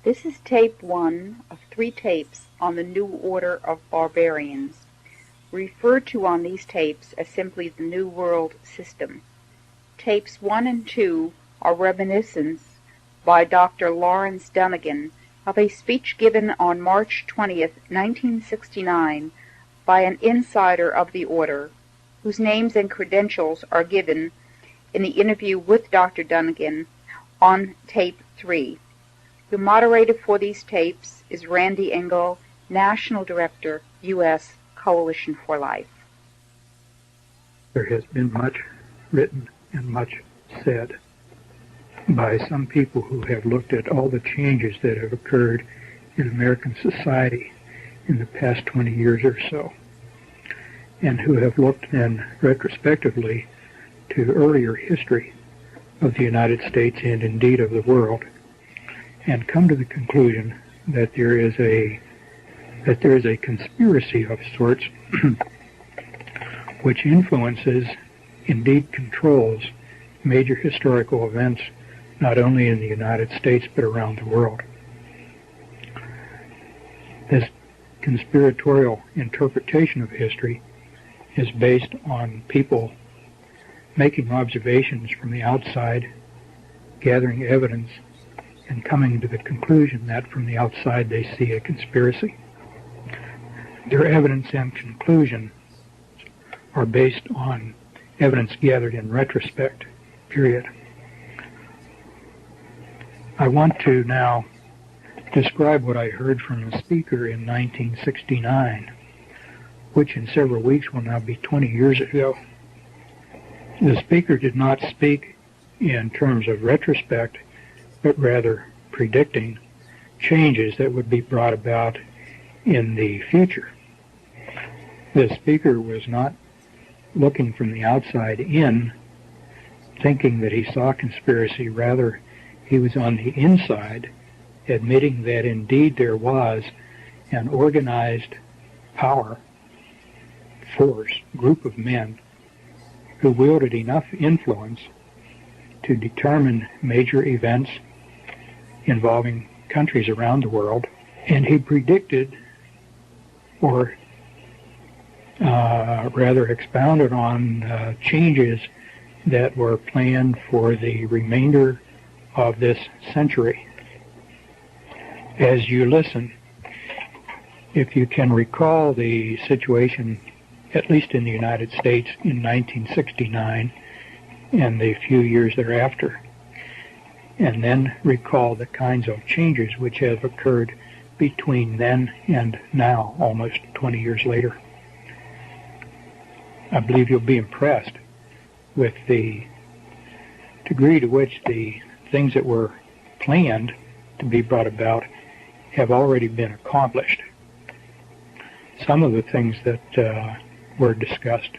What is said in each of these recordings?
This is tape 1 of 3 tapes on the New Order of Barbarians, referred to on these tapes as simply the New World System. Tapes 1 and 2 are reminiscence by Dr. Lawrence Dunegan of a speech given on March 20th, 1969 by an insider of the Order, whose names and credentials are given in the interview with Dr. Dunegan on tape 3. The moderator for these tapes is Randy Engel, National Director, U.S. Coalition for Life. There has been much written and much said by some people who have looked at all the changes that have occurred in American society in the past 20 years or so, and who have looked then retrospectively to earlier history of the United States and indeed of the world, and come to the conclusion that there is a conspiracy of sorts which influences, indeed controls, major historical events not only in the United States but around the world. This conspiratorial interpretation of history is based on people making observations from the outside, gathering evidence, and coming to the conclusion that from the outside they see a conspiracy. Their evidence and conclusion are based on evidence gathered in retrospect, period. I want to now describe what I heard from a speaker in 1969, which in several weeks will now be 20 years ago. The speaker did not speak in terms of retrospect, but rather predicting changes that would be brought about in the future. The speaker was not looking from the outside in, thinking that he saw conspiracy. Rather, he was on the inside, admitting that indeed there was an organized power, force, group of men who wielded enough influence to determine major events involving countries around the world, and he predicted, or rather expounded on changes that were planned for the remainder of this century. As you listen, if you can recall the situation, at least in the United States in 1969 and the few years thereafter, and then recall the kinds of changes which have occurred between then and now, almost 20 years later, I believe you'll be impressed with the degree to which the things that were planned to be brought about have already been accomplished. Some of the things that were discussed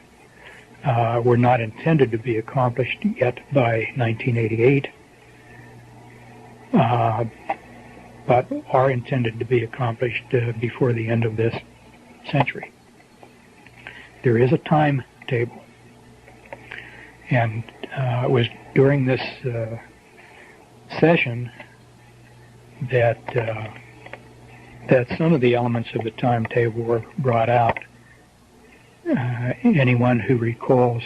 were not intended to be accomplished yet by 1988, but are intended to be accomplished before the end of this century. There is a timetable, and it was during this session that some of the elements of the timetable were brought out. Anyone who recalls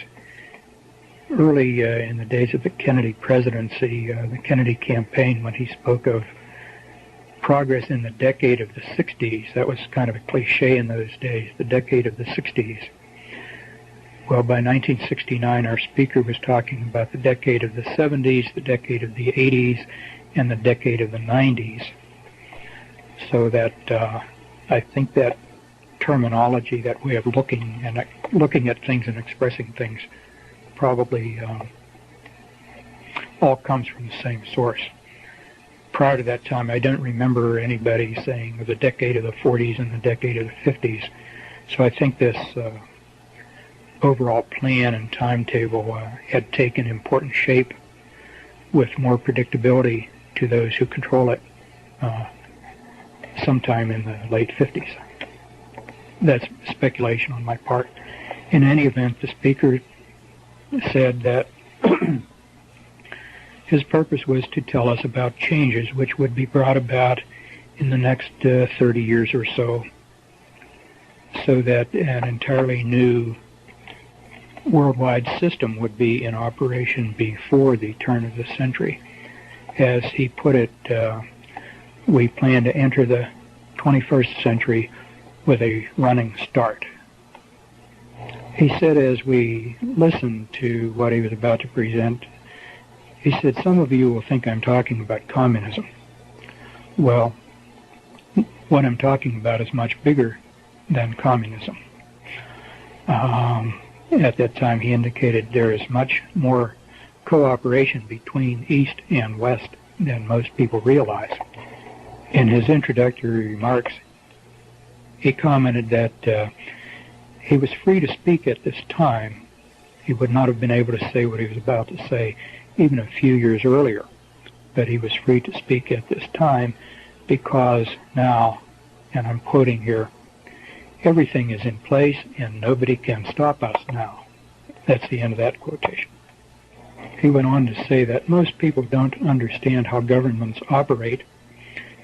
early in the days of the Kennedy presidency, the Kennedy campaign, when he spoke of progress in the decade of the 60s, that was kind of a cliche in those days, the decade of the 60s. Well, by 1969, our speaker was talking about the decade of the 70s, the decade of the 80s, and the decade of the 90s. So that I think that terminology, that way of looking at things and expressing things, probably all comes from the same source. Prior to that time, I don't remember anybody saying the decade of the 40s and the decade of the 50s. So I think this overall plan and timetable had taken important shape with more predictability to those who control it sometime in the late 50s. That's speculation on my part. In any event, the speaker said that His purpose was to tell us about changes which would be brought about in the next 30 years or so that an entirely new worldwide system would be in operation before the turn of the century. As he put it, we plan to enter the 21st century with a running start. He said as we listened to what he was about to present, he said, some of you will think I'm talking about communism. Well, what I'm talking about is much bigger than communism. At that time, he indicated there is much more cooperation between East and West than most people realize. In his introductory remarks, he commented that he was free to speak at this time. He would not have been able to say what he was about to say even a few years earlier, but he was free to speak at this time because now, and I'm quoting here, everything is in place and nobody can stop us now. That's the end of that quotation. He went on to say that most people don't understand how governments operate,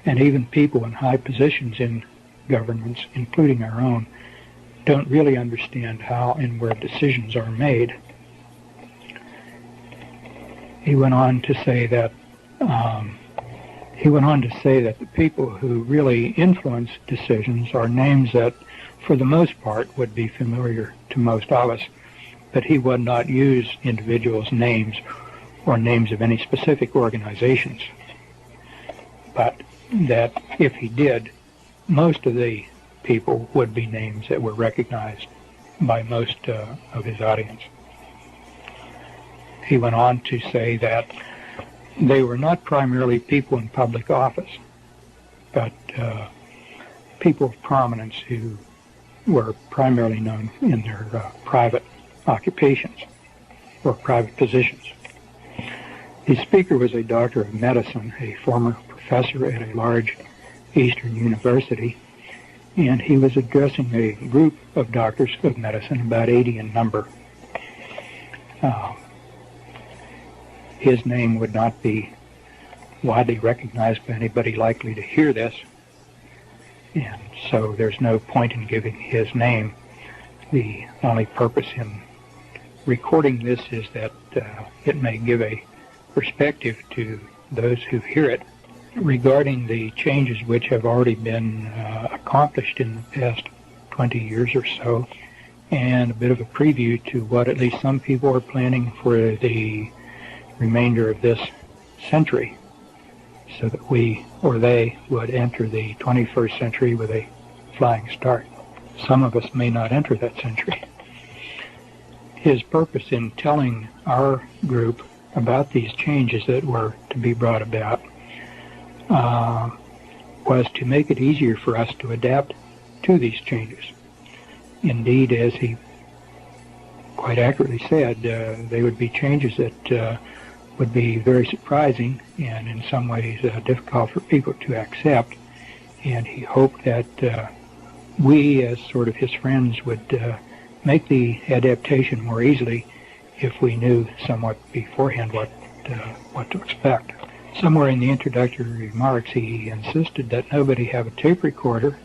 and even people in high positions in governments, including our own, don't really understand how and where decisions are made. He went on to say that the people who really influence decisions are names that, for the most part, would be familiar to most of us, but he would not use individuals' names or names of any specific organizations. But that if he did, most of the people would be names that were recognized by most of his audience. He went on to say that they were not primarily people in public office, but people of prominence who were primarily known in their private occupations or private positions. The speaker was a doctor of medicine, a former professor at a large Eastern university, and he was addressing a group of doctors of medicine, about 80 in number. His name would not be widely recognized by anybody likely to hear this, and so there's no point in giving his name. The only purpose in recording this is that it may give a perspective to those who hear it regarding the changes which have already been accomplished in the past 20 years or so, and a bit of a preview to what at least some people are planning for the remainder of this century, so that we or they would enter the 21st century with a flying start. Some of us may not enter that century. His purpose in telling our group about these changes that were to be brought about was to make it easier for us to adapt to these changes. Indeed, as he quite accurately said, they would be changes that would be very surprising and in some ways difficult for people to accept, and he hoped that we, as sort of his friends, would make the adaptation more easily if we knew somewhat beforehand what to expect. Somewhere in the introductory remarks, he insisted that nobody have a tape recorder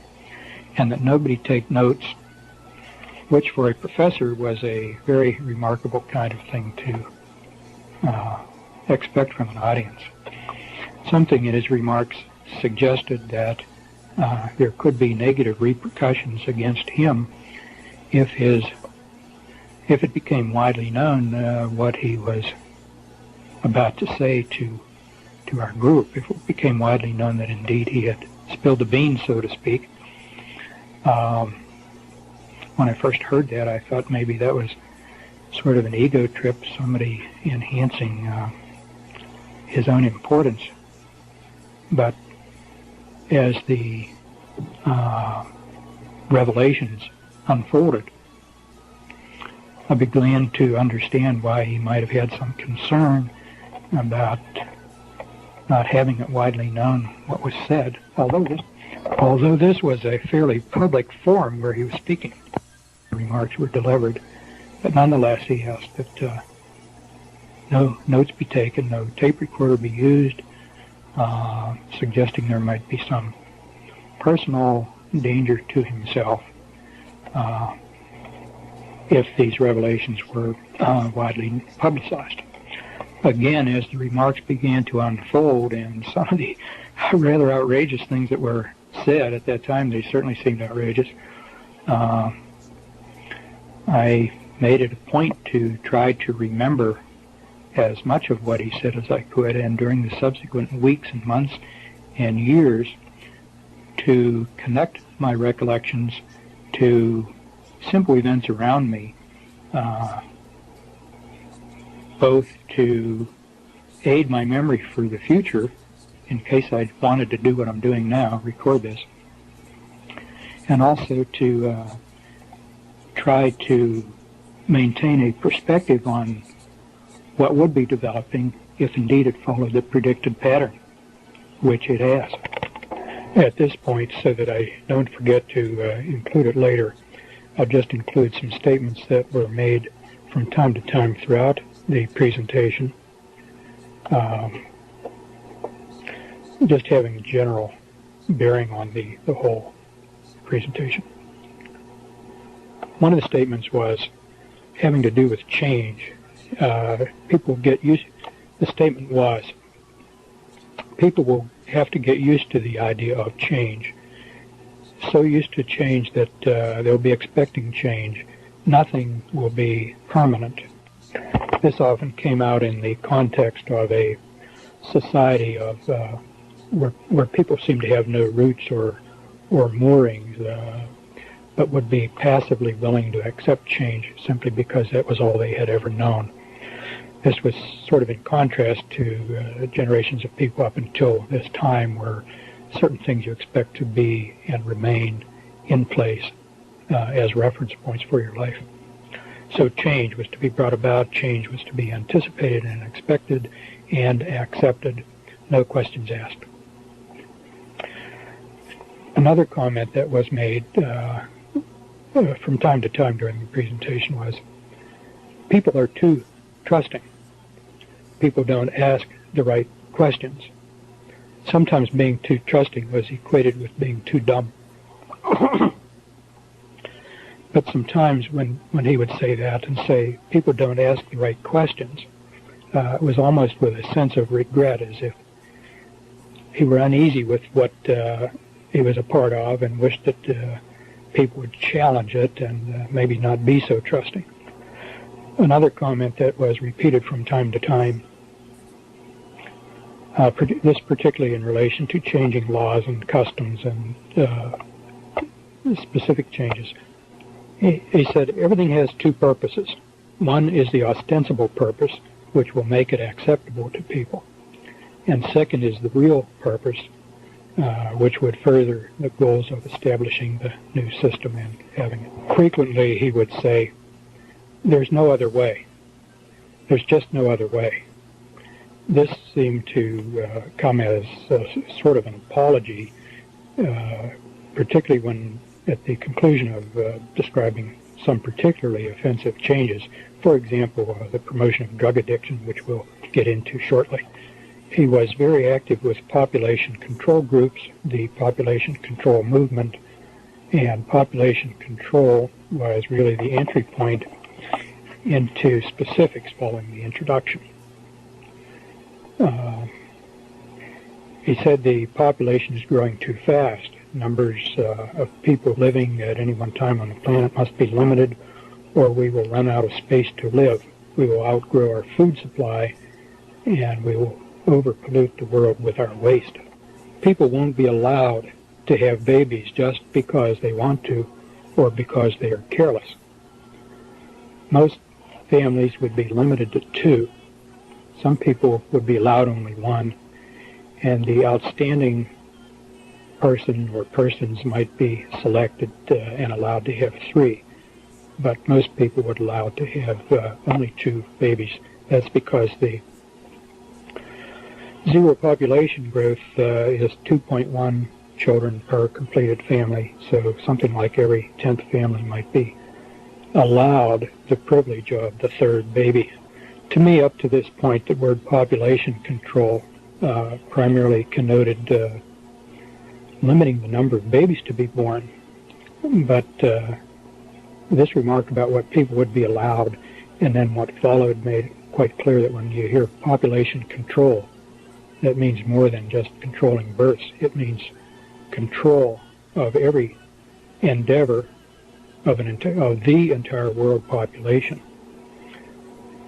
and that nobody take notes, which for a professor was a very remarkable kind of thing to expect from an audience. Something in his remarks suggested that there could be negative repercussions against him if it became widely known what he was about to say to our group, if it became widely known that indeed he had spilled the beans, so to speak. When I first heard that, I thought maybe that was sort of an ego trip, somebody enhancing his own importance. But as the revelations unfolded, I began to understand why he might have had some concern about not having it widely known what was said, although this was a fairly public forum where he was speaking. Remarks were delivered, but nonetheless he asked that no notes be taken, no tape recorder be used, suggesting there might be some personal danger to himself if these revelations were widely publicized. Again, as the remarks began to unfold and some of the rather outrageous things that were said at that time, they certainly seemed outrageous, I made it a point to try to remember as much of what he said as I could, and during the subsequent weeks and months and years to connect my recollections to simple events around me, both to aid my memory for the future in case I wanted to do what I'm doing now, record this, and also to try to maintain a perspective on what would be developing if indeed it followed the predicted pattern, which it has. At this point, so that I don't forget to include it later, I'll just include some statements that were made from time to time throughout the presentation, just having a general bearing on the whole presentation. One of the statements was having to do with change. People get used, the statement was, people will have to get used to the idea of change. So used to change that they'll be expecting change. Nothing will be permanent. This often came out in the context of a society of where people seem to have no roots or moorings, but would be passively willing to accept change simply because that was all they had ever known. This was sort of in contrast to generations of people up until this time where certain things you expect to be and remain in place as reference points for your life. So change was to be brought about, change was to be anticipated and expected and accepted, no questions asked. Another comment that was made from time to time during the presentation was, people are too trusting. People don't ask the right questions. Sometimes being too trusting was equated with being too dumb. But sometimes when he would say that and say people don't ask the right questions, it was almost with a sense of regret, as if he were uneasy with what he was a part of and wished that people would challenge it and maybe not be so trusting. Another comment that was repeated from time to time, this particularly in relation to changing laws and customs and specific changes. He said everything has two purposes. One is the ostensible purpose, which will make it acceptable to people. And second is the real purpose, which would further the goals of establishing the new system and having it. Frequently he would say, there's no other way. There's just no other way. This seemed to come as sort of an apology, particularly when at the conclusion of describing some particularly offensive changes, for example, the promotion of drug addiction, which we'll get into shortly. He was very active with population control groups, the population control movement, and population control was really the entry point into specifics following the introduction. He said the population is growing too fast. Numbers of people living at any one time on the planet must be limited, or we will run out of space to live. We will outgrow our food supply, and we will overpollute the world with our waste. People won't be allowed to have babies just because they want to or because they are careless. Most families would be limited to 2. Some people would be allowed only 1, and the outstanding person or persons might be selected and allowed to have 3. But most people would allow to have only 2 babies. That's because the zero population growth is 2.1 children per completed family, so something like every 10th family might be allowed the privilege of the 3rd baby. To me, up to this point, the word population control primarily connoted limiting the number of babies to be born. But this remark about what people would be allowed and then what followed made it quite clear that when you hear population control, that means more than just controlling births. It means control of every endeavor of the entire world population.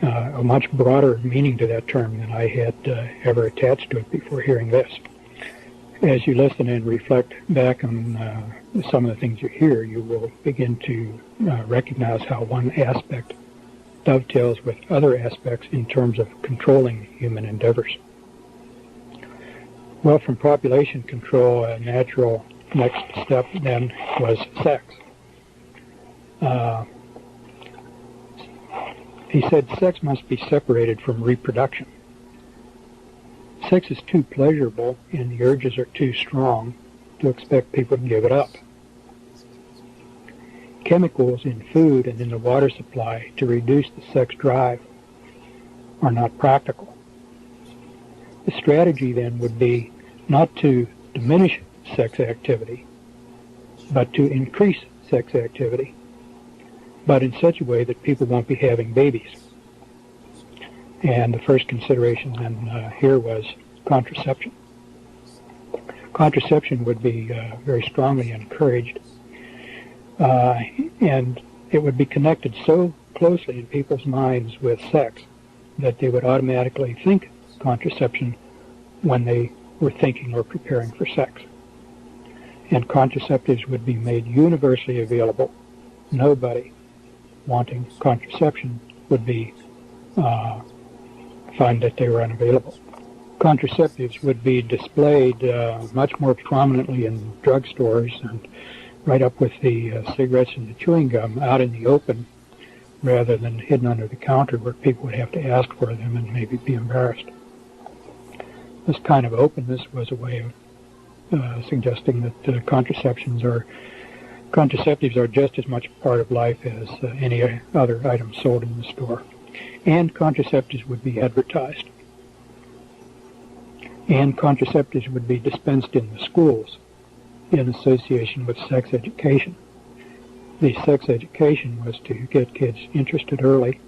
A much broader meaning to that term than I had ever attached to it before hearing this. As you listen and reflect back on some of the things you hear, you will begin to recognize how one aspect dovetails with other aspects in terms of controlling human endeavors. Well, from population control, a natural next step then was sex. He said sex must be separated from reproduction. Sex is too pleasurable and the urges are too strong to expect people to give it up. Chemicals in food and in the water supply to reduce the sex drive are not practical. The strategy then would be not to diminish sex activity, but to increase sex activity, but in such a way that people won't be having babies. And the first consideration then here was contraception. Contraception would be very strongly encouraged, and it would be connected so closely in people's minds with sex that they would automatically think contraception when they were thinking or preparing for sex. And contraceptives would be made universally available. Nobody wanting contraception would be find that they were unavailable. Contraceptives would be displayed much more prominently in drugstores and right up with the cigarettes and the chewing gum out in the open rather than hidden under the counter where people would have to ask for them and maybe be embarrassed. This kind of openness was a way of suggesting that contraceptives are just as much a part of life as any other item sold in the store. And contraceptives would be advertised. And contraceptives would be dispensed in the schools in association with sex education. The sex education was to get kids interested early,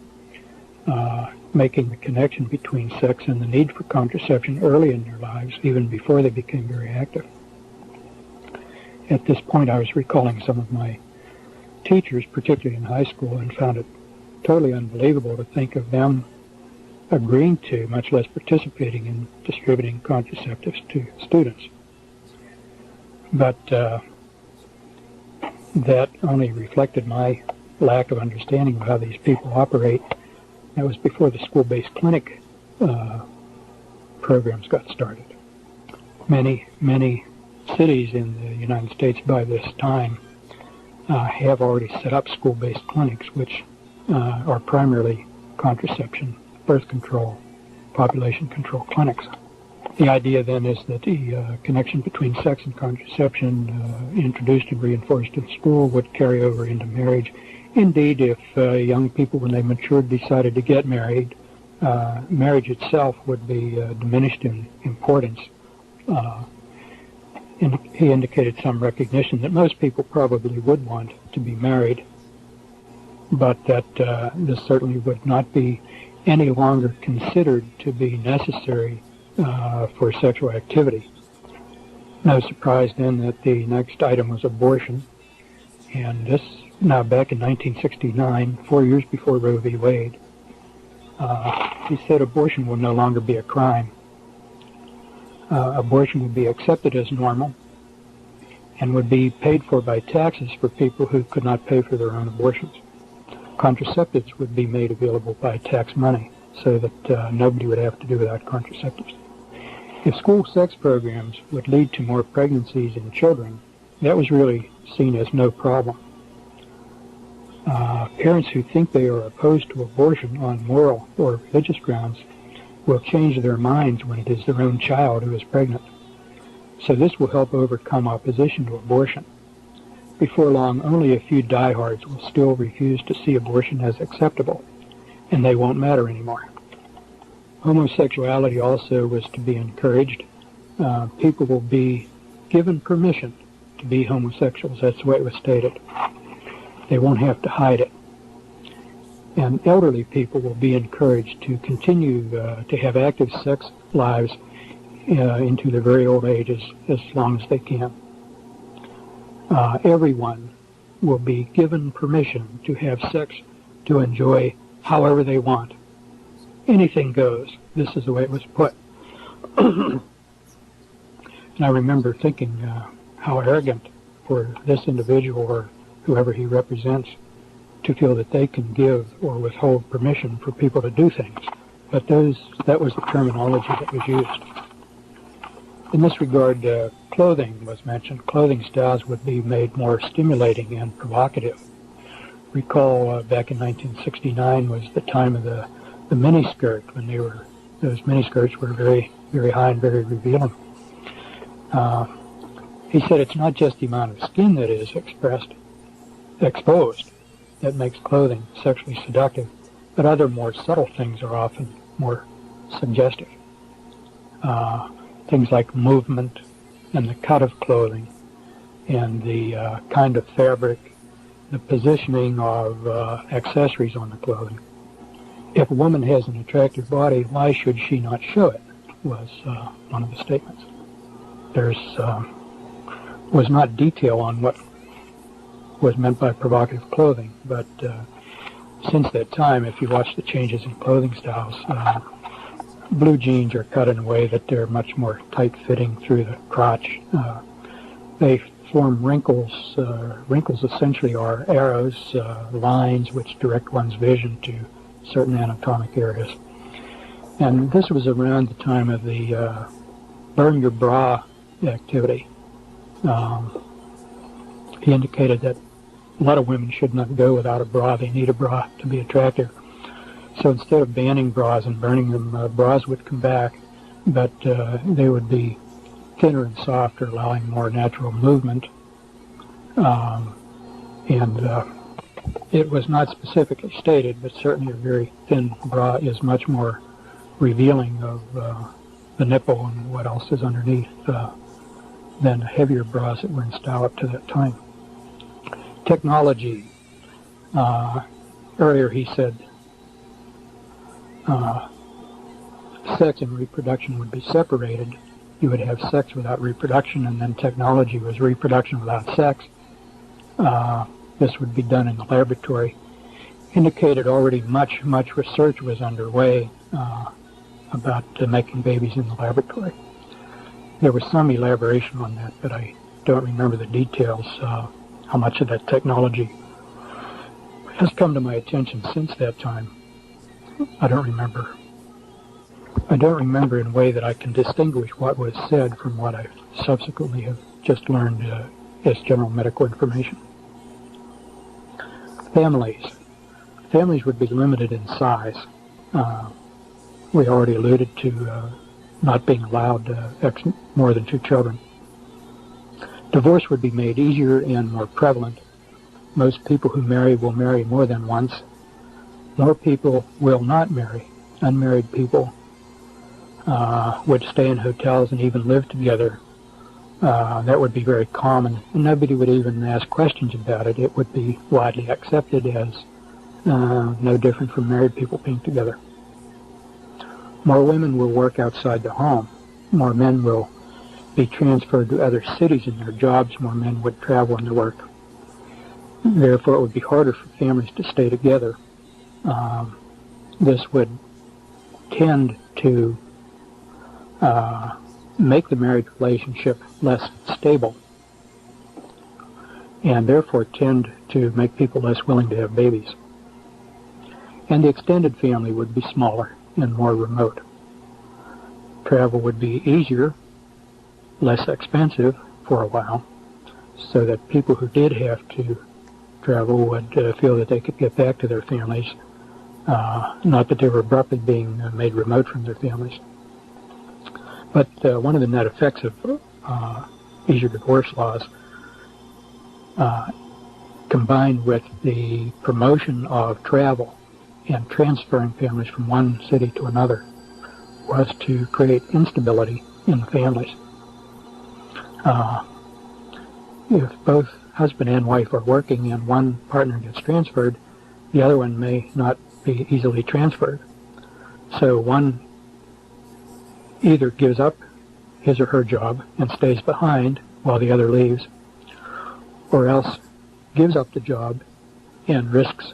making the connection between sex and the need for contraception early in their lives, even before they became very active. At this point, I was recalling some of my teachers, particularly in high school, and found it totally unbelievable to think of them agreeing to, much less participating in distributing contraceptives to students. But that only reflected my lack of understanding of how these people operate. That was before the school-based clinic programs got started. Many cities in the United States by this time have already set up school-based clinics, which are primarily contraception, birth control, population control clinics. The idea then is that the connection between sex and contraception introduced and reinforced in school would carry over into marriage. Indeed, if young people, when they matured, decided to get married, marriage itself would be diminished in importance. He indicated some recognition that most people probably would want to be married, but that this certainly would not be any longer considered to be necessary for sexual activity. No surprise then that the next item was abortion, and this now back in 1969, 4 years before Roe v. Wade. He said abortion will no longer be a crime. Abortion would be accepted as normal and would be paid for by taxes for people who could not pay for their own abortions. Contraceptives would be made available by tax money so that nobody would have to do without contraceptives. If school sex programs would lead to more pregnancies in children, that was really seen as no problem. Parents who think they are opposed to abortion on moral or religious grounds will change their minds when it is their own child who is pregnant. So this will help overcome opposition to abortion. Before long, only a few diehards will still refuse to see abortion as acceptable, and they won't matter anymore. Homosexuality also was to be encouraged. People will be given permission to be homosexuals. That's the way it was stated. They won't have to hide it. And elderly people will be encouraged to continue to have active sex lives into their very old ages as long as they can. Everyone will be given permission to have sex to enjoy however they want. Anything goes. This is the way it was put. And I remember thinking how arrogant for this individual or whoever he represents to feel that they can give or withhold permission for people to do things. But that was the terminology that was used. In this regard, clothing was mentioned. Clothing styles would be made more stimulating and provocative. Recall back in 1969 was the time of the miniskirt, when those miniskirts were very, very high and very revealing. He said it's not just the amount of skin that is exposed that makes clothing sexually seductive, but other more subtle things are often more suggestive. Things like movement and the cut of clothing and the kind of fabric, the positioning of accessories on the clothing. If a woman has an attractive body, why should she not show it, was one of the statements. There's was not detail on what was meant by provocative clothing, but since that time, if you watch the changes in clothing styles, blue jeans are cut in a way that they're much more tight-fitting through the crotch. They form wrinkles. Wrinkles essentially are arrows, lines which direct one's vision to certain anatomic areas. And this was around the time of the burn your bra activity. He indicated that a lot of women should not go without a bra. They need a bra to be attractive. So instead of banning bras and burning them, bras would come back, but they would be thinner and softer, allowing more natural movement. It was not specifically stated, but certainly a very thin bra is much more revealing of the nipple and what else is underneath than heavier bras that were in style up to that time. Technology. Earlier he said sex and reproduction would be separated. You would have sex without reproduction, and then technology was reproduction without sex. This would be done in the laboratory. Indicated already much research was underway about making babies in the laboratory. There was some elaboration on that, but I don't remember the details. How much of that technology has come to my attention since that time, I don't remember. I don't remember in a way that I can distinguish what was said from what I subsequently have just learned as general medical information. Families. Families would be limited in size. We already alluded to not being allowed more than 2 children. Divorce would be made easier and more prevalent. Most people who marry will marry more than once. More people will not marry. Unmarried people would stay in hotels and even live together. That would be very common, and nobody would even ask questions about it. It would be widely accepted as no different from married people being together. More women will work outside the home. More men will be transferred to other cities in their jobs. More men would travel and work. Therefore, it would be harder for families to stay together. This would tend to make the marriage relationship less stable, and therefore tend to make people less willing to have babies. And the extended family would be smaller and more remote. Travel would be easier, less expensive for a while, so that people who did have to travel would feel that they could get back to their families, not that they were abruptly being made remote from their families. But one of the net effects of easier divorce laws, combined with the promotion of travel and transferring families from one city to another, was to create instability in the families. If both husband and wife are working and one partner gets transferred, the other one may not be easily transferred. So one either gives up his or her job and stays behind while the other leaves, or else gives up the job and risks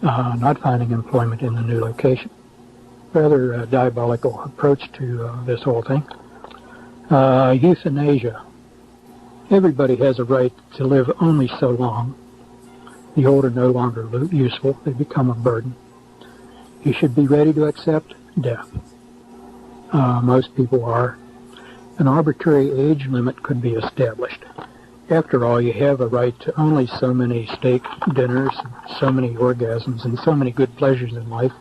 not finding employment in the new location. Rather diabolical approach to this whole thing. Euthanasia. Everybody has a right to live only so long. The old are no longer useful. They become a burden. You should be ready to accept death. Most people are. An arbitrary age limit could be established. After all, you have a right to only so many steak dinners, so many orgasms, and so many good pleasures in life.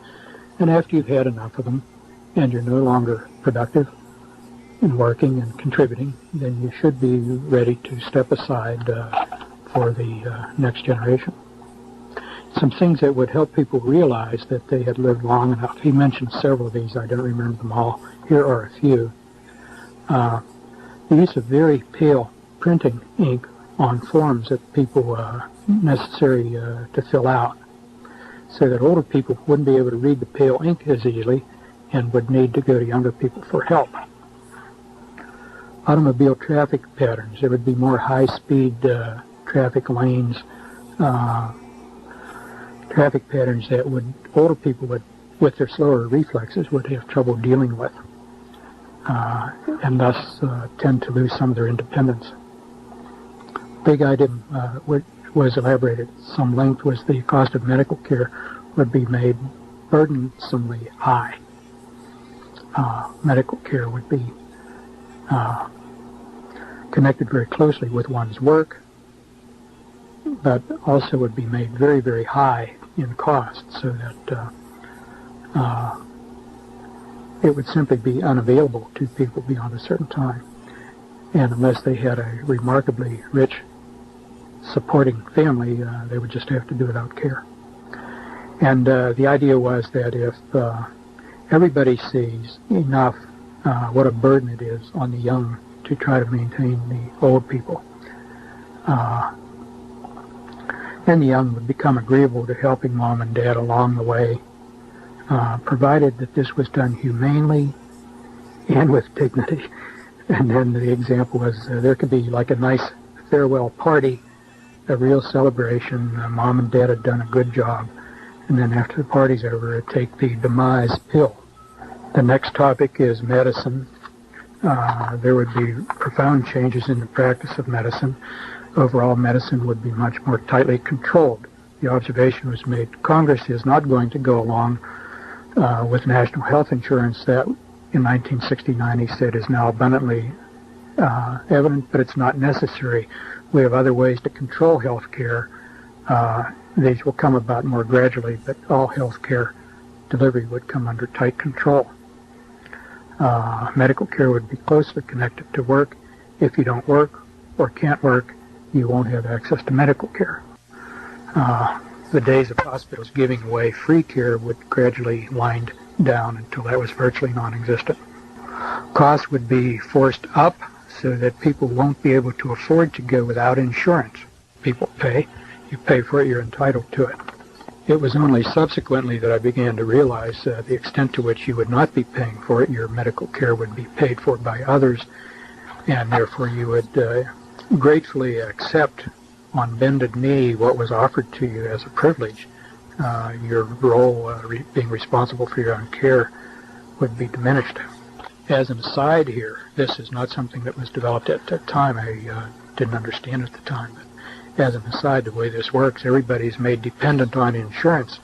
And after you've had enough of them, and you're no longer productive in working and contributing, then you should be ready to step aside for the next generation. Some things that would help people realize that they had lived long enough. He mentioned several of these. I don't remember them all. Here are a few. The use of very pale printing ink on forms that people necessary to fill out, so that older people wouldn't be able to read the pale ink as easily and would need to go to younger people for help. Automobile traffic patterns. There would be more high-speed traffic lanes, traffic patterns that older people would, with their slower reflexes, would have trouble dealing with, and thus tend to lose some of their independence. Big item which was elaborated at some length was the cost of medical care would be made burdensomely high. Medical care would be connected very closely with one's work, but also would be made very, very high in cost, so that it would simply be unavailable to people beyond a certain time. And unless they had a remarkably rich supporting family, they would just have to do it without care. And the idea was that if everybody sees enough what a burden it is on the young to try to maintain the old people, then the young would become agreeable to helping mom and dad along the way, provided that this was done humanely and with dignity. And then the example was there could be like a nice farewell party, a real celebration. Mom and dad had done a good job. And then after the party's over, take the demise pill. The next topic is medicine. There would be profound changes in the practice of medicine. Overall, medicine would be much more tightly controlled. The observation was made, Congress is not going to go along with national health insurance that in 1969 he said is now abundantly evident, but it's not necessary. We have other ways to control health care. These will come about more gradually, but all health care delivery would come under tight control. Medical care would be closely connected to work. If you don't work or can't work, you won't have access to medical care. The days of hospitals giving away free care would gradually wind down until that was virtually non-existent. Costs would be forced up so that people won't be able to afford to go without insurance. People pay. You pay for it, you're entitled to it. It was only subsequently that I began to realize the extent to which you would not be paying for it. Your medical care would be paid for by others, and therefore you would gratefully accept on bended knee what was offered to you as a privilege. Your role being responsible for your own care would be diminished. As an aside here, this is not something that was developed at that time. I didn't understand at the time. But as an aside, the way this works, everybody's made dependent on insurance.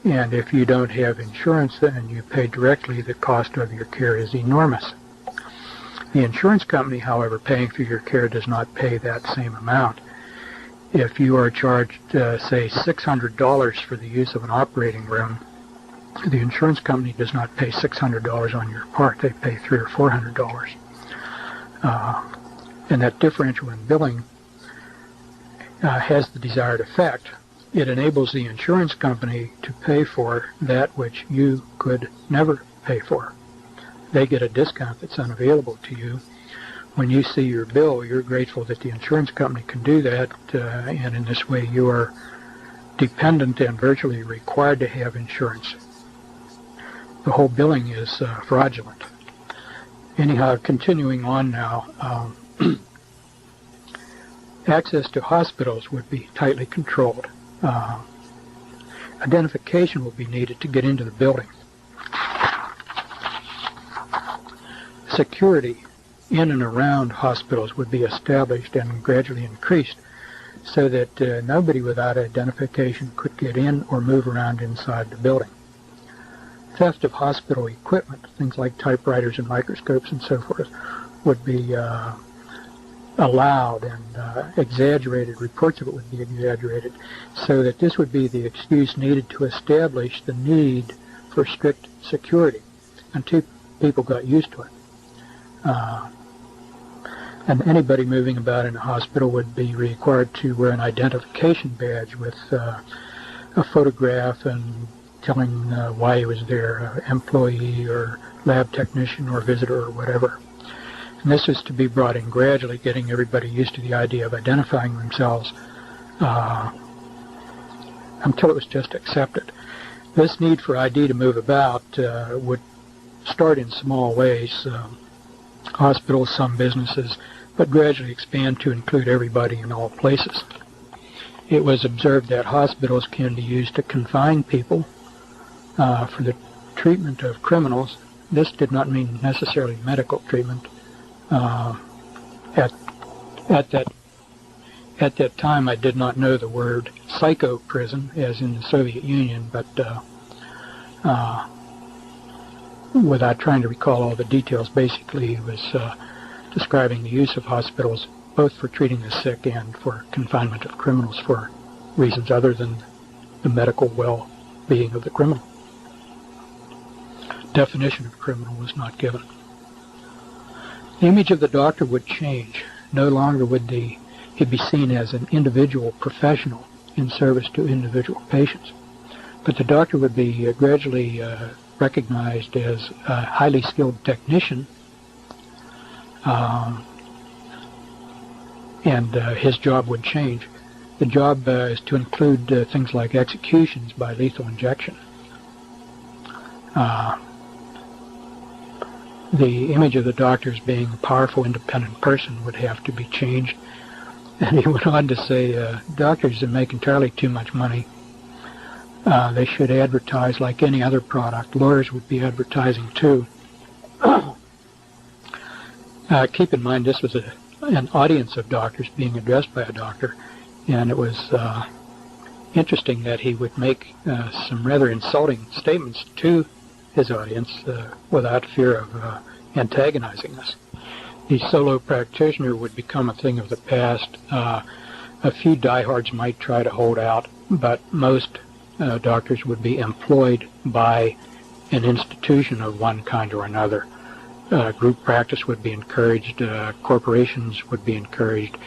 And if you don't have insurance and you pay directly, the cost of your care is enormous. The insurance company, however, paying for your care does not pay that same amount. If you are charged, say, $600 for the use of an operating room, the insurance company does not pay $600 on your part. They pay $300 or $400. And that differential in billing has the desired effect. It enables the insurance company to pay for that which you could never pay for. They get a discount that's unavailable to you. When you see your bill, you're grateful that the insurance company can do that, and in this way you are dependent and virtually required to have insurance. The whole billing is fraudulent. Anyhow, continuing on now, access to hospitals would be tightly controlled. Identification will be needed to get into the building. Security in and around hospitals would be established and gradually increased so that nobody without identification could get in or move around inside the building. Theft of hospital equipment, things like typewriters and microscopes and so forth, would be allowed, and exaggerated, reports of it would be exaggerated, so that this would be the excuse needed to establish the need for strict security until people got used to it. And anybody moving about in a hospital would be required to wear an identification badge with a photograph and telling why he was there, employee or lab technician or visitor or whatever. And this is to be brought in gradually, getting everybody used to the idea of identifying themselves until it was just accepted. This need for ID to move about would start in small ways, hospitals, some businesses, but gradually expand to include everybody in all places. It was observed that hospitals can be used to confine people for the treatment of criminals. This did not mean necessarily medical treatment. At that time, I did not know the word psycho prison, as in the Soviet Union, but without trying to recall all the details, basically it was describing the use of hospitals both for treating the sick and for confinement of criminals for reasons other than the medical well-being of the criminal. Definition of criminal was not given. The image of the doctor would change. No longer would he be seen as an individual professional in service to individual patients, but the doctor would be gradually recognized as a highly skilled technician, and his job would change. The job is to include things like executions by lethal injection. The image of the doctor as being a powerful, independent person would have to be changed. And he went on to say, doctors that make entirely too much money, they should advertise like any other product. Lawyers would be advertising too. Keep in mind, this was an audience of doctors being addressed by a doctor, and it was interesting that he would make some rather insulting statements to his audience without fear of antagonizing us. The solo practitioner would become a thing of the past. A few diehards might try to hold out, but most doctors would be employed by an institution of one kind or another. Group practice would be encouraged, corporations would be encouraged,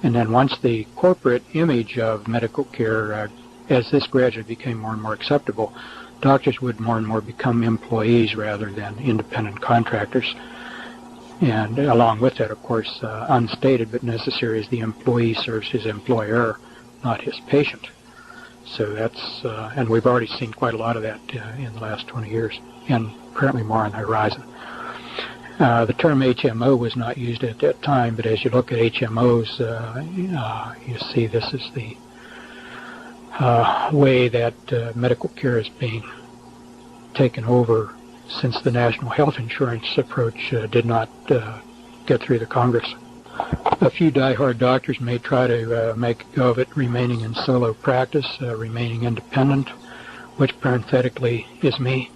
and then once the corporate image of medical care, as this gradually became more and more acceptable, doctors would more and more become employees rather than independent contractors. And along with that, of course, unstated but necessary, is the employee serves his employer, not his patient. So that's, and we've already seen quite a lot of that in the last 20 years, and currently more on the horizon. The term HMO was not used at that time, but as you look at HMOs, you see this is the way that medical care is being taken over since the national health insurance approach did not get through the Congress. A few diehard doctors may try to make a go of it, remaining in solo practice, remaining independent, which parenthetically is me.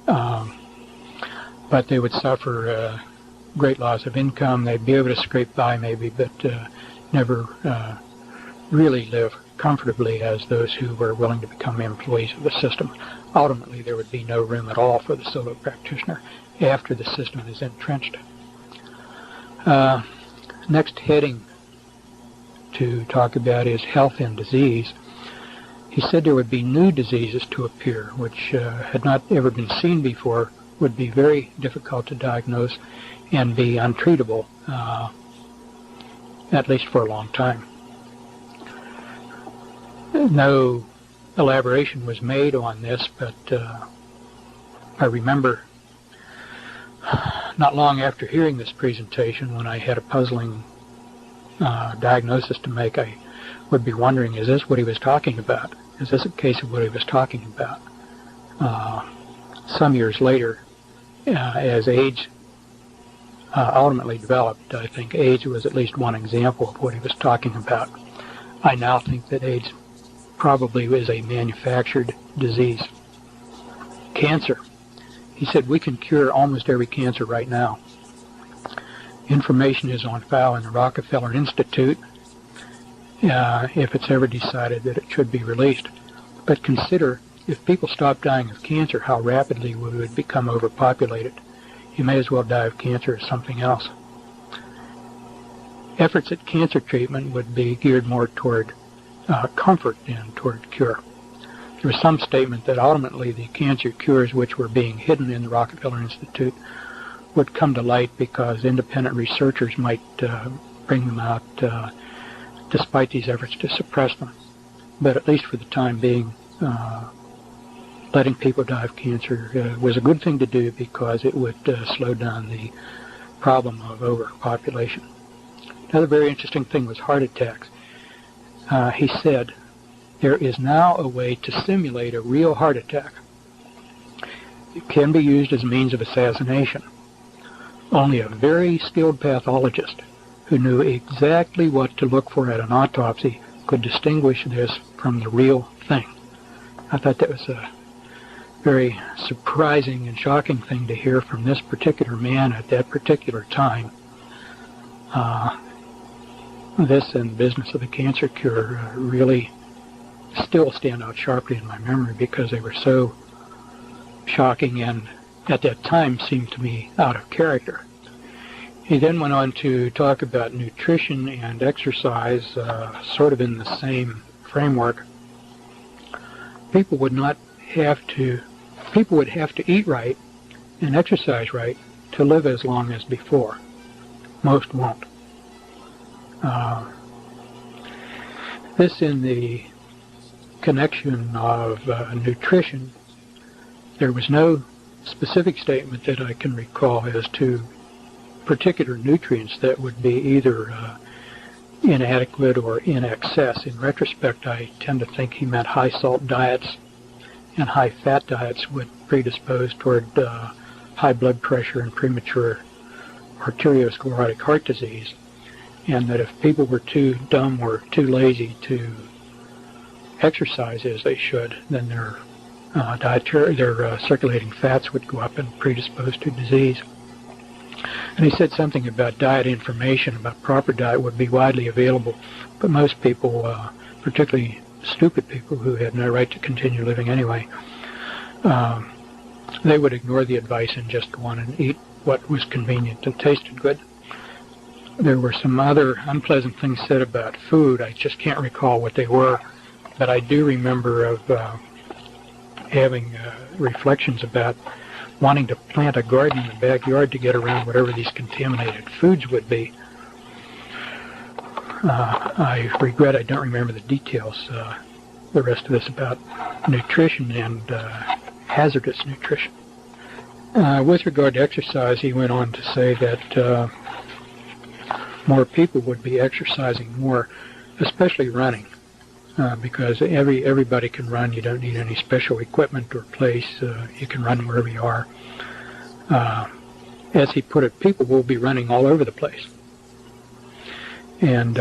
But they would suffer great loss of income. They'd be able to scrape by maybe, but never really live comfortably as those who were willing to become employees of the system. Ultimately, there would be no room at all for the solo practitioner after the system is entrenched. Next heading to talk about is health and disease. He said there would be new diseases to appear, which had not ever been seen before would be very difficult to diagnose and be untreatable, at least for a long time. No elaboration was made on this, but I remember not long after hearing this presentation, when I had a puzzling diagnosis to make, I would be wondering, is this what he was talking about? Is this a case of what he was talking about? Some years later, as AIDS ultimately developed, I think AIDS was at least one example of what he was talking about. I now think that AIDS probably is a manufactured disease. Cancer. He said we can cure almost every cancer right now. Information is on file in the Rockefeller Institute if it's ever decided that it should be released. But consider, if people stop dying of cancer, how rapidly we would become overpopulated. You may as well die of cancer as something else. Efforts at cancer treatment would be geared more toward comfort than toward cure. There was some statement that ultimately the cancer cures which were being hidden in the Rockefeller Institute would come to light because independent researchers might bring them out despite these efforts to suppress them. But at least for the time being, letting people die of cancer was a good thing to do because it would slow down the problem of overpopulation. Another very interesting thing was heart attacks. He said, there is now a way to simulate a real heart attack. It can be used as a means of assassination. Only a very skilled pathologist who knew exactly what to look for at an autopsy could distinguish this from the real thing. I thought that was a very surprising and shocking thing to hear from this particular man at that particular time. This and the business of the cancer cure really still stand out sharply in my memory because they were so shocking and at that time seemed to me out of character. He then went on to talk about nutrition and exercise, sort of in the same framework. People would have to eat right and exercise right to live as long as before. Most won't. This in the connection of nutrition, there was no specific statement that I can recall as to particular nutrients that would be either inadequate or in excess. In retrospect, I tend to think he meant high salt diets and high fat diets would predispose toward high blood pressure and premature arteriosclerotic heart disease, and that if people were too dumb or too lazy to exercise as they should, then their circulating fats would go up and predispose to disease. And he said something about diet information about proper diet would be widely available, but most people, particularly stupid people who had no right to continue living anyway, they would ignore the advice and just go on and eat what was convenient and tasted good. There were some other unpleasant things said about food. I just can't recall what they were, but I do remember of having reflections about wanting to plant a garden in the backyard to get around whatever these contaminated foods would be. I regret I don't remember the details, the rest of this about nutrition and hazardous nutrition. With regard to exercise, he went on to say that more people would be exercising more, especially running, because everybody can run. You don't need any special equipment or place. You can run wherever you are. As he put it, people will be running all over the place. And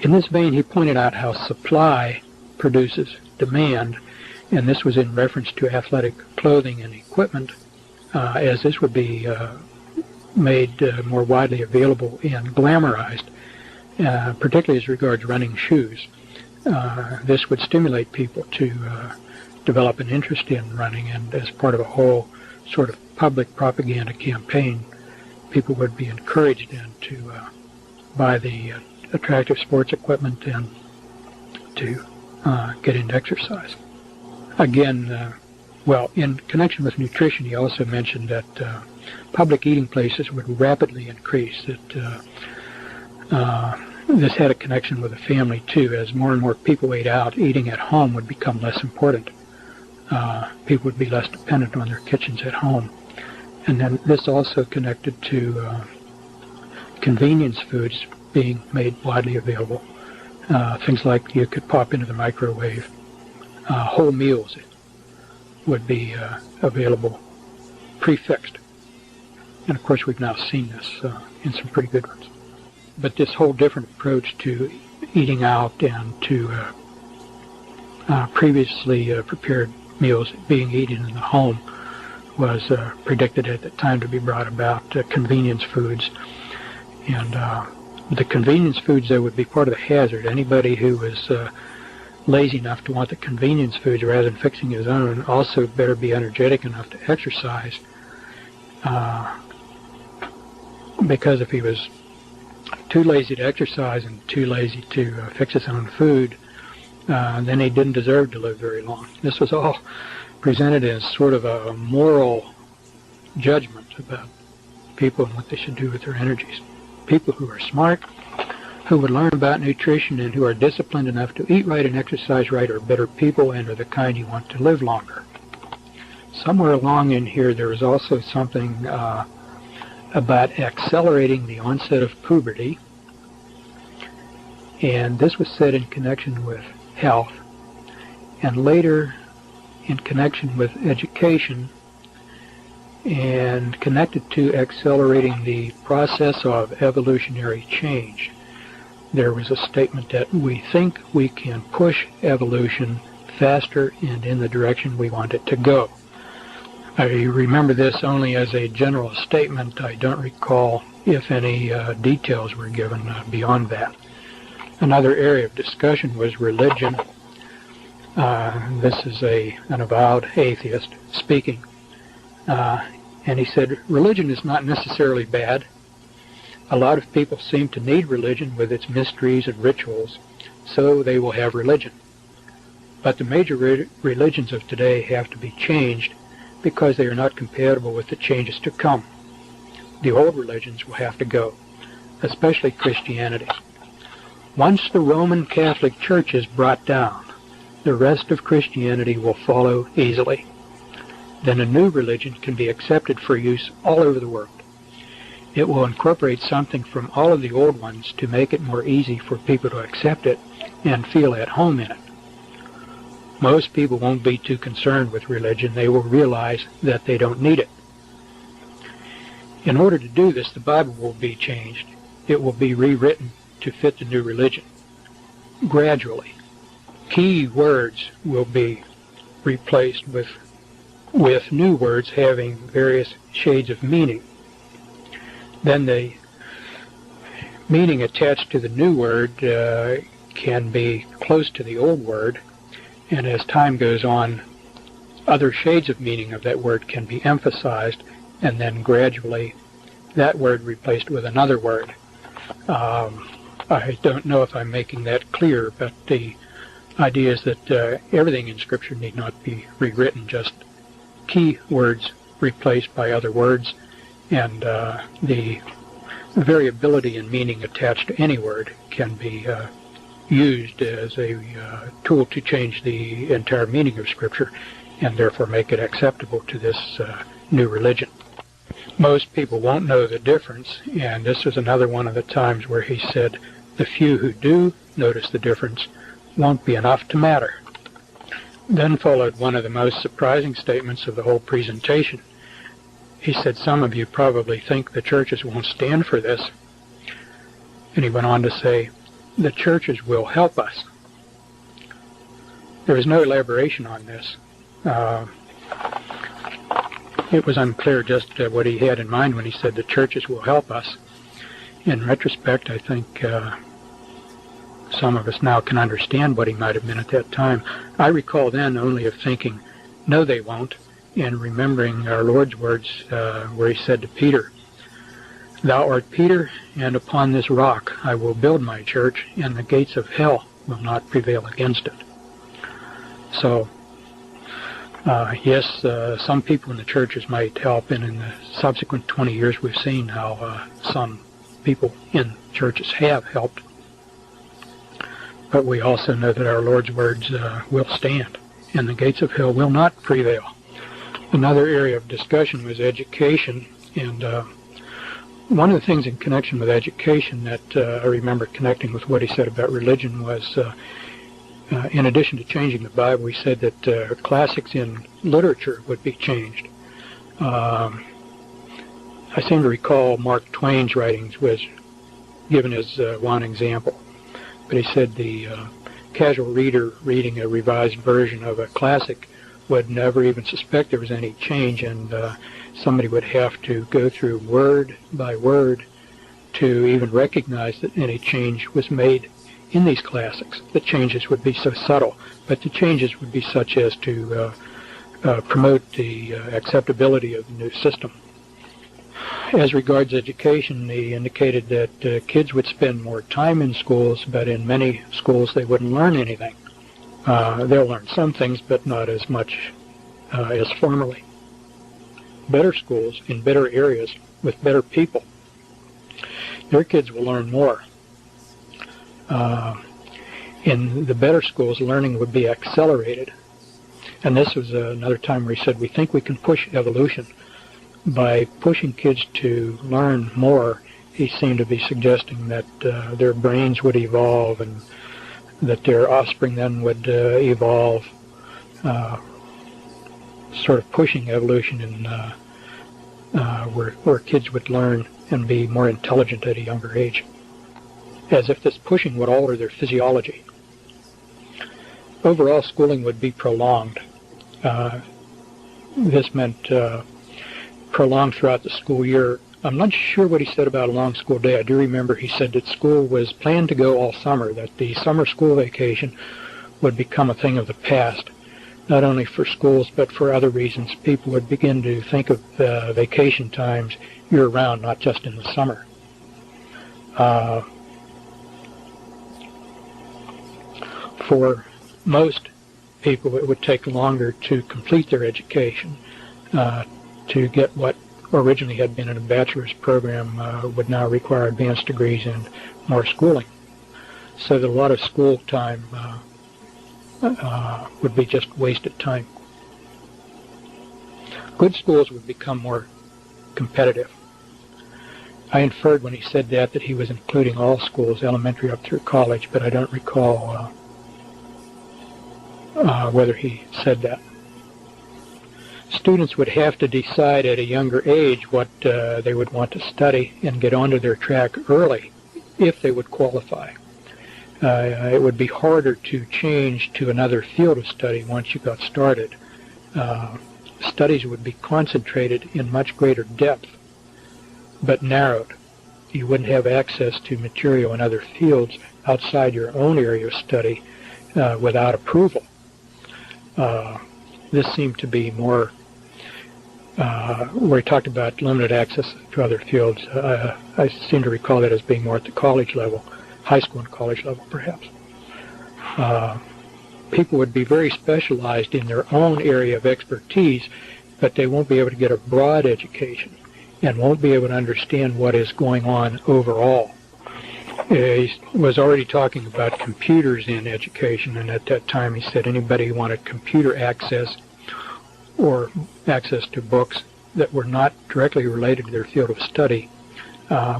in this vein, he pointed out how supply produces demand, and this was in reference to athletic clothing and equipment, as this would be made more widely available and glamorized, particularly as regards running shoes. This would stimulate people to develop an interest in running, and as part of a whole sort of public propaganda campaign, people would be encouraged then to buy the attractive sports equipment and to get into exercise. Again, Well, in connection with nutrition, he also mentioned that public eating places would rapidly increase, that this had a connection with the family, too. As more and more people ate out, eating at home would become less important. People would be less dependent on their kitchens at home. And then this also connected to convenience foods being made widely available. Things like you could pop into the microwave. Whole meals would be available prefixed. And of course we've now seen this in some pretty good ones. But this whole different approach to eating out and to previously prepared meals being eaten in the home was predicted at the time to be brought about convenience foods. And the convenience foods, though, would be part of the hazard. Anybody who was lazy enough to want the convenience foods rather than fixing his own also better be energetic enough to exercise, because if he was too lazy to exercise and too lazy to fix his own food, then he didn't deserve to live very long. This was all presented as sort of a moral judgment about people and what they should do with their energies. People who are smart, who would learn about nutrition, and who are disciplined enough to eat right and exercise right are better people and are the kind you want to live longer. Somewhere along in here there is also something about accelerating the onset of puberty, and this was said in connection with health, and later in connection with education, and connected to accelerating the process of evolutionary change. There was a statement that we think we can push evolution faster and in the direction we want it to go. I remember this only as a general statement. I don't recall if any details were given beyond that. Another area of discussion was religion. This is an avowed atheist speaking. And he said, religion is not necessarily bad. A lot of people seem to need religion with its mysteries and rituals, so they will have religion. But the major religions of today have to be changed because they are not compatible with the changes to come. The old religions will have to go, especially Christianity. Once the Roman Catholic Church is brought down, the rest of Christianity will follow easily. Then a new religion can be accepted for use all over the world. It will incorporate something from all of the old ones to make it more easy for people to accept it and feel at home in it. Most people won't be too concerned with religion. They will realize that they don't need it. In order to do this, the Bible will be changed. It will be rewritten to fit the new religion. Gradually, key words will be replaced with new words having various shades of meaning. Then the meaning attached to the new word can be close to the old word, and as time goes on, other shades of meaning of that word can be emphasized, and then gradually that word replaced with another word. I don't know if I'm making that clear, but the idea is that everything in Scripture need not be rewritten, just key words replaced by other words, and the variability in meaning attached to any word can be used as a tool to change the entire meaning of Scripture and therefore make it acceptable to this new religion. Most people won't know the difference, and this is another one of the times where he said the few who do notice the difference won't be enough to matter. Then followed one of the most surprising statements of the whole presentation. He said, some of you probably think the churches won't stand for this. And he went on to say, the churches will help us. There was no elaboration on this. It was unclear just what he had in mind when he said the churches will help us. In retrospect, I think some of us now can understand what he might have meant at that time. I recall then only of thinking, no, they won't, and remembering our Lord's words where he said to Peter, thou art Peter, and upon this rock I will build my church, and the gates of hell will not prevail against it. So Yes, some people in the churches might help, and in the subsequent 20 years we've seen how some people in churches have helped. But we also know that our Lord's words will stand, and the gates of hell will not prevail. Another area of discussion was education, and one of the things in connection with education that I remember connecting with what he said about religion was, in addition to changing the Bible, he said that classics in literature would be changed. I seem to recall Mark Twain's writings was given as one example. But he said the casual reader reading a revised version of a classic would never even suspect there was any change, and somebody would have to go through word by word to even recognize that any change was made in these classics. The changes would be so subtle, but the changes would be such as to promote the acceptability of the new system. As regards education, he indicated that kids would spend more time in schools, but in many schools they wouldn't learn anything. They'll learn some things, but not as much as formerly. Better schools in better areas with better people, their kids will learn more. In the better schools, learning would be accelerated. And this was another time where he said, we think we can push evolution. By pushing kids to learn more, he seemed to be suggesting that their brains would evolve and that their offspring then would evolve, sort of pushing evolution in where kids would learn and be more intelligent at a younger age, as if this pushing would alter their physiology. Overall, schooling would be prolonged. This meant prolonged throughout the school year. I'm not sure what he said about a long school day. I do remember he said that school was planned to go all summer, that the summer school vacation would become a thing of the past, not only for schools but for other reasons. People would begin to think of vacation times year-round, not just in the summer. For most people, it would take longer to complete their education. To get what originally had been in a bachelor's program would now require advanced degrees and more schooling. So that a lot of school time would be just wasted time. Good schools would become more competitive. I inferred when he said that he was including all schools, elementary up through college, but I don't recall whether he said that. Students would have to decide at a younger age what they would want to study and get onto their track early if they would qualify. It would be harder to change to another field of study once you got started. Studies would be concentrated in much greater depth, but narrowed. You wouldn't have access to material in other fields outside your own area of study without approval. This seemed to be more where he talked about limited access to other fields. I seem to recall that as being more at the college level, high school and college level perhaps. People would be very specialized in their own area of expertise, but they won't be able to get a broad education and won't be able to understand what is going on overall. He was already talking about computers in education, and at that time he said anybody who wanted computer access or access to books that were not directly related to their field of study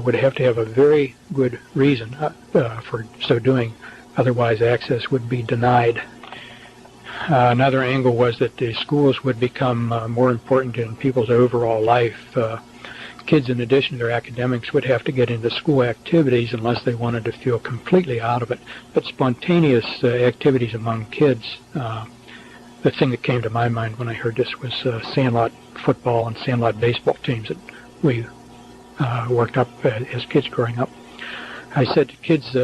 would have to have a very good reason for so doing, otherwise access would be denied. Another angle was that the schools would become more important in people's overall life. Kids, in addition to their academics, would have to get into school activities unless they wanted to feel completely out of it. But spontaneous activities among kids, the thing that came to my mind when I heard this was sandlot football and sandlot baseball teams that we worked up as kids growing up. I said to kids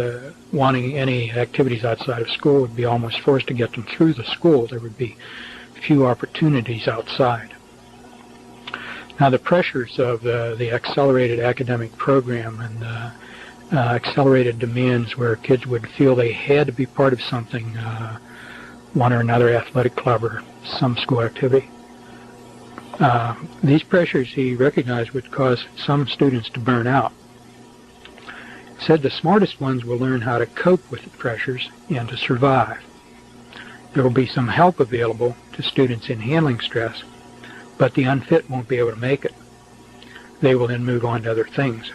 wanting any activities outside of school would be almost forced to get them through the school. There would be few opportunities outside. Now, the pressures of the accelerated academic program and accelerated demands where kids would feel they had to be part of something one or another athletic club or some school activity. These pressures he recognized would cause some students to burn out. He said the smartest ones will learn how to cope with the pressures and to survive. There will be some help available to students in handling stress, but the unfit won't be able to make it. They will then move on to other things.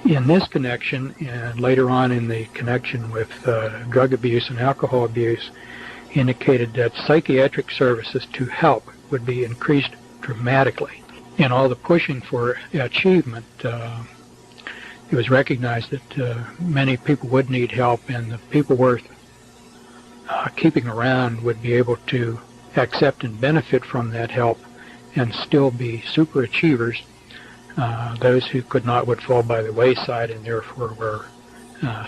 In this connection, and later on in the connection with drug abuse and alcohol abuse, he indicated that psychiatric services to help would be increased dramatically. In all the pushing for achievement, it was recognized that many people would need help, and the people worth keeping around would be able to accept and benefit from that help and still be super achievers. Those who could not would fall by the wayside and therefore were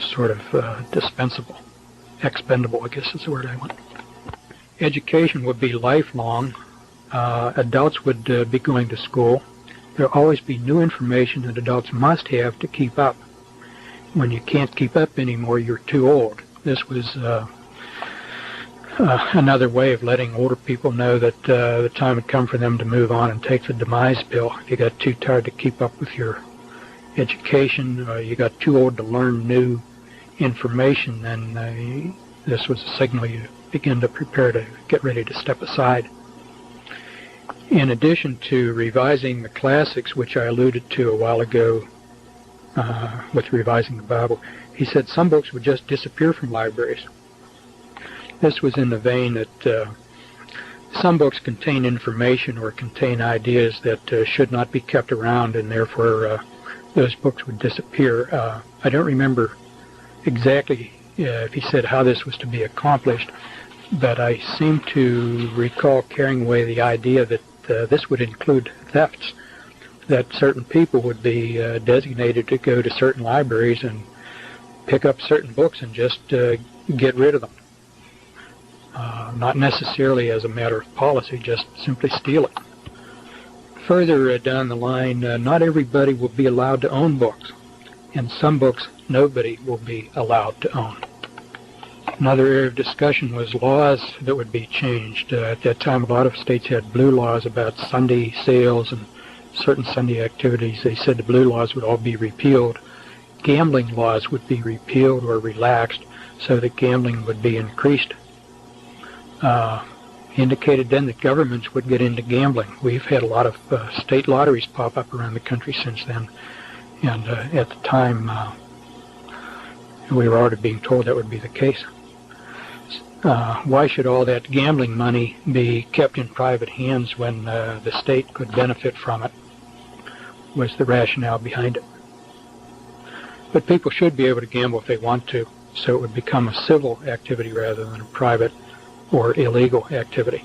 sort of dispensable, expendable, I guess is the word I want. Education would be lifelong. Adults would be going to school. There will always be new information that adults must have to keep up. When you can't keep up anymore, you're too old. This was another way of letting older people know that the time had come for them to move on and take the demise pill. If you got too tired to keep up with your education, you got too old to learn new information, then this was a signal you begin to prepare to get ready to step aside. In addition to revising the classics, which I alluded to a while ago with revising the Bible, he said some books would just disappear from libraries. This was in the vein that some books contain information or contain ideas that should not be kept around, and therefore those books would disappear. I don't remember exactly if he said how this was to be accomplished, but I seem to recall carrying away the idea that this would include thefts, that certain people would be designated to go to certain libraries and pick up certain books and just get rid of them. Not necessarily as a matter of policy, just simply steal it. Further down the line, not everybody will be allowed to own books, and some books nobody will be allowed to own. Another area of discussion was laws that would be changed. At that time, a lot of states had blue laws about Sunday sales and certain Sunday activities. They said the blue laws would all be repealed. Gambling laws would be repealed or relaxed so that gambling would be increased. Indicated then that governments would get into gambling. We've had a lot of state lotteries pop up around the country since then, and at the time we were already being told that would be the case. Why should all that gambling money be kept in private hands when the state could benefit from it, was the rationale behind it. But people should be able to gamble if they want to, so it would become a civil activity rather than a private or illegal activity.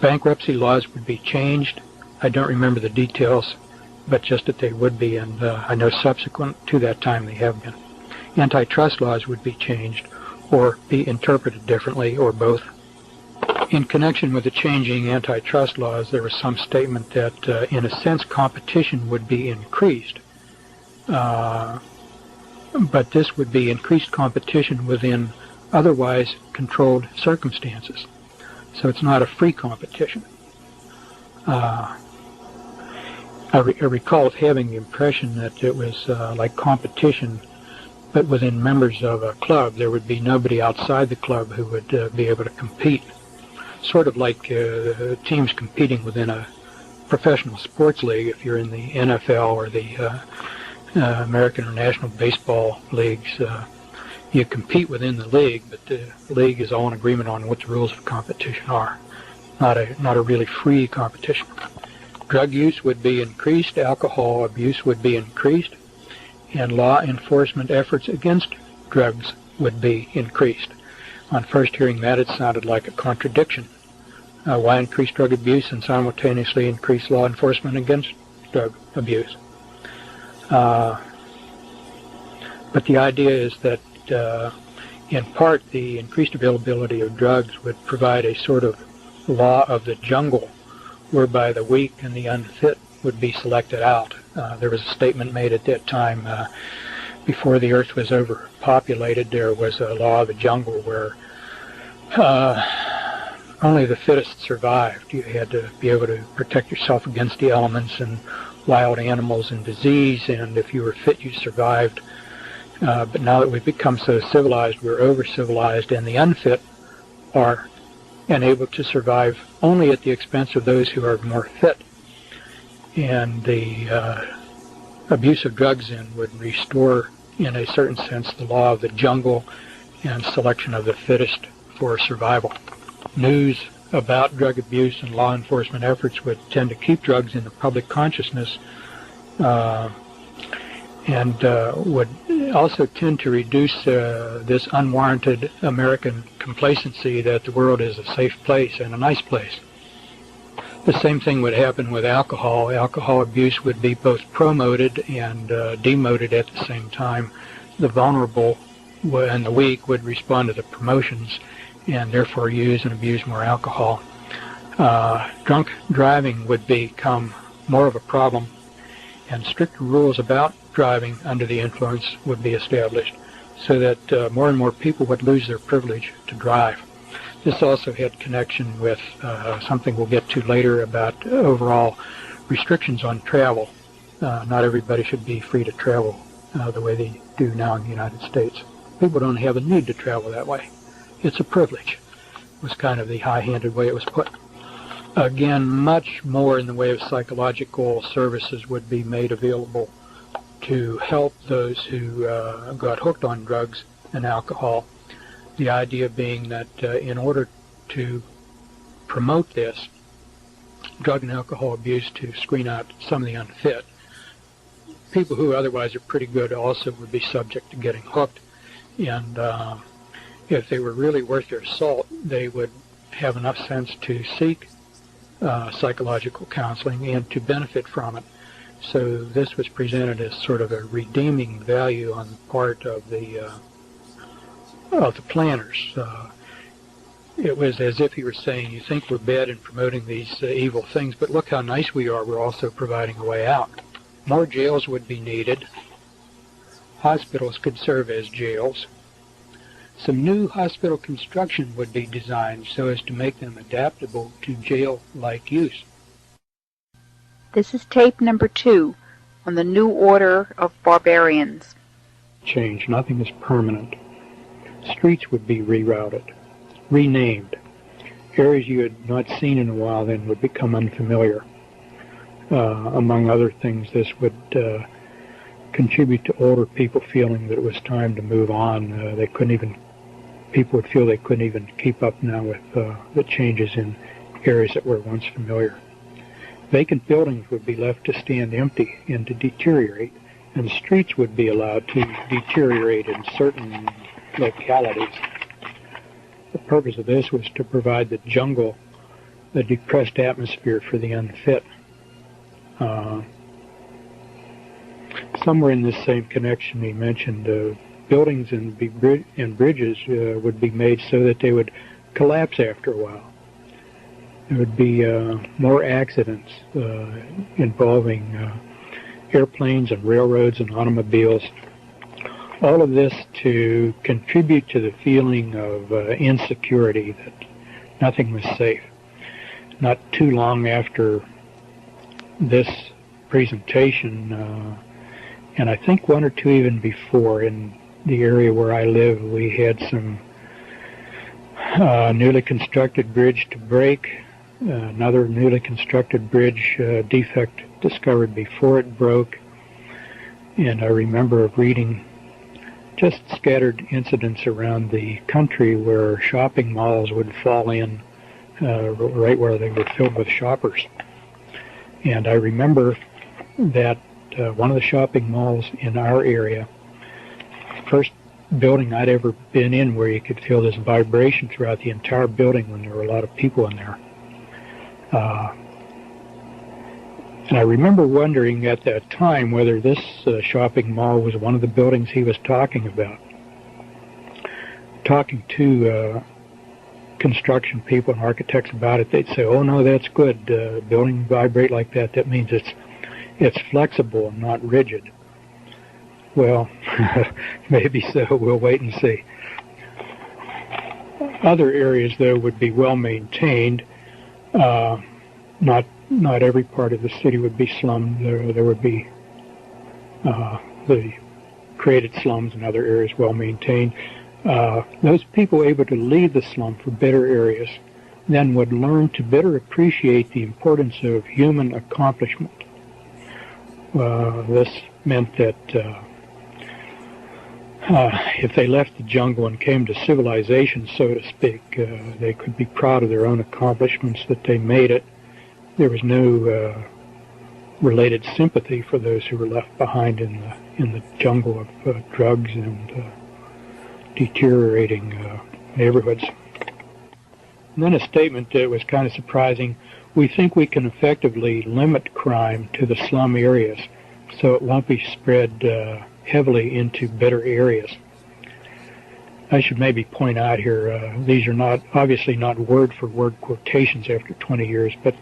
Bankruptcy laws would be changed. I don't remember the details, but just that they would be, and I know subsequent to that time they have been. Antitrust laws would be changed or be interpreted differently, or both. In connection with the changing antitrust laws, there was some statement that, in a sense, competition would be increased, but this would be increased competition within otherwise controlled circumstances. So it's not a free competition. I recall having the impression that it was like competition, but within members of a club. There would be nobody outside the club who would be able to compete. Sort of like teams competing within a professional sports league. If you're in the NFL or the American or National Baseball leagues, you compete within the league, but the league is all in agreement on what the rules of competition are. Not a really free competition. Drug use would be increased, alcohol abuse would be increased, and law enforcement efforts against drugs would be increased. On first hearing that, it sounded like a contradiction. Why increase drug abuse and simultaneously increase law enforcement against drug abuse? But the idea is that in part the increased availability of drugs would provide a sort of law of the jungle whereby the weak and the unfit would be selected out. There was a statement made at that time before the earth was overpopulated, there was a law of the jungle where only the fittest survived. You had to be able to protect yourself against the elements and wild animals and disease, and if you were fit, you survived. But now that we've become so civilized, we're over-civilized, and the unfit are able to survive only at the expense of those who are more fit. And the abuse of drugs then would restore, in a certain sense, the law of the jungle and selection of the fittest for survival. News about drug abuse and law enforcement efforts would tend to keep drugs in the public consciousness and would also tend to reduce this unwarranted American complacency that the world is a safe place and a nice place. The same thing would happen with alcohol. Alcohol abuse would be both promoted and demoted at the same time. The vulnerable and the weak would respond to the promotions and therefore use and abuse more alcohol. Drunk driving would become more of a problem, and stricter rules about driving under the influence would be established so that more and more people would lose their privilege to drive. This also had connection with something we'll get to later about overall restrictions on travel. Not everybody should be free to travel the way they do now in the United States. People don't have a need to travel that way. It's a privilege, was kind of the high-handed way it was put. Again, much more in the way of psychological services would be made available to help those who got hooked on drugs and alcohol. The idea being that in order to promote this drug and alcohol abuse, to screen out some of the unfit, people who otherwise are pretty good also would be subject to getting hooked. And if they were really worth their salt, they would have enough sense to seek psychological counseling and to benefit from it. So this was presented as sort of a redeeming value on the part of the planners. It was as if he were saying, you think we're bad in promoting these evil things, but look how nice we are. We're also providing a way out. More jails would be needed. Hospitals could serve as jails. Some new hospital construction would be designed so as to make them adaptable to jail-like use. This is tape number 2 on the New Order of Barbarians. Change. Nothing is permanent. Streets would be rerouted, renamed. Areas you had not seen in a while then would become unfamiliar. Among other things, this would contribute to older people feeling that it was time to move on. People would feel they couldn't even keep up now with the changes in areas that were once familiar. Vacant buildings would be left to stand empty and to deteriorate, and streets would be allowed to deteriorate in certain localities. The purpose of this was to provide the jungle a depressed atmosphere for the unfit. Somewhere in this same connection he mentioned buildings and bridges would be made so that they would collapse after a while. There would be more accidents involving airplanes and railroads and automobiles. All of this to contribute to the feeling of insecurity, that nothing was safe. Not too long after this presentation, and I think one or two even before, in the area where I live, we had some newly constructed bridge to break, another newly constructed bridge defect discovered before it broke, and I remember reading just scattered incidents around the country where shopping malls would fall in right where they were filled with shoppers. And I remember that one of the shopping malls in our area, first building I'd ever been in where you could feel this vibration throughout the entire building when there were a lot of people in there. And I remember wondering at that time whether this shopping mall was one of the buildings he was talking about. Talking to construction people and architects about it, they'd say, oh no, that's good. Building vibrate like that, that means it's flexible and not rigid. Well, maybe so. We'll wait and see. Other areas, though, would be well maintained. Not every part of the city would be slummed. There would be the created slums and other areas well maintained. Those people able to leave the slum for better areas then would learn to better appreciate the importance of human accomplishment. This meant that if they left the jungle and came to civilization, so to speak, they could be proud of their own accomplishments, that they made it. There was no related sympathy for those who were left behind in the jungle of drugs and deteriorating neighborhoods. And then a statement that was kind of surprising: we think we can effectively limit crime to the slum areas, so it won't be spread heavily into better areas. I should maybe point out here, these are obviously not word-for-word quotations after 20 years, but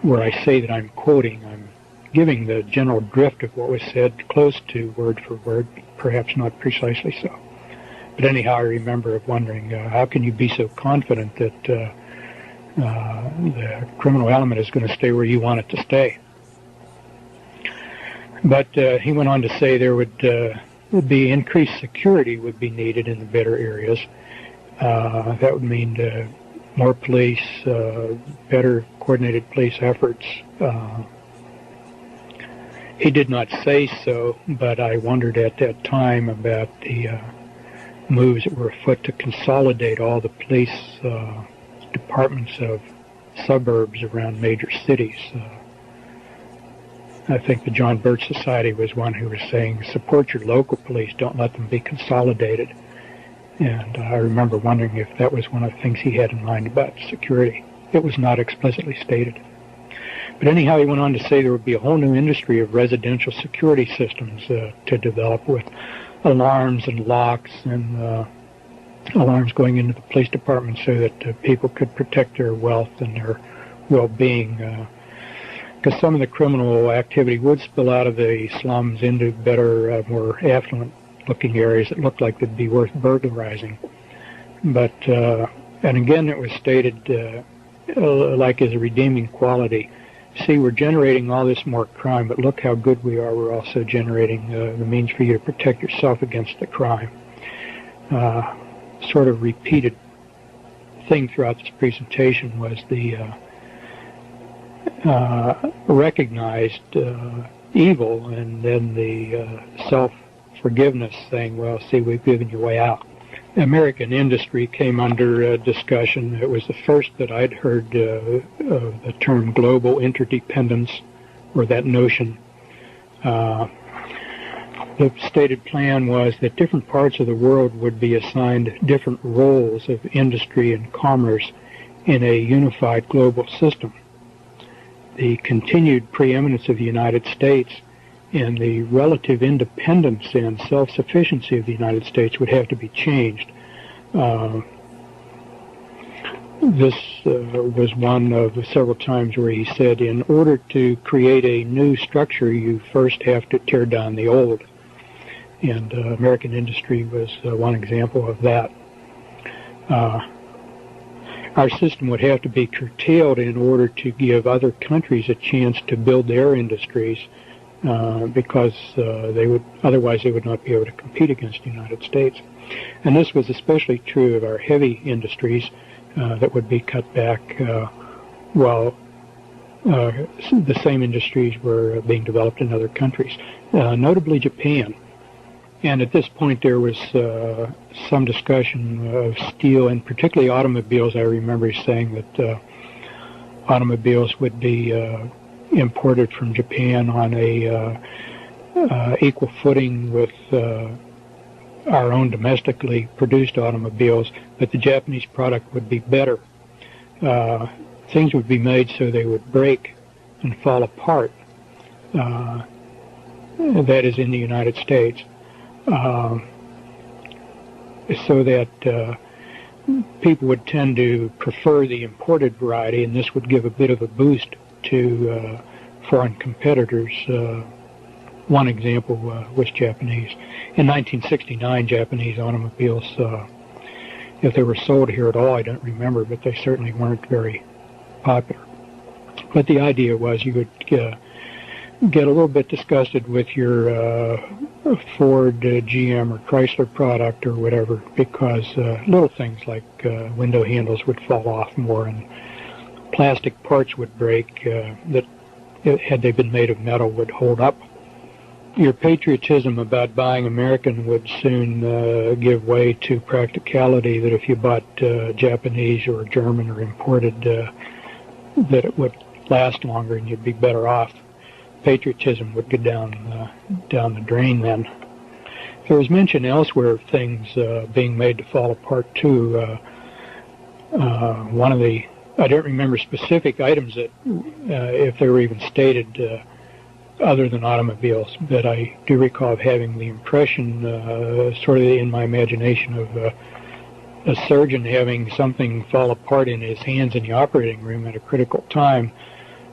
where I say that I'm quoting, I'm giving the general drift of what was said close to word for word, perhaps not precisely so. But anyhow, I remember wondering, how can you be so confident that the criminal element is going to stay where you want it to stay? But he went on to say there would be increased security would be needed in the better areas. That would mean more police, better coordinated police efforts. He did not say so, but I wondered at that time about the moves that were afoot to consolidate all the police departments of suburbs around major cities. I think the John Birch Society was one who was saying, support your local police, don't let them be consolidated. And I remember wondering if that was one of the things he had in mind about security. It was not explicitly stated. But anyhow, he went on to say there would be a whole new industry of residential security systems to develop, with alarms and locks and alarms going into the police department so that people could protect their wealth and their well-being. Because some of the criminal activity would spill out of the slums into better, more affluent-looking areas that looked like they'd be worth burglarizing. But, and again, it was stated like as a redeeming quality. See, we're generating all this more crime, but look how good we are. We're also generating the means for you to protect yourself against the crime. Sort of repeated thing throughout this presentation was the recognized evil, and then the self-forgiveness, saying, well, see, we've given you a way out. American industry came under discussion. It was the first that I'd heard of the term global interdependence, or that notion. The stated plan was that different parts of the world would be assigned different roles of industry and commerce in a unified global system. The continued preeminence of the United States and the relative independence and self-sufficiency of the United States would have to be changed. This was one of the several times where he said, in order to create a new structure, you first have to tear down the old. And American industry was one example of that. Our system would have to be curtailed in order to give other countries a chance to build their industries, because otherwise they would not be able to compete against the United States. And this was especially true of our heavy industries that would be cut back while the same industries were being developed in other countries, notably Japan. And at this point there was some discussion of steel, and particularly automobiles. I remember saying that automobiles would be imported from Japan on a equal footing with our own domestically produced automobiles, but the Japanese product would be better. Things would be made so they would break and fall apart. That is in the United States. So that people would tend to prefer the imported variety, and this would give a bit of a boost to foreign competitors one example was Japanese. In 1969, Japanese automobiles, if they were sold here at all, I don't remember, but they certainly weren't very popular. But the idea was you would get a little bit disgusted with your Ford, GM, or Chrysler product or whatever, because little things like window handles would fall off more, and plastic parts would break that, had they been made of metal, would hold up. Your patriotism about buying American would soon give way to practicality, that if you bought Japanese or German or imported, that it would last longer and you'd be better off. Patriotism would go down the drain then. There was mention elsewhere of things being made to fall apart too. One of the, I don't remember specific items that, if they were even stated, other than automobiles, but I do recall having the impression, sort of in my imagination, of a surgeon having something fall apart in his hands in the operating room at a critical time.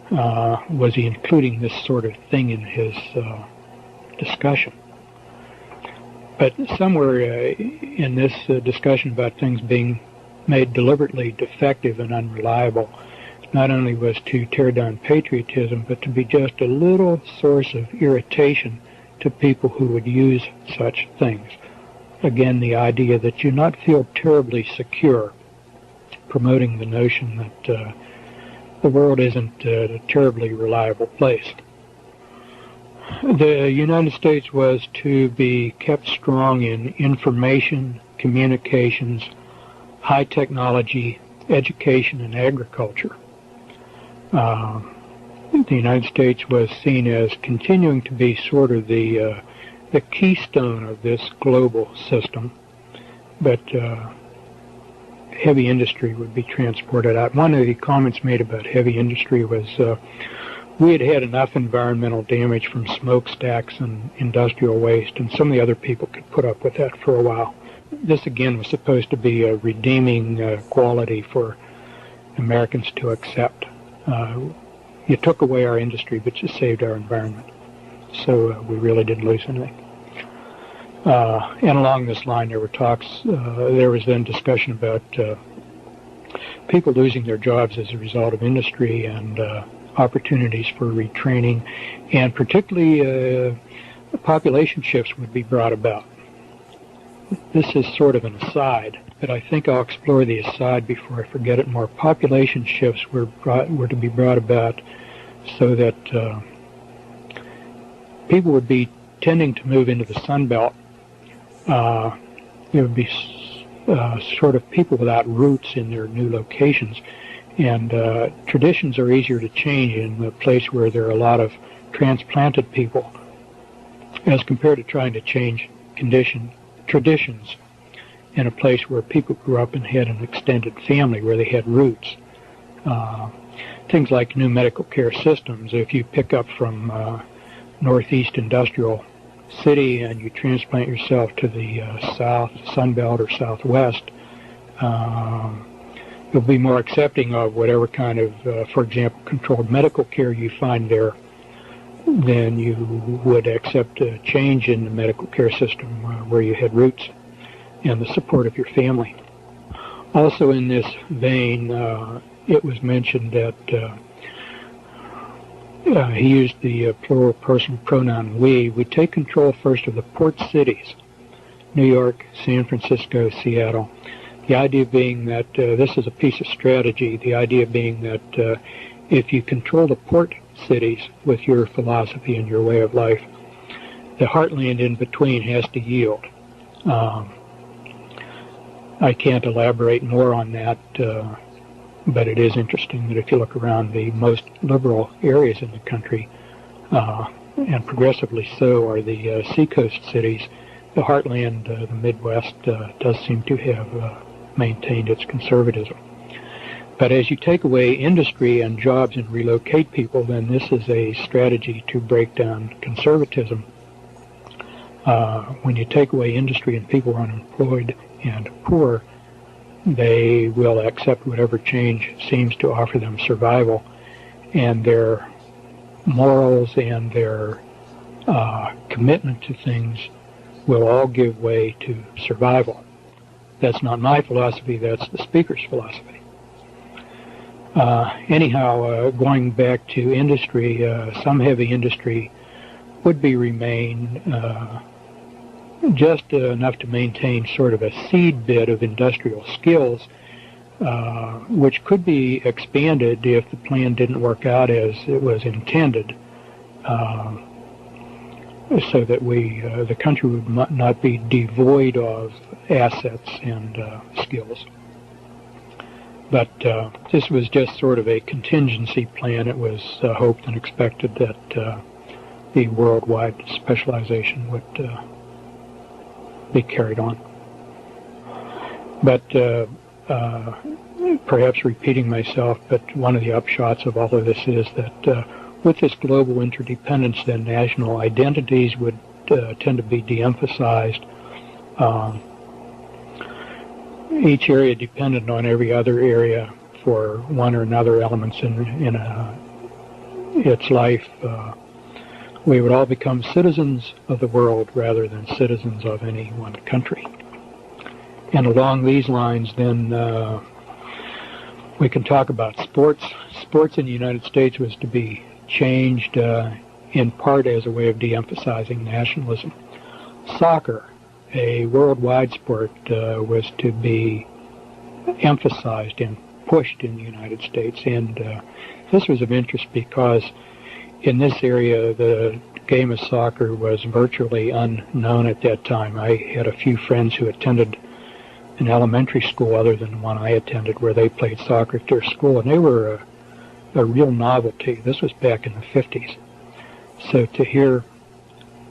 Was he including this sort of thing in his discussion? But somewhere in this discussion about things being made deliberately defective and unreliable, not only was to tear down patriotism, but to be just a little source of irritation to people who would use such things. Again, the idea that you not feel terribly secure, promoting the notion that the world isn't a terribly reliable place. The United States was to be kept strong in information, communications, high technology, education, and agriculture. The United States was seen as continuing to be sort of the keystone of this global system, but heavy industry would be transported out. One of the comments made about heavy industry was we had had enough environmental damage from smokestacks and industrial waste, and some of the other people could put up with that for a while. This, again, was supposed to be a redeeming quality for Americans to accept. You took away our industry, but you saved our environment. So we really didn't lose anything. And along this line, there were talks, there was then discussion about people losing their jobs as a result of industry, and opportunities for retraining, and particularly population shifts would be brought about. This is sort of an aside, but I think I'll explore the aside before I forget it more. Population shifts were to be brought about so that people would be tending to move into the Sun Belt. There would be sort of people without roots in their new locations, and traditions are easier to change in a place where there are a lot of transplanted people as compared to trying to change traditions in a place where people grew up and had an extended family where they had roots. Things like new medical care systems. If you pick up from Northeast Industrial City and you transplant yourself to the South, Sun Belt, or Southwest, you'll be more accepting of whatever kind of, for example, controlled medical care you find there than you would accept a change in the medical care system where you had roots and the support of your family. Also in this vein, it was mentioned that he used the plural personal pronoun we. We take control first of the port cities, New York, San Francisco, Seattle. The idea being that this is a piece of strategy, the idea being that if you control the port cities with your philosophy and your way of life, the heartland in between has to yield. I can't elaborate more on that, but it is interesting that if you look around the most liberal areas in the country, and progressively so are the seacoast cities, the heartland, the Midwest, does seem to have maintained its conservatism. But as you take away industry and jobs and relocate people, then this is a strategy to break down conservatism. When you take away industry and people are unemployed and poor, they will accept whatever change seems to offer them survival, and their morals and their commitment to things will all give way to survival. That's not my philosophy, that's the speaker's philosophy. Anyhow, going back to industry, some heavy industry would remain just enough to maintain sort of a seed bed of industrial skills, which could be expanded if the plan didn't work out as it was intended, so that the country would not be devoid of assets and skills. But this was just sort of a contingency plan. It was hoped and expected that the worldwide specialization would be carried on. But perhaps repeating myself, but one of the upshots of all of this is that with this global interdependence, then national identities would tend to be de-emphasized. Each area dependent on every other area for one or another elements in its life. We would all become citizens of the world rather than citizens of any one country. And along these lines, then, we can talk about sports. Sports in the United States was to be changed in part as a way of de-emphasizing nationalism. Soccer, a worldwide sport, was to be emphasized and pushed in the United States. And this was of interest because in this area, the game of soccer was virtually unknown at that time. I had a few friends who attended an elementary school other than the one I attended where they played soccer at their school, and they were a real novelty. This was back in the 50s. So to hear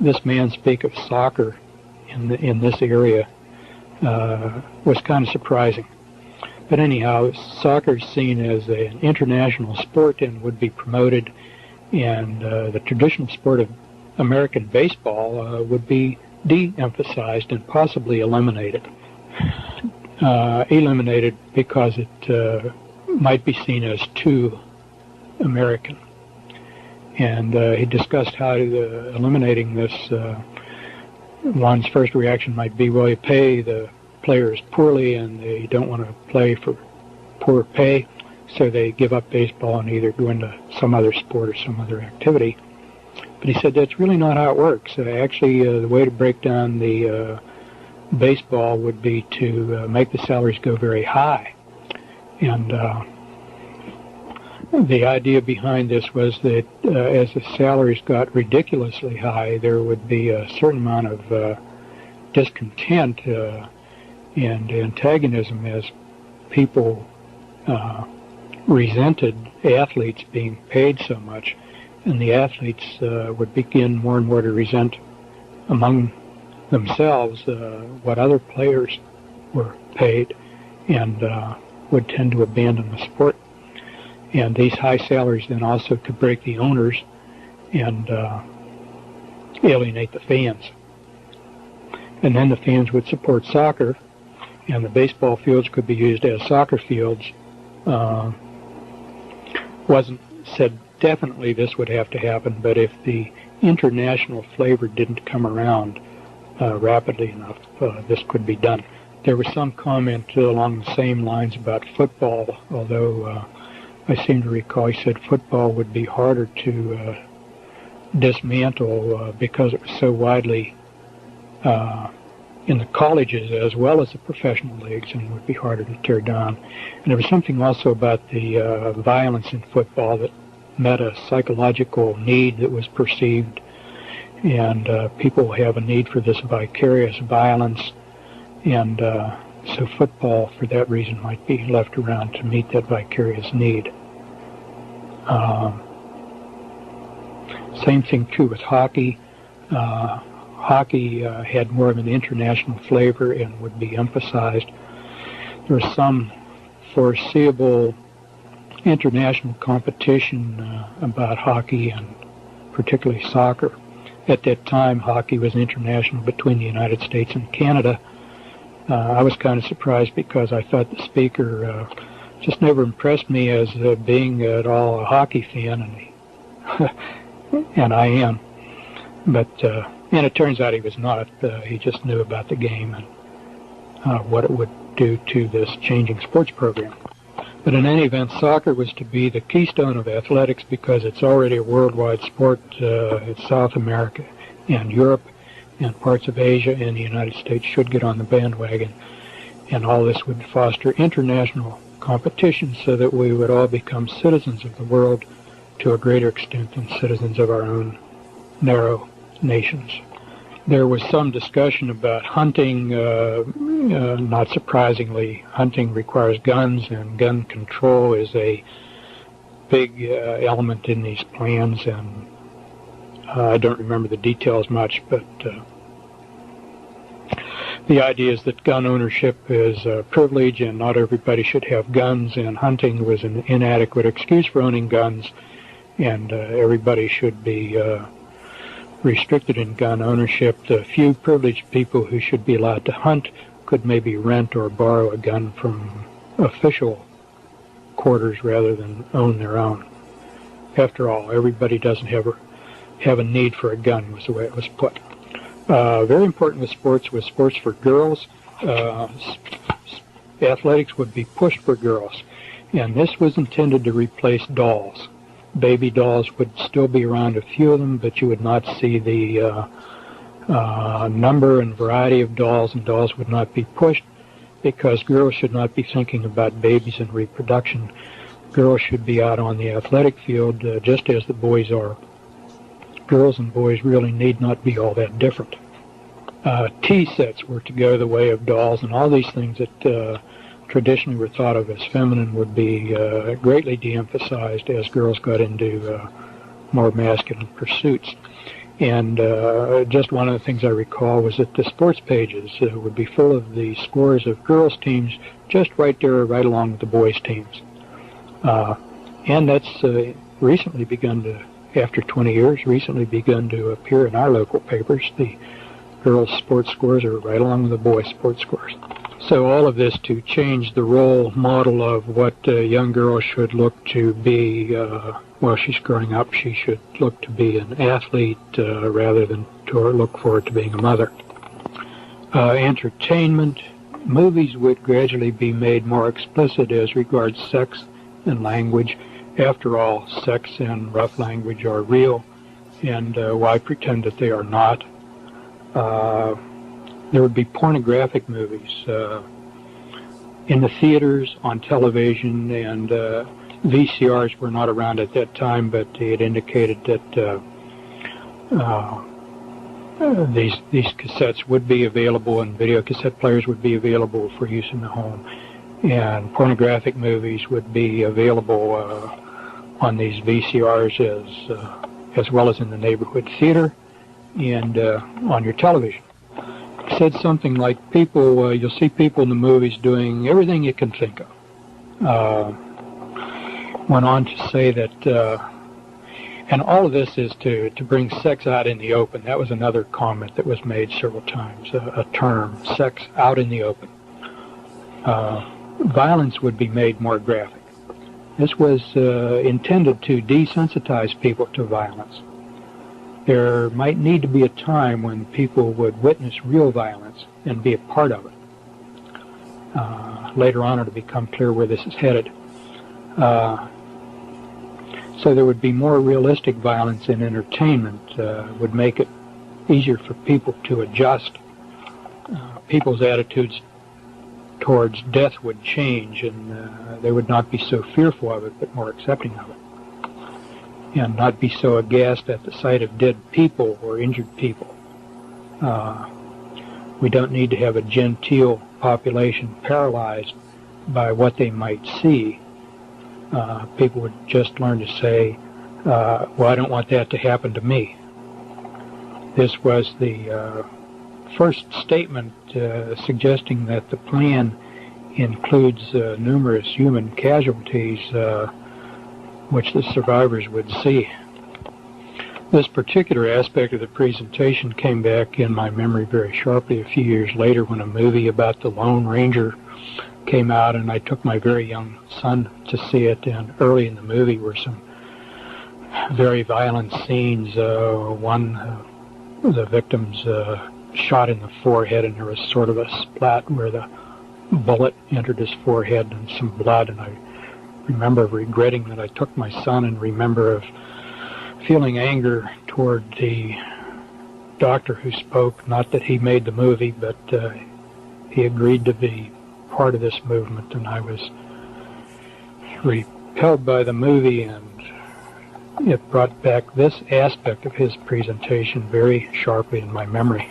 this man speak of soccer in this area was kind of surprising. But anyhow, soccer is seen as an international sport and would be promoted, and the traditional sport of American baseball would be de-emphasized and possibly eliminated. Eliminated because it might be seen as too American. And he discussed how eliminating this, one's first reaction might be, well, you pay the players poorly and they don't want to play for poor pay, so they give up baseball and either go into some other sport or some other activity. But he said that's really not how it works. Actually, the way to break down the baseball would be to make the salaries go very high. And the idea behind this was that as the salaries got ridiculously high, there would be a certain amount of discontent and antagonism as people resented athletes being paid so much, and the athletes would begin more and more to resent among themselves what other players were paid, and would tend to abandon the sport. And these high salaries then also could break the owners and alienate the fans. And then the fans would support soccer, and the baseball fields could be used as soccer fields. Wasn't said definitely this would have to happen, but if the international flavor didn't come around rapidly enough, this could be done. There was some comment along the same lines about football, although I seem to recall he said football would be harder to dismantle because it was so widely in the colleges as well as the professional leagues, and would be harder to tear down. And there was something also about the violence in football that met a psychological need that was perceived, and people have a need for this vicarious violence, and so football, for that reason, might be left around to meet that vicarious need. Same thing, too, with hockey. Hockey had more of an international flavor and would be emphasized. There was some foreseeable international competition about hockey and particularly soccer. At that time, hockey was international between the United States and Canada. I was kind of surprised because I thought the speaker just never impressed me as being at all a hockey fan, and I am. And it turns out he was not. He just knew about the game and what it would do to this changing sports program. But in any event, soccer was to be the keystone of athletics because it's already a worldwide sport. It's South America and Europe and parts of Asia and the United States should get on the bandwagon. And all this would foster international competition so that we would all become citizens of the world to a greater extent than citizens of our own narrow nations. There was some discussion about hunting. Not surprisingly, hunting requires guns, and gun control is a big element in these plans. And I don't remember the details much, but the idea is that gun ownership is a privilege and not everybody should have guns, and hunting was an inadequate excuse for owning guns, and everybody should be restricted in gun ownership. The few privileged people who should be allowed to hunt could maybe rent or borrow a gun from official quarters rather than own their own. After all, everybody doesn't have a need for a gun, was the way it was put. Very important with sports was sports for girls. Athletics would be pushed for girls, and this was intended to replace dolls. Baby dolls would still be around, a few of them, but you would not see the number and variety of dolls, and dolls would not be pushed because girls should not be thinking about babies and reproduction. Girls should be out on the athletic field just as the boys are. Girls and boys really need not be all that different. Tea sets were to go the way of dolls, and all these things that traditionally were thought of as feminine would be greatly de-emphasized as girls got into more masculine pursuits. And just one of the things I recall was that the sports pages would be full of the scores of girls' teams just right there, right along with the boys' teams. And that's recently begun to, after 20 years, recently begun to appear in our local papers. The girls' sports scores are right along with the boys' sports scores. So all of this to change the role model of what a young girl should look to be while she's growing up. She should look to be an athlete rather than to look forward to being a mother. Entertainment. Movies would gradually be made more explicit as regards sex and language. After all, sex and rough language are real, and why pretend that they are not? There would be pornographic movies in the theaters, on television, and VCRs were not around at that time, but it indicated that these cassettes would be available, and video cassette players would be available for use in the home, and pornographic movies would be available on these VCRs as well as in the neighborhood theater and on your television. It said something like you'll see people in the movies doing everything you can think of. Went on to say that, and all of this is to bring sex out in the open. That was another comment that was made several times, a term, sex out in the open. Violence would be made more graphic. This was intended to desensitize people to violence. There might need to be a time when people would witness real violence and be a part of it. Later on it'll become clear where this is headed. So there would be more realistic violence in entertainment, would make it easier for people to adjust. People's attitudes towards death would change, and they would not be so fearful of it, but more accepting of it. And not be so aghast at the sight of dead people or injured people. We don't need to have a genteel population paralyzed by what they might see. People would just learn to say, well, I don't want that to happen to me. This was the first statement suggesting that the plan includes numerous human casualties which the survivors would see. This particular aspect of the presentation came back in my memory very sharply a few years later when a movie about the Lone Ranger came out, and I took my very young son to see it, and early in the movie were some very violent scenes. One the victim's shot in the forehead, and there was sort of a splat where the bullet entered his forehead and some blood. And I remember regretting that I took my son, and remember of feeling anger toward the doctor who spoke. Not that he made the movie, but he agreed to be part of this movement, and I was repelled by the movie, and it brought back this aspect of his presentation very sharply in my memory.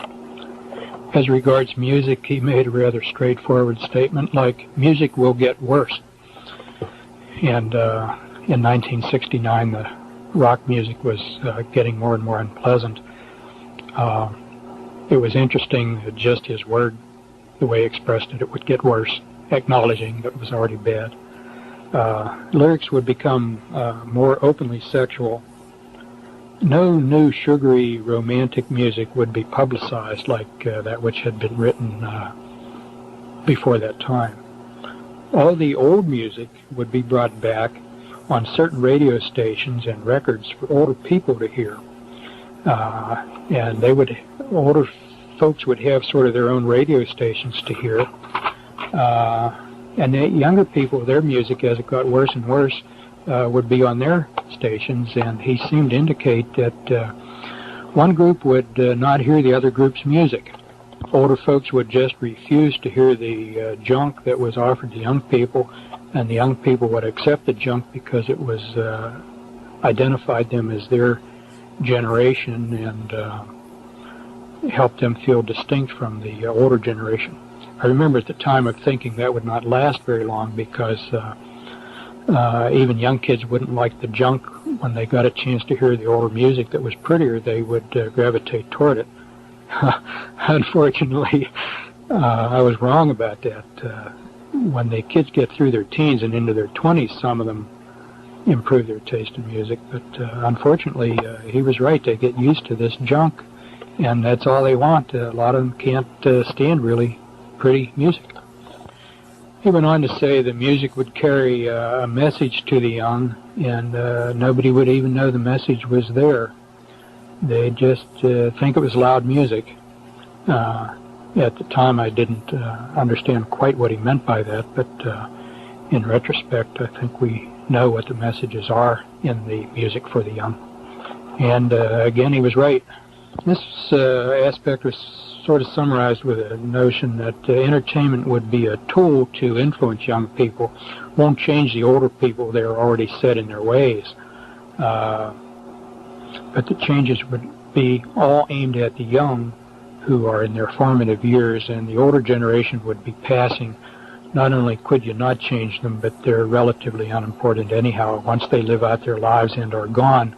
As regards music, he made a rather straightforward statement like, music will get worse. And in 1969, the rock music was getting more and more unpleasant. It was interesting that just his word, the way he expressed it, it would get worse, acknowledging that it was already bad. Lyrics would become more openly sexual. No new sugary romantic music would be publicized like that which had been written before that time. All the old music would be brought back on certain radio stations and records for older people to hear. And older folks would have sort of their own radio stations to hear. And the younger people, their music, as it got worse and worse, would be on their stations, and he seemed to indicate that one group would not hear the other group's music. Older folks would just refuse to hear the junk that was offered to young people, and the young people would accept the junk because it was identified them as their generation and helped them feel distinct from the older generation. I remember at the time of thinking that would not last very long because even young kids wouldn't like the junk. When they got a chance to hear the older music that was prettier, they would gravitate toward it. Unfortunately, I was wrong about that. When the kids get through their teens and into their 20s, some of them improve their taste in music. But unfortunately, he was right. They get used to this junk, and that's all they want. A lot of them can't stand really pretty music. He went on to say the music would carry a message to the young, and nobody would even know the message was there. They'd just think it was loud music. At the time, I didn't understand quite what he meant by that, but in retrospect, I think we know what the messages are in the music for the young. And again, he was right. This aspect was sort of summarized with a notion that entertainment would be a tool to influence young people, won't change the older people. They're already set in their ways. But the changes would be all aimed at the young who are in their formative years, and the older generation would be passing. Not only could you not change them, but they're relatively unimportant anyhow. Once they live out their lives and are gone,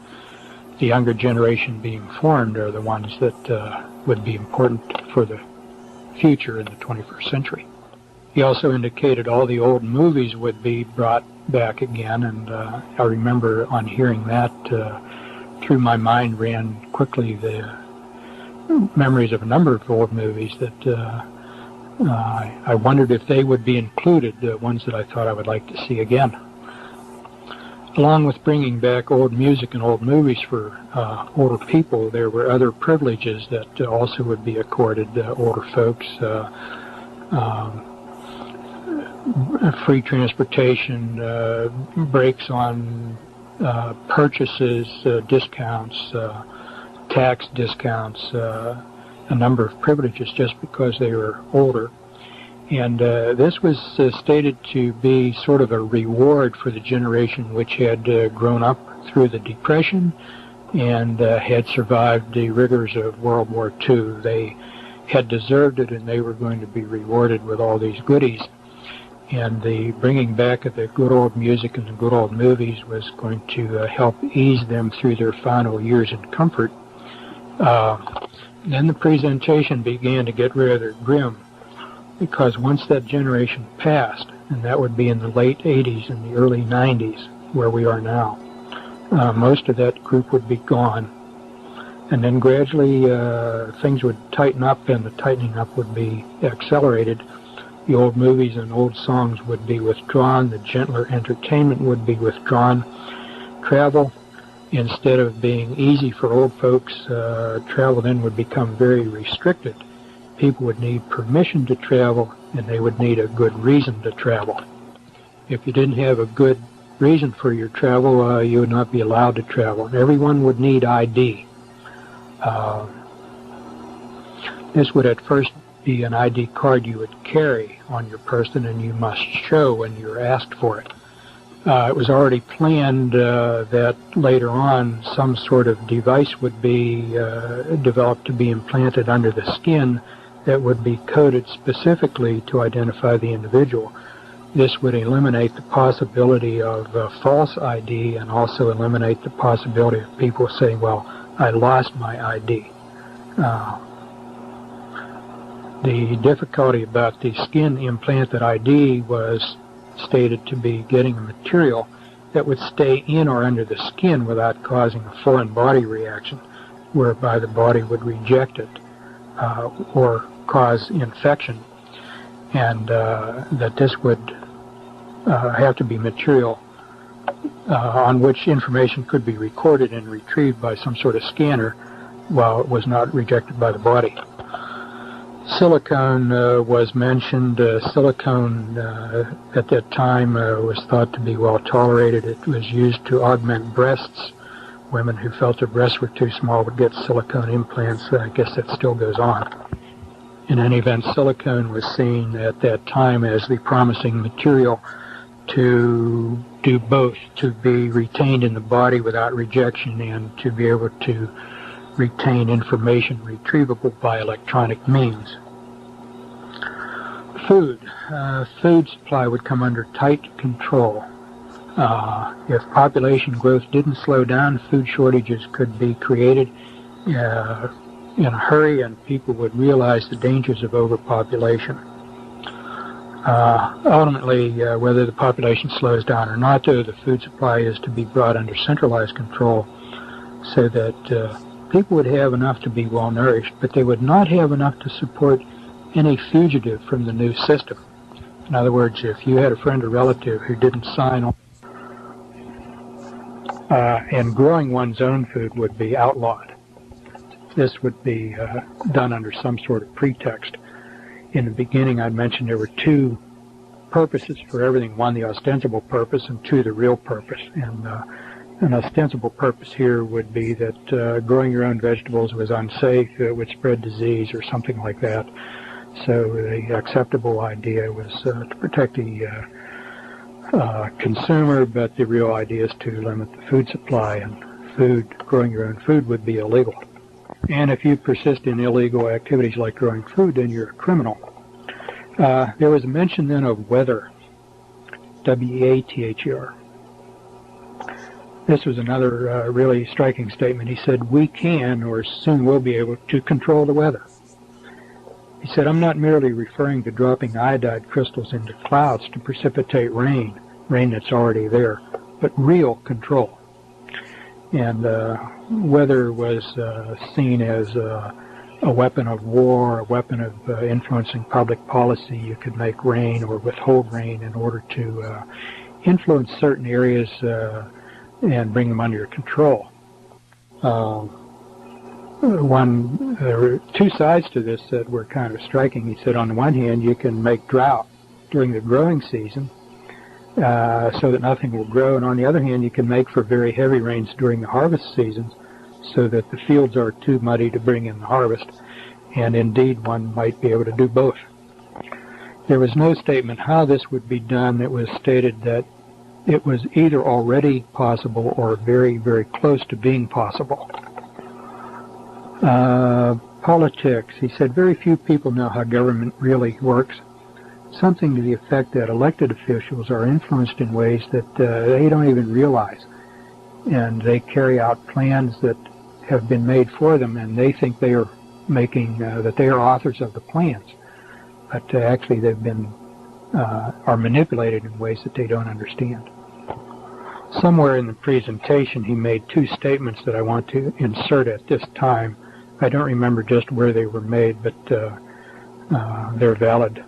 the younger generation being formed are the ones that would be important for the future in the 21st century. He also indicated all the old movies would be brought back again, and I remember on hearing that, through my mind ran quickly the memories of a number of old movies that I wondered if they would be included, the ones that I thought I would like to see again. Along with bringing back old music and old movies for older people, there were other privileges that also would be accorded older folks. Free transportation, breaks on purchases, discounts, tax discounts, a number of privileges just because they were older. And this was stated to be sort of a reward for the generation which had grown up through the Depression and had survived the rigors of World War II. They had deserved it, and they were going to be rewarded with all these goodies. And the bringing back of the good old music and the good old movies was going to help ease them through their final years in comfort. Then the presentation began to get rather grim, because once that generation passed, and that would be in the late 80s and the early 90s, where we are now, most of that group would be gone. And then gradually things would tighten up, and the tightening up would be accelerated. The old movies and old songs would be withdrawn. The gentler entertainment would be withdrawn. Travel instead of being easy for old folks, travel then would become very restricted. People would need permission to travel, and they would need a good reason to travel. If you didn't have a good reason for your travel, you would not be allowed to travel. Everyone would need ID. This would at first be an ID card you would carry on your person, and you must show when you're asked for it. It was already planned that later on some sort of device would be developed to be implanted under the skin that would be coded specifically to identify the individual. This would eliminate the possibility of false ID and also eliminate the possibility of people saying, well, I lost my ID. The difficulty about the skin implanted ID was stated to be getting a material that would stay in or under the skin without causing a foreign body reaction, whereby the body would reject it or cause infection, and that this would have to be material on which information could be recorded and retrieved by some sort of scanner while it was not rejected by the body. Silicone was mentioned. Silicone at that time was thought to be well tolerated. It was used to augment breasts. Women who felt their breasts were too small would get silicone implants. I guess that still goes on. In any event, silicone was seen at that time as the promising material to do both, to be retained in the body without rejection and to be able to retain information retrievable by electronic means. Food. Food supply would come under tight control. If population growth didn't slow down, food shortages could be created in a hurry, and people would realize the dangers of overpopulation. Ultimately, whether the population slows down or not, though, the food supply is to be brought under centralized control so that people would have enough to be well nourished, but they would not have enough to support any fugitive from the new system. In other words, if you had a friend or relative who didn't sign on, and growing one's own food would be outlawed. This would be done under some sort of pretext. In the beginning, I mentioned there were two purposes for everything. One, the ostensible purpose, and two, the real purpose. And an ostensible purpose here would be that growing your own vegetables was unsafe, it would spread disease or something like that. So the acceptable idea was to protect the consumer, but the real idea is to limit the food supply, and growing your own food would be illegal. And if you persist in illegal activities like growing food, then you're a criminal. There was a mention then of weather, W-E-A-T-H-E-R. This was another really striking statement. He said, we can, or soon will be able to control the weather. He said, I'm not merely referring to dropping iodide crystals into clouds to precipitate rain that's already there, but real control. And weather was seen as a weapon of war, a weapon of influencing public policy. You could make rain or withhold rain in order to influence certain areas and bring them under your control. There were two sides to this that were kind of striking. He said, on the one hand, you can make drought during the growing season so that nothing will grow, and on the other hand, you can make for very heavy rains during the harvest seasons so that the fields are too muddy to bring in the harvest, and indeed one might be able to do both. There was no statement how this would be done. It was stated that it was either already possible or very, very close to being possible. Politics. He said, very few people know how government really works. Something to the effect that elected officials are influenced in ways that they don't even realize. And they carry out plans that have been made for them, and they think they are making, that they are authors of the plans. But actually they've been, are manipulated in ways that they don't understand. Somewhere in the presentation he made two statements that I want to insert at this time. I don't remember just where they were made, but they're valid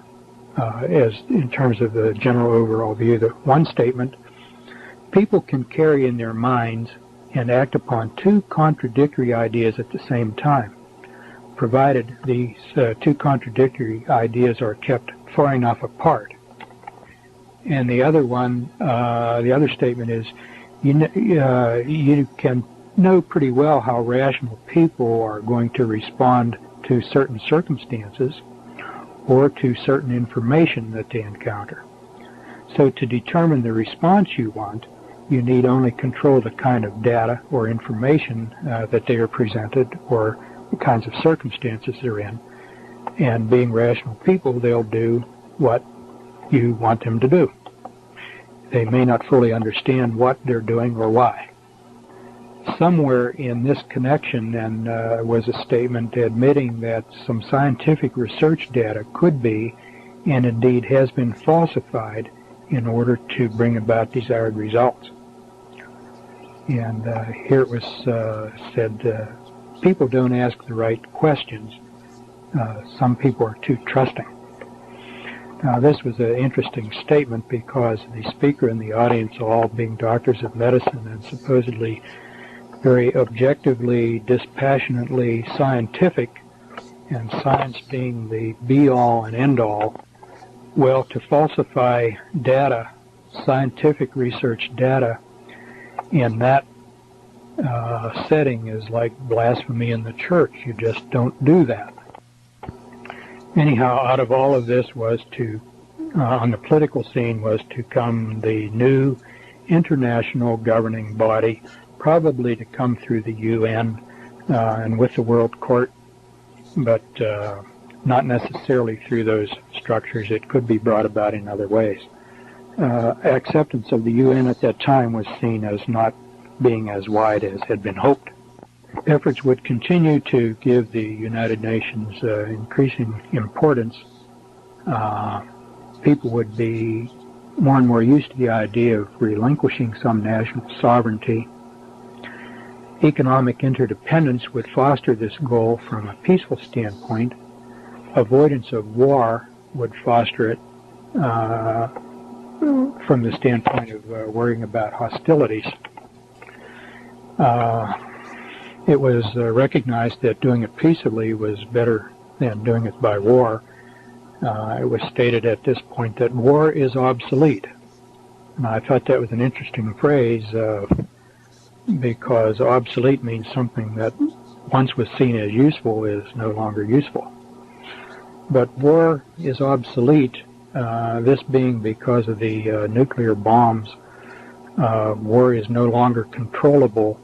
as in terms of the general overall view. The one statement, people can carry in their minds and act upon two contradictory ideas at the same time, provided these two contradictory ideas are kept far enough apart. And the other one, the other statement is, you can know pretty well how rational people are going to respond to certain circumstances or to certain information that they encounter. So to determine the response you want, you need only control the kind of data or information that they are presented or the kinds of circumstances they're in. And being rational people, they'll do what you want them to do. They may not fully understand what they're doing or why. Somewhere in this connection then was a statement admitting that some scientific research data could be, and indeed has been, falsified in order to bring about desired results. And here it was said, people don't ask the right questions. Some people are too trusting. Now, this was an interesting statement because the speaker and the audience, all being doctors of medicine and supposedly very objectively, dispassionately scientific, and science being the be-all and end-all, well, to falsify data, scientific research data, in that setting is like blasphemy in the church. You just don't do that. Anyhow, out of all of this was to, on the political scene, was to come the new international governing body, probably to come through the UN and with the World Court, but not necessarily through those structures. It could be brought about in other ways. Acceptance of the UN at that time was seen as not being as wide as had been hoped. Efforts would continue to give the United Nations increasing importance. People would be more and more used to the idea of relinquishing some national sovereignty. Economic interdependence would foster this goal from a peaceful standpoint. Avoidance of war would foster it from the standpoint of worrying about hostilities. It was recognized that doing it peaceably was better than doing it by war. It was stated at this point that war is obsolete. And I thought that was an interesting phrase because obsolete means something that once was seen as useful is no longer useful. But war is obsolete, this being because of the nuclear bombs. War is no longer controllable.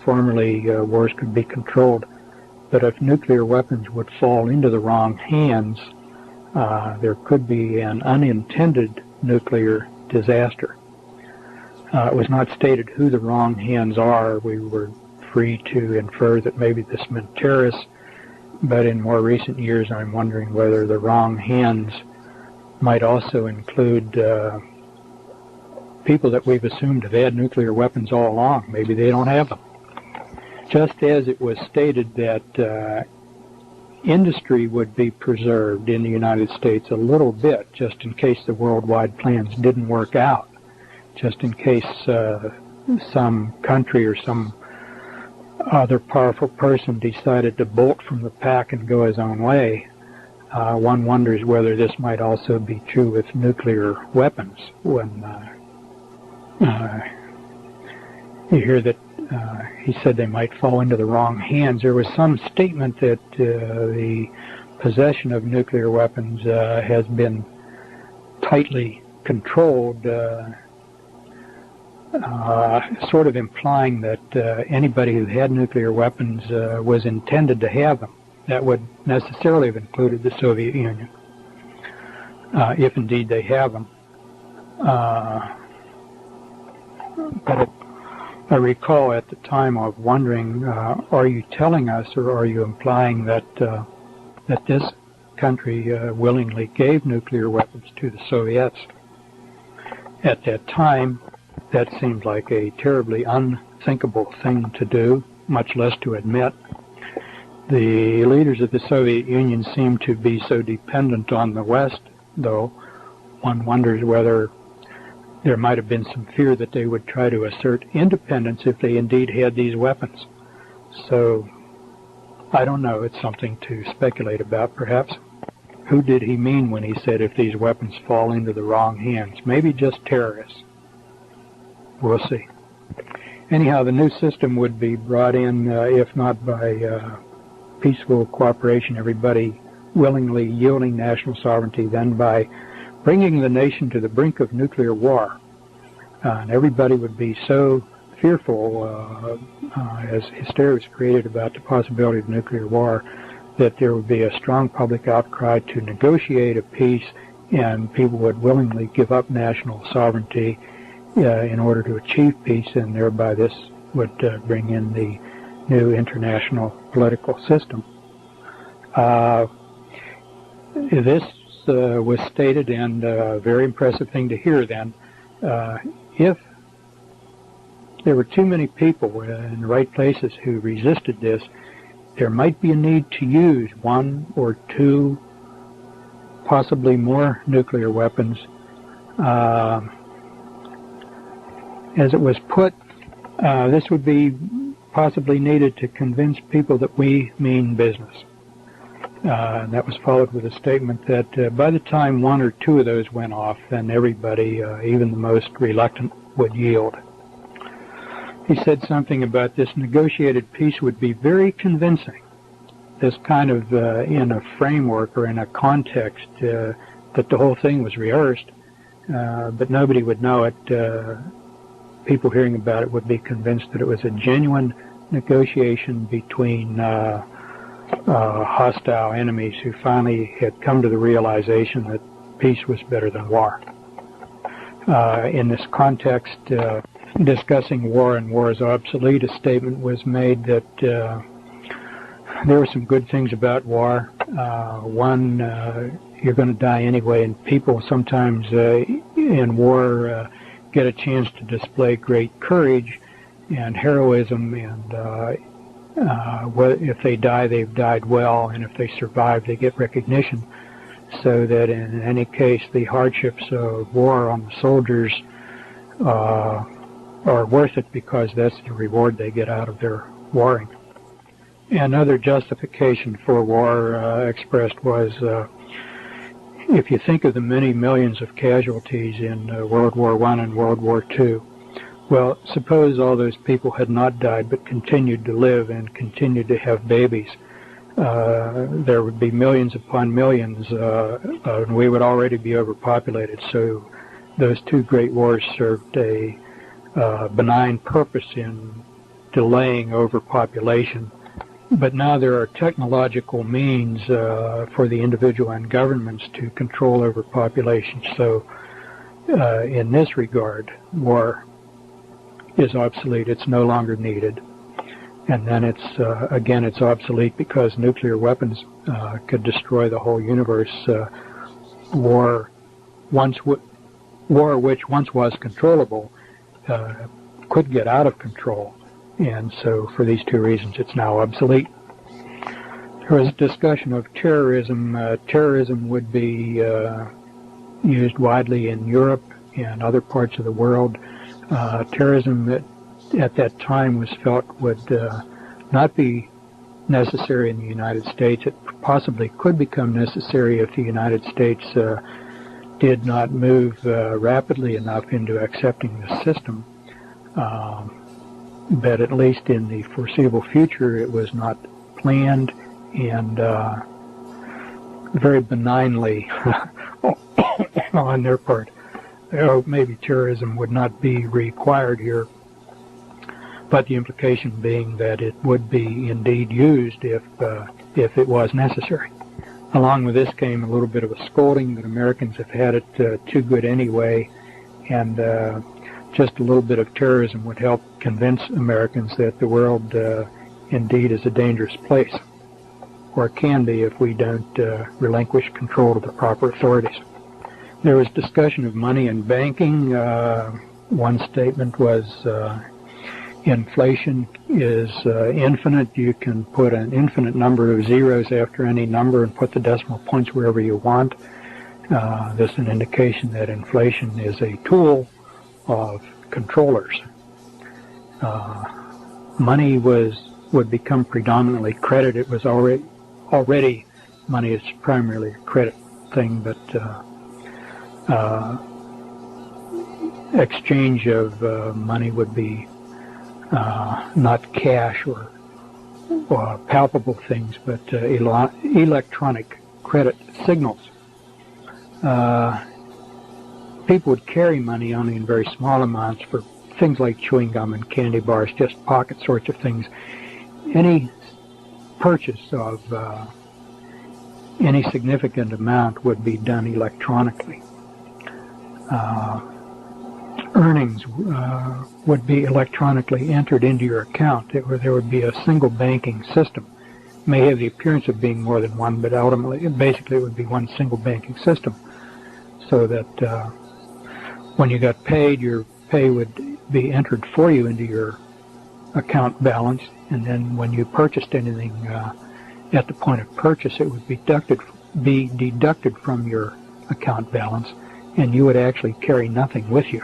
Formerly, wars could be controlled, but if nuclear weapons would fall into the wrong hands, there could be an unintended nuclear disaster. It was not stated who the wrong hands are. We were free to infer that maybe this meant terrorists, but in more recent years I'm wondering whether the wrong hands might also include people that we've assumed have had nuclear weapons all along. Maybe they don't have them. Just as it was stated that industry would be preserved in the United States a little bit, just in case the worldwide plans didn't work out, just in case some country or some other powerful person decided to bolt from the pack and go his own way. One wonders whether this might also be true with nuclear weapons. When you hear that he said they might fall into the wrong hands, there was some statement that the possession of nuclear weapons has been tightly controlled, sort of implying that anybody who had nuclear weapons was intended to have them. That would necessarily have included the Soviet Union, if indeed they have them. But I recall at the time of wondering, are you telling us or are you implying that that this country willingly gave nuclear weapons to the Soviets? At that time, that seemed like a terribly unthinkable thing to do, much less to admit. The leaders of the Soviet Union seemed to be so dependent on the West, though one wonders whether there might have been some fear that they would try to assert independence if they indeed had these weapons. So, I don't know. It's something to speculate about, perhaps. Who did he mean when he said if these weapons fall into the wrong hands? Maybe just terrorists. We'll see. Anyhow, the new system would be brought in, if not by peaceful cooperation, everybody willingly yielding national sovereignty, then by bringing the nation to the brink of nuclear war. And everybody would be so fearful as hysteria was created about the possibility of nuclear war that there would be a strong public outcry to negotiate a peace, and people would willingly give up national sovereignty in order to achieve peace, and thereby this would bring in the new international political system. This was stated, and a very impressive thing to hear then. If there were too many people in the right places who resisted this, there might be a need to use one or two, possibly more nuclear weapons. As it was put, this would be possibly needed to convince people that we mean business. And that was followed with a statement that by the time one or two of those went off, then everybody, even the most reluctant, would yield. He said something about this negotiated peace would be very convincing. This kind of in a framework or in a context that the whole thing was rehearsed, but nobody would know it. People hearing about it would be convinced that it was a genuine negotiation between hostile enemies who finally had come to the realization that peace was better than war. In this context, discussing war and war is obsolete, a statement was made that there were some good things about war. One, you're going to die anyway, and people sometimes in war get a chance to display great courage and heroism, and if they die, they've died well, and if they survive, they get recognition. So that in any case, the hardships of war on the soldiers are worth it because that's the reward they get out of their warring. Another justification for war expressed was, if you think of the many millions of casualties in World War I and World War II, well, suppose all those people had not died but continued to live and continued to have babies. There would be millions upon millions, and we would already be overpopulated. So those two great wars served a benign purpose in delaying overpopulation. But now there are technological means for the individual and governments to control overpopulation. So in this regard, war is obsolete. It's no longer needed. And then it's, again, it's obsolete because nuclear weapons could destroy the whole universe. War which once was controllable could get out of control. And so for these two reasons, it's now obsolete. There was a discussion of terrorism. Terrorism would be used widely in Europe and other parts of the world. Terrorism at that time was felt would not be necessary in the United States. It possibly could become necessary if the United States did not move rapidly enough into accepting the system. But at least in the foreseeable future, it was not planned, and very benignly on their part. Maybe terrorism would not be required here, but the implication being that it would be indeed used if it was necessary. Along with this came a little bit of a scolding that Americans have had it too good anyway, and just a little bit of terrorism would help convince Americans that the world indeed is a dangerous place, or can be if we don't relinquish control to the proper authorities. There was discussion of money and banking. One statement was inflation is infinite. You can put an infinite number of zeros after any number and put the decimal points wherever you want. This is an indication that inflation is a tool of controllers. Money would become predominantly credit. It was already money is primarily a credit thing, but exchange of money would be not cash or palpable things, but electronic credit signals. People would carry money only in very small amounts for things like chewing gum and candy bars, just pocket sorts of things. Any purchase of any significant amount would be done electronically. Earnings would be electronically entered into your account. There would be a single banking system. It may have the appearance of being more than one, but ultimately, basically, it would be one single banking system. So that when you got paid, your pay would be entered for you into your account balance, and then when you purchased anything at the point of purchase, it would be deducted from your account balance, and you would actually carry nothing with you.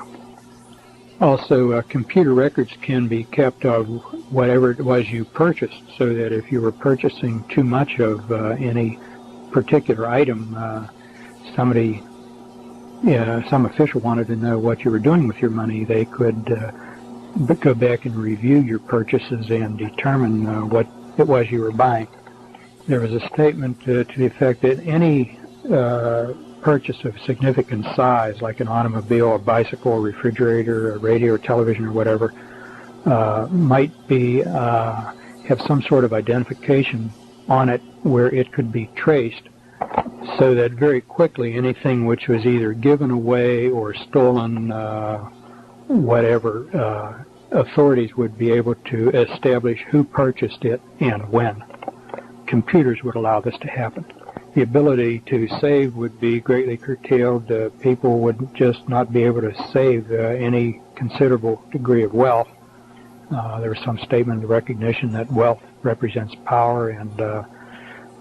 Also, computer records can be kept of whatever it was you purchased, so that if you were purchasing too much of any particular item, some official wanted to know what you were doing with your money, they could go back and review your purchases and determine what it was you were buying. There was a statement to the effect that any purchase of significant size, like an automobile, a bicycle, a refrigerator, a radio, or television, or whatever, might be have some sort of identification on it where it could be traced, so that very quickly anything which was either given away or stolen, whatever, authorities would be able to establish who purchased it and when. Computers would allow this to happen. The ability to save would be greatly curtailed. People would just not be able to save any considerable degree of wealth. There was some statement of recognition that wealth represents power, and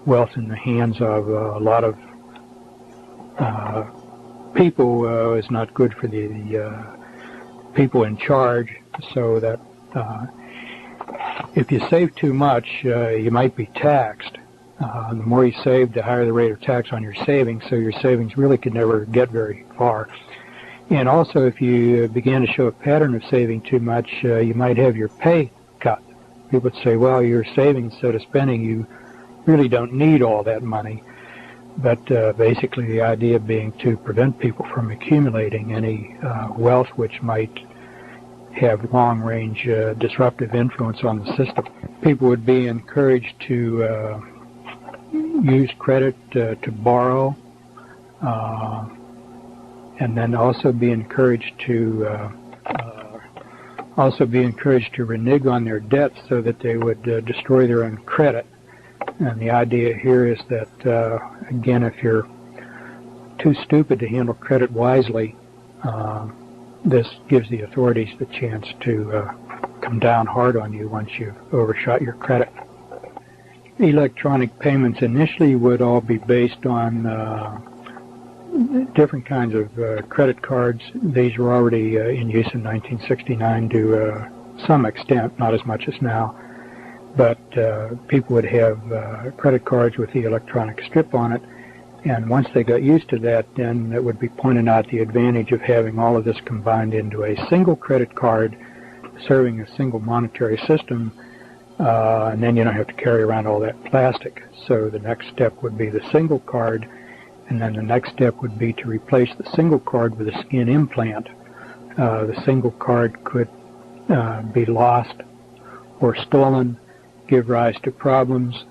wealth in the hands of a lot of people is not good for the people in charge, so that if you save too much, you might be taxed. The more you save, the higher the rate of tax on your savings, so your savings really could never get very far. And also, if you began to show a pattern of saving too much, you might have your pay cut. People would say, well, you're saving instead of spending, you really don't need all that money. But basically the idea being to prevent people from accumulating any wealth which might have long-range disruptive influence on the system. People would be encouraged to use credit to borrow, and then also be encouraged to renege on their debts, so that they would destroy their own credit. And the idea here is that again, if you're too stupid to handle credit wisely, this gives the authorities the chance to come down hard on you once you've overshot your credit. Electronic payments initially would all be based on different kinds of credit cards. These were already in use in 1969 to some extent, not as much as now. But people would have credit cards with the electronic strip on it, and once they got used to that, then it would be pointed out the advantage of having all of this combined into a single credit card serving a single monetary system, and then you don't have to carry around all that plastic. So the next step would be the single card, and then the next step would be to replace the single card with a skin implant. The single card could be lost or stolen, give rise to problems,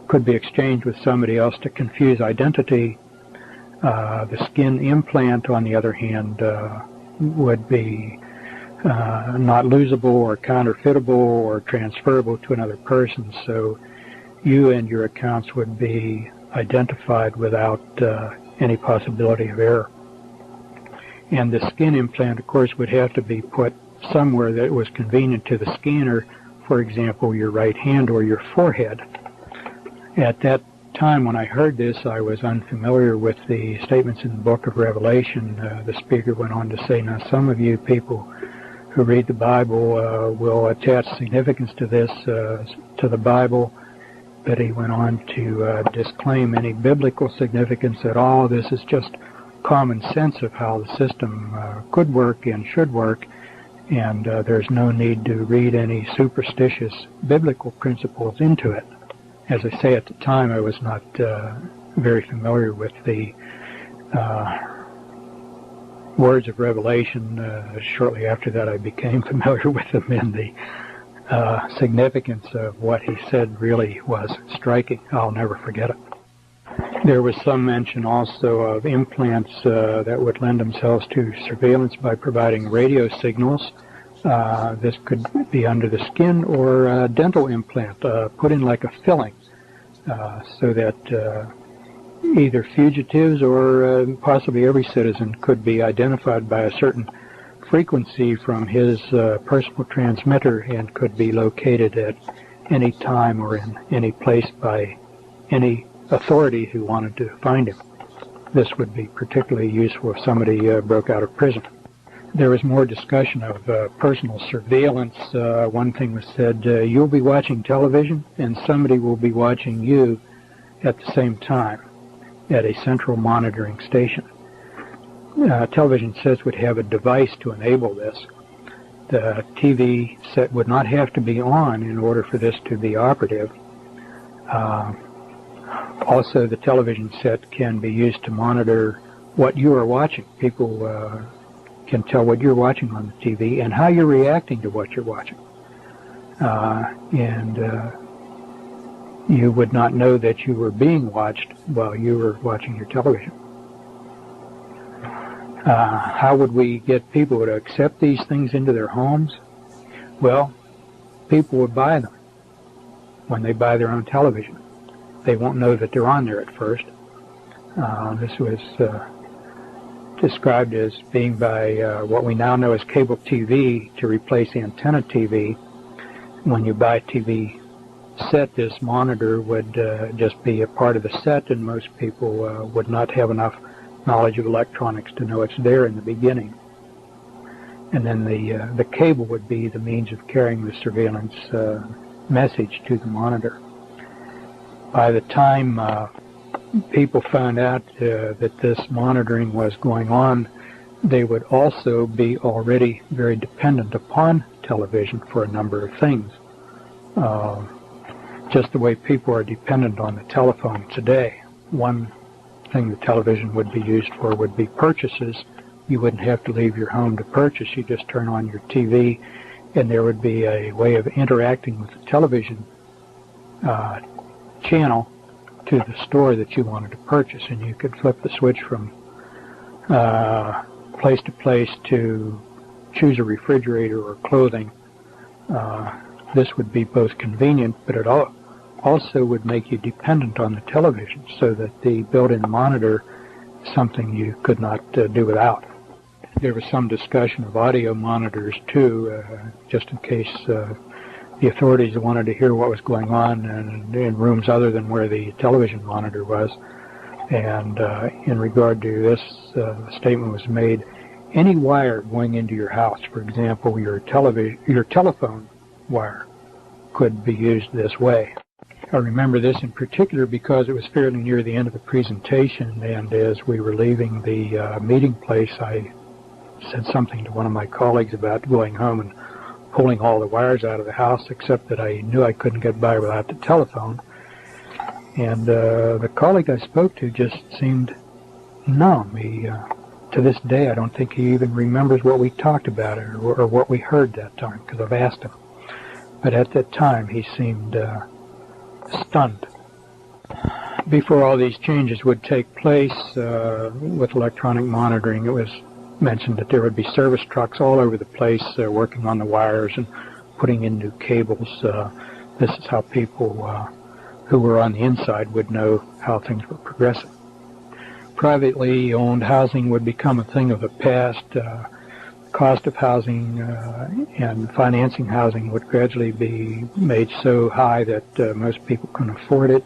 could be exchanged with somebody else to confuse identity. The skin implant, on the other hand, would be not losable or counterfeitable or transferable to another person, so you and your accounts would be identified without any possibility of error. And the skin implant, of course, would have to be put somewhere that was convenient to the scanner, for example, your right hand or your forehead. At that time when I heard this, I was unfamiliar with the statements in the book of Revelation. The speaker went on to say, now some of you people who read the Bible will attach significance to this, to the Bible, but he went on to disclaim any biblical significance at all. This is just common sense of how the system could work and should work, and there's no need to read any superstitious biblical principles into it. As I say, at the time I was not very familiar with the words of Revelation. Shortly after that I became familiar with them, and the significance of what he said really was striking. I'll never forget it. There was some mention also of implants that would lend themselves to surveillance by providing radio signals. This could be under the skin, or a dental implant put in like a filling, so that either fugitives or possibly every citizen could be identified by a certain frequency from his personal transmitter and could be located at any time or in any place by any authority who wanted to find him. This would be particularly useful if somebody broke out of prison. There was more discussion of personal surveillance. One thing was said, you'll be watching television and somebody will be watching you at the same time at a central monitoring station. Television sets would have a device to enable this. The TV set would not have to be on in order for this to be operative. Also, the television set can be used to monitor what you are watching. People can tell what you're watching on the TV and how you're reacting to what you're watching. And you would not know that you were being watched while you were watching your television. How would we get people to accept these things into their homes? Well, people would buy them when they buy their own television. They won't know that they're on there at first. This was described as being by what we now know as cable TV to replace antenna TV. When you buy a TV set, this monitor would just be a part of the set, and most people would not have enough knowledge of electronics to know it's there in the beginning. And then the cable would be the means of carrying the surveillance message to the monitor. By the time people found out that this monitoring was going on, they would also be already very dependent upon television for a number of things. Just the way people are dependent on the telephone today. One thing the television would be used for would be purchases. You wouldn't have to leave your home to purchase. You just turn on your TV, and there would be a way of interacting with the television channel to the store that you wanted to purchase, and you could flip the switch from place to place to choose a refrigerator or clothing. This would be both convenient, but it also would make you dependent on the television, so that the built-in monitor is something you could not do without. There was some discussion of audio monitors too, just in case the authorities wanted to hear what was going on in rooms other than where the television monitor was. And in regard to this, the statement was made, any wire going into your house, for example, your telephone wire, could be used this way. I remember this in particular because it was fairly near the end of the presentation, and as we were leaving the meeting place, I said something to one of my colleagues about going home and pulling all the wires out of the house, except that I knew I couldn't get by without the telephone. And the colleague I spoke to just seemed numb. To this day, I don't think he even remembers what we talked about or what we heard that time, because I've asked him. But at that time, he seemed stunned. Before all these changes would take place with electronic monitoring, it was mentioned that there would be service trucks all over the place working on the wires and putting in new cables. This is how people who were on the inside would know how things were progressing. Privately owned housing would become a thing of the past. Cost of housing and financing housing would gradually be made so high that most people couldn't afford it,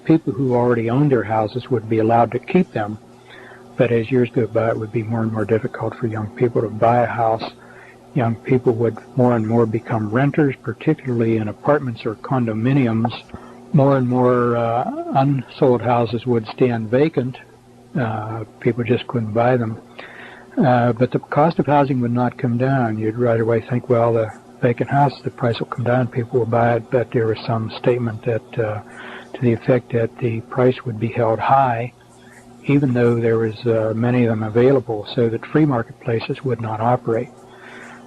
people who already owned their houses would be allowed to keep them. But as years go by, it would be more and more difficult for young people to buy a house. Young people would more and more become renters, particularly in apartments or condominiums. More and more unsold houses would stand vacant. People just couldn't buy them. But the cost of housing would not come down. You'd right away think, well, the vacant house, the price will come down, people will buy it. But there was some statement that to the effect that the price would be held high, even though there was many of them available, so that free marketplaces would not operate.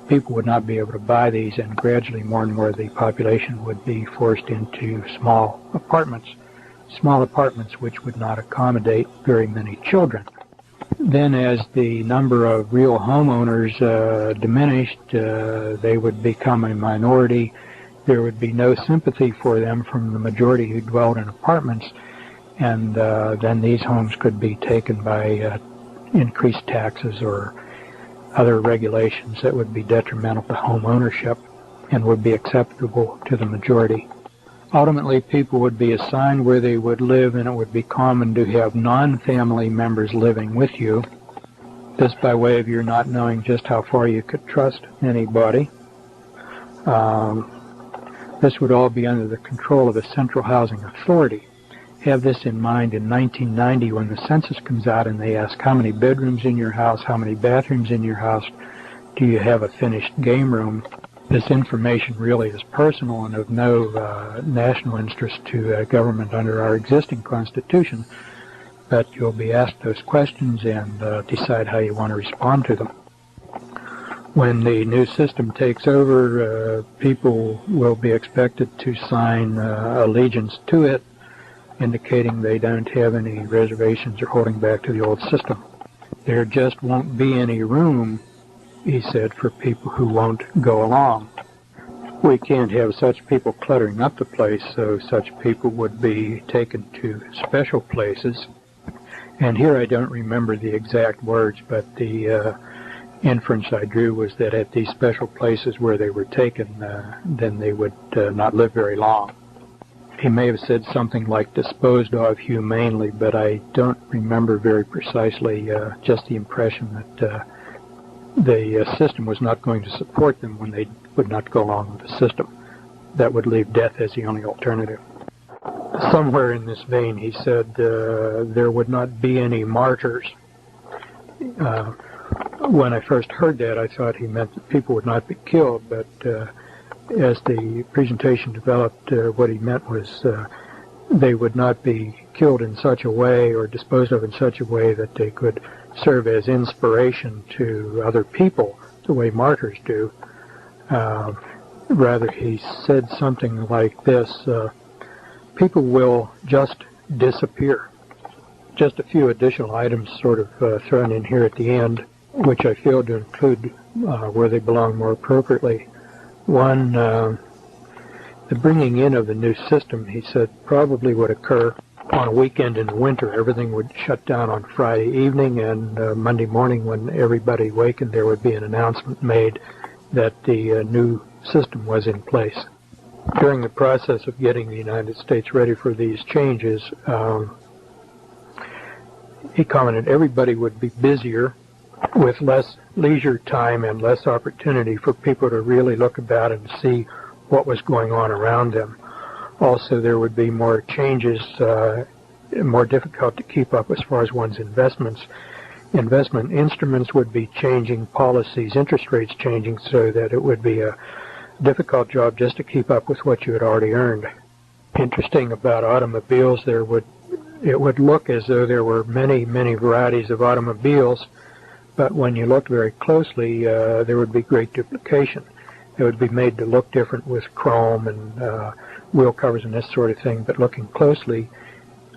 People would not be able to buy these, and gradually more and more of the population would be forced into small apartments which would not accommodate very many children. Then as the number of real homeowners diminished, they would become a minority. There would be no sympathy for them from the majority who dwelled in apartments, and then these homes could be taken by increased taxes or other regulations that would be detrimental to home ownership and would be acceptable to the majority. Ultimately, people would be assigned where they would live, and it would be common to have non-family members living with you. This by way of your not knowing just how far you could trust anybody. This would all be under the control of a central housing authority. Have this in mind in 1990 when the census comes out and they ask how many bedrooms in your house, how many bathrooms in your house, do you have a finished game room? This information really is personal and of no national interest to government under our existing Constitution, but you'll be asked those questions and decide how you want to respond to them. When the new system takes over, people will be expected to sign allegiance to it, indicating they don't have any reservations or holding back to the old system. There just won't be any room, he said, for people who won't go along. We can't have such people cluttering up the place, so such people would be taken to special places. And here I don't remember the exact words, but the inference I drew was that at these special places where they were taken, then they would not live very long. He may have said something like disposed of humanely, but I don't remember very precisely, just the impression that the system was not going to support them when they would not go along with the system. That would leave death as the only alternative. Somewhere in this vein, he said there would not be any martyrs. When I first heard that, I thought he meant that people would not be killed, but as the presentation developed, what he meant was they would not be killed in such a way or disposed of in such a way that they could serve as inspiration to other people the way martyrs do. Rather, he said something like this, people will just disappear. Just a few additional items sort of thrown in here at the end, which I failed to include where they belong more appropriately. One, the bringing in of the new system, he said, probably would occur on a weekend in the winter. Everything would shut down on Friday evening, and Monday morning when everybody wakened, there would be an announcement made that the new system was in place. During the process of getting the United States ready for these changes, he commented everybody would be busier with less leisure time and less opportunity for people to really look about and see what was going on around them. Also, there would be more changes, more difficult to keep up as far as one's investments. Investment instruments would be changing, policies, interest rates changing, so that it would be a difficult job just to keep up with what you had already earned. Interesting about automobiles, it would look as though there were many, many varieties of automobiles, but when you looked very closely, there would be great duplication. It would be made to look different with chrome and wheel covers and this sort of thing, but looking closely,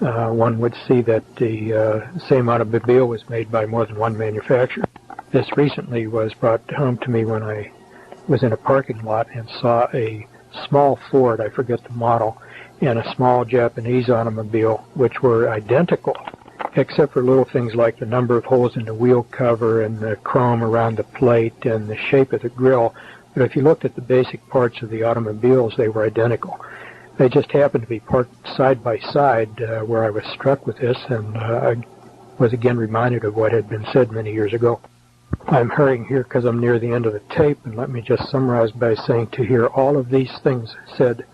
one would see that the same automobile was made by more than one manufacturer. This recently was brought home to me when I was in a parking lot and saw a small Ford, I forget the model, and a small Japanese automobile, which were identical, except for little things like the number of holes in the wheel cover and the chrome around the plate and the shape of the grille. But if you looked at the basic parts of the automobiles, they were identical. They just happened to be parked side by side where I was struck with this, and I was again reminded of what had been said many years ago. I'm hurrying here because I'm near the end of the tape, and let me just summarize by saying to hear all of these things said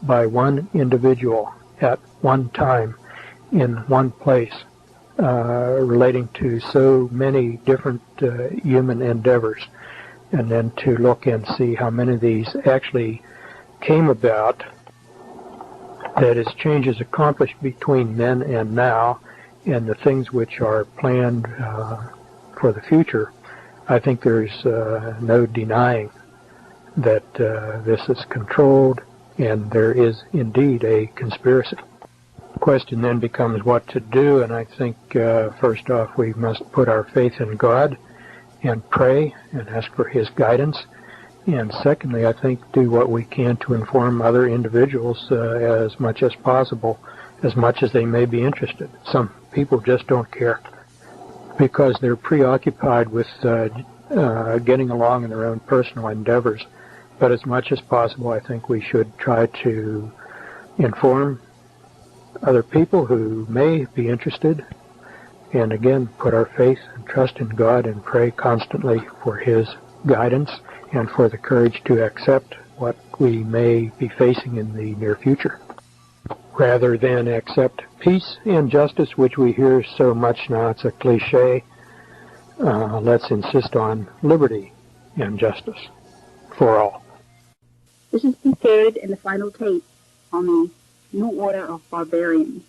by one individual at one time in one place, relating to so many different human endeavors, and then to look and see how many of these actually came about, that is, changes accomplished between then and now, and the things which are planned for the future. I think there's no denying that this is controlled, and there is indeed a conspiracy. The question then becomes what to do, and I think first off we must put our faith in God and pray and ask for His guidance. And secondly, I think do what we can to inform other individuals as much as possible, as much as they may be interested. Some people just don't care because they're preoccupied with getting along in their own personal endeavors. But as much as possible, I think we should try to inform other people who may be interested, and again, put our faith and trust in God and pray constantly for His guidance and for the courage to accept what we may be facing in the near future, rather than accept peace and justice, which we hear so much now. It's a cliche. Let's insist on liberty and justice for all. This is the third and the final tape on the New Order of Barbarians.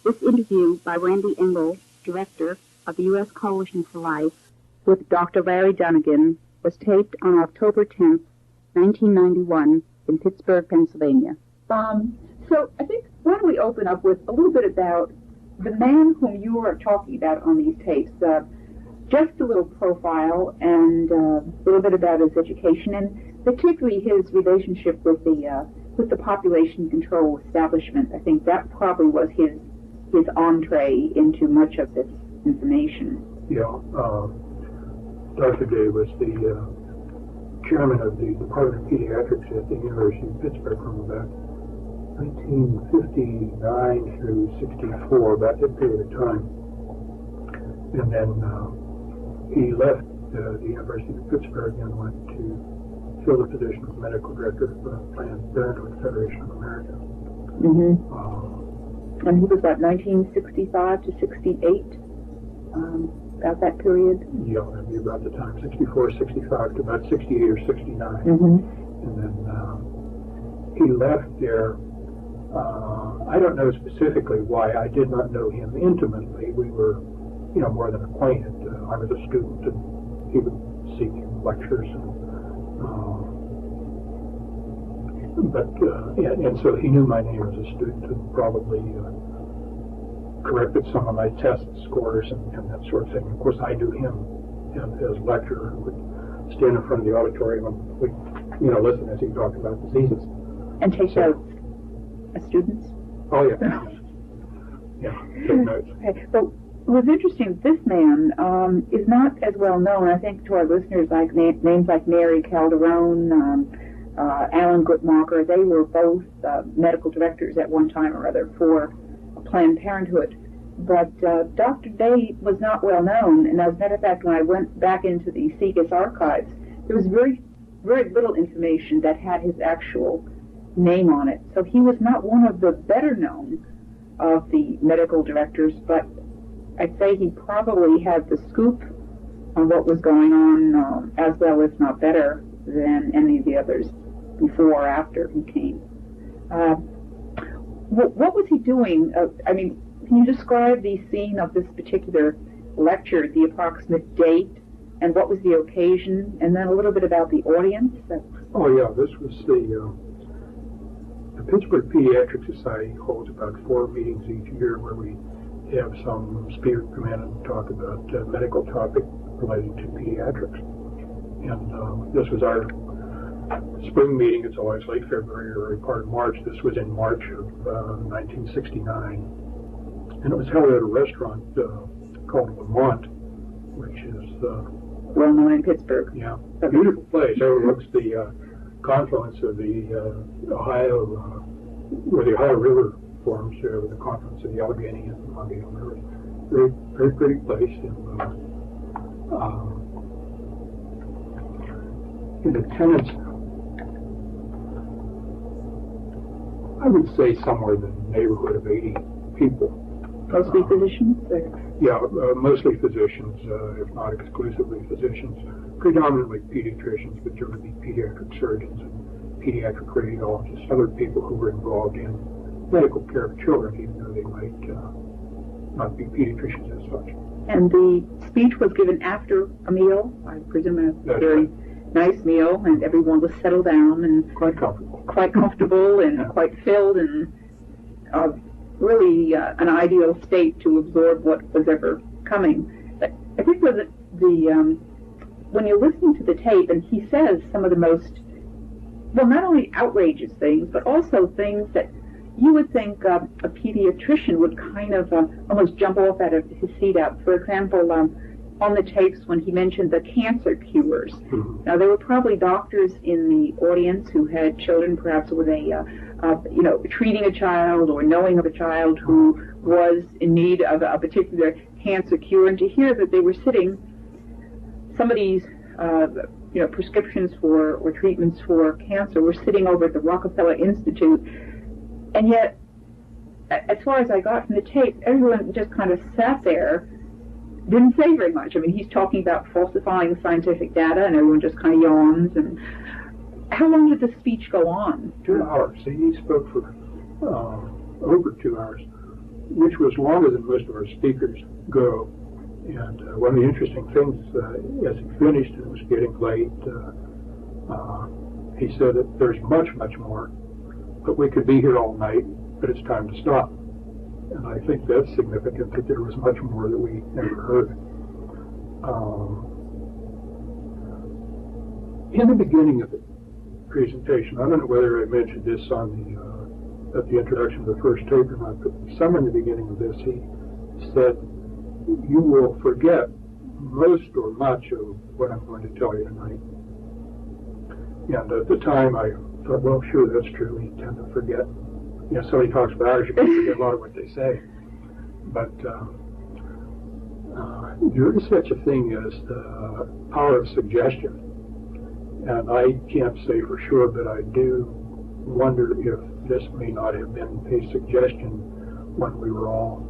This interview by Randy Engel, director of the U.S. Coalition for Life, with Dr. Larry Donegan, was taped on October 10th, 1991, in Pittsburgh, Pennsylvania. So I think, why don't we open up with a little bit about the man whom you are talking about on these tapes, just a little profile and a little bit about his education, and particularly his relationship with the population control establishment. I think that probably was his entree into much of this information. Yeah. Dr. Day was the chairman of the Department of Pediatrics at the University of Pittsburgh from about 1959 through 64, about that period of time. And then he left the University of Pittsburgh and went to fill the position of medical director of Planned Parenthood Federation of America. Mm-hmm. And he was about 1965 to 68, about that period? Yeah, that'd be about the time, 64, 65 to about 68 or 69. Mm-hmm. And then he left there. I don't know specifically why. I did not know him intimately. We were, more than acquainted. I was a student, and he would seek lectures. And so he knew my name as a student and probably corrected some of my test scores and that sort of thing. Of course, I knew him as lecturer who would stand in front of the auditorium and would, listen as he talked about diseases. And take notes as students? Oh, yeah. Yeah, take notes. Okay. So it was interesting, this man is not as well known, I think, to our listeners, like names like Mary Calderon, Alan Guttmacher. They were both medical directors at one time or other for Planned Parenthood. But Dr. Day was not well known, and as a matter of fact, when I went back into the SIGAS archives, there was very, very little information that had his actual name on it. So he was not one of the better known of the medical directors, but I'd say he probably had the scoop on what was going on as well, if not better, than any of the others before or after he came. What was he doing? Can you describe the scene of this particular lecture, the approximate date, and what was the occasion, and then a little bit about the audience? Oh, yeah, this was the Pittsburgh Pediatric Society holds about 4 meetings each year where we have some speaker come in and talk about medical topic related to pediatrics. And this was our spring meeting. It's always late February or early part of March. This was in March of 1969. And it was held at a restaurant called Lamont, which is well known in Pittsburgh. Yeah, a beautiful place. It overlooks the confluence of the Ohio where the Ohio River forms, with the confluence of the Allegheny and the Monongahela River. Very, very pretty place. In attendance, I would say somewhere in the neighborhood of 80 people. Mostly physicians? Yeah, mostly physicians, if not exclusively physicians. Predominantly pediatricians, but there would be pediatric surgeons and pediatric radiologists, other people who were involved in medical care of children, even though they might not be pediatricians as such. And the speech was given after a meal, I presume a very nice meal, and everyone was settled down and quite comfortable and quite filled and really an ideal state to absorb what was ever coming. But I think with when you're listening to the tape, and he says some of the most, well, not only outrageous things, but also things that you would think a pediatrician would kind of almost jump off out of his seat out. For example, on the tapes when he mentioned the cancer cures. Mm-hmm. Now, there were probably doctors in the audience who had children, perhaps with treating a child or knowing of a child who was in need of a particular cancer cure, and to hear that they were sitting, some of these prescriptions for or treatments for cancer were sitting over at the Rockefeller Institute, and yet, as far as I got from the tape, everyone just kind of sat there, didn't say very much. I mean, he's talking about falsifying scientific data, and everyone just kind of yawns. And how long did the speech go on? 2 hours. He spoke for over 2 hours, which was longer than most of our speakers go. And one of the interesting things, as he finished and it was getting late, he said that there's much, much more, but we could be here all night, but it's time to stop. And I think that's significant, that there was much more that we never heard. In the beginning of the presentation, I don't know whether I mentioned this on at the introduction of the first tape or not, but somewhere in the beginning of this, he said, "You will forget most or much of what I'm going to tell you tonight." And at the time, I thought, well, sure, that's true. We tend to forget. Somebody talks about ours, you can forget a lot of what they say. But there is such a thing as the power of suggestion. And I can't say for sure, but I do wonder if this may not have been a suggestion when we were all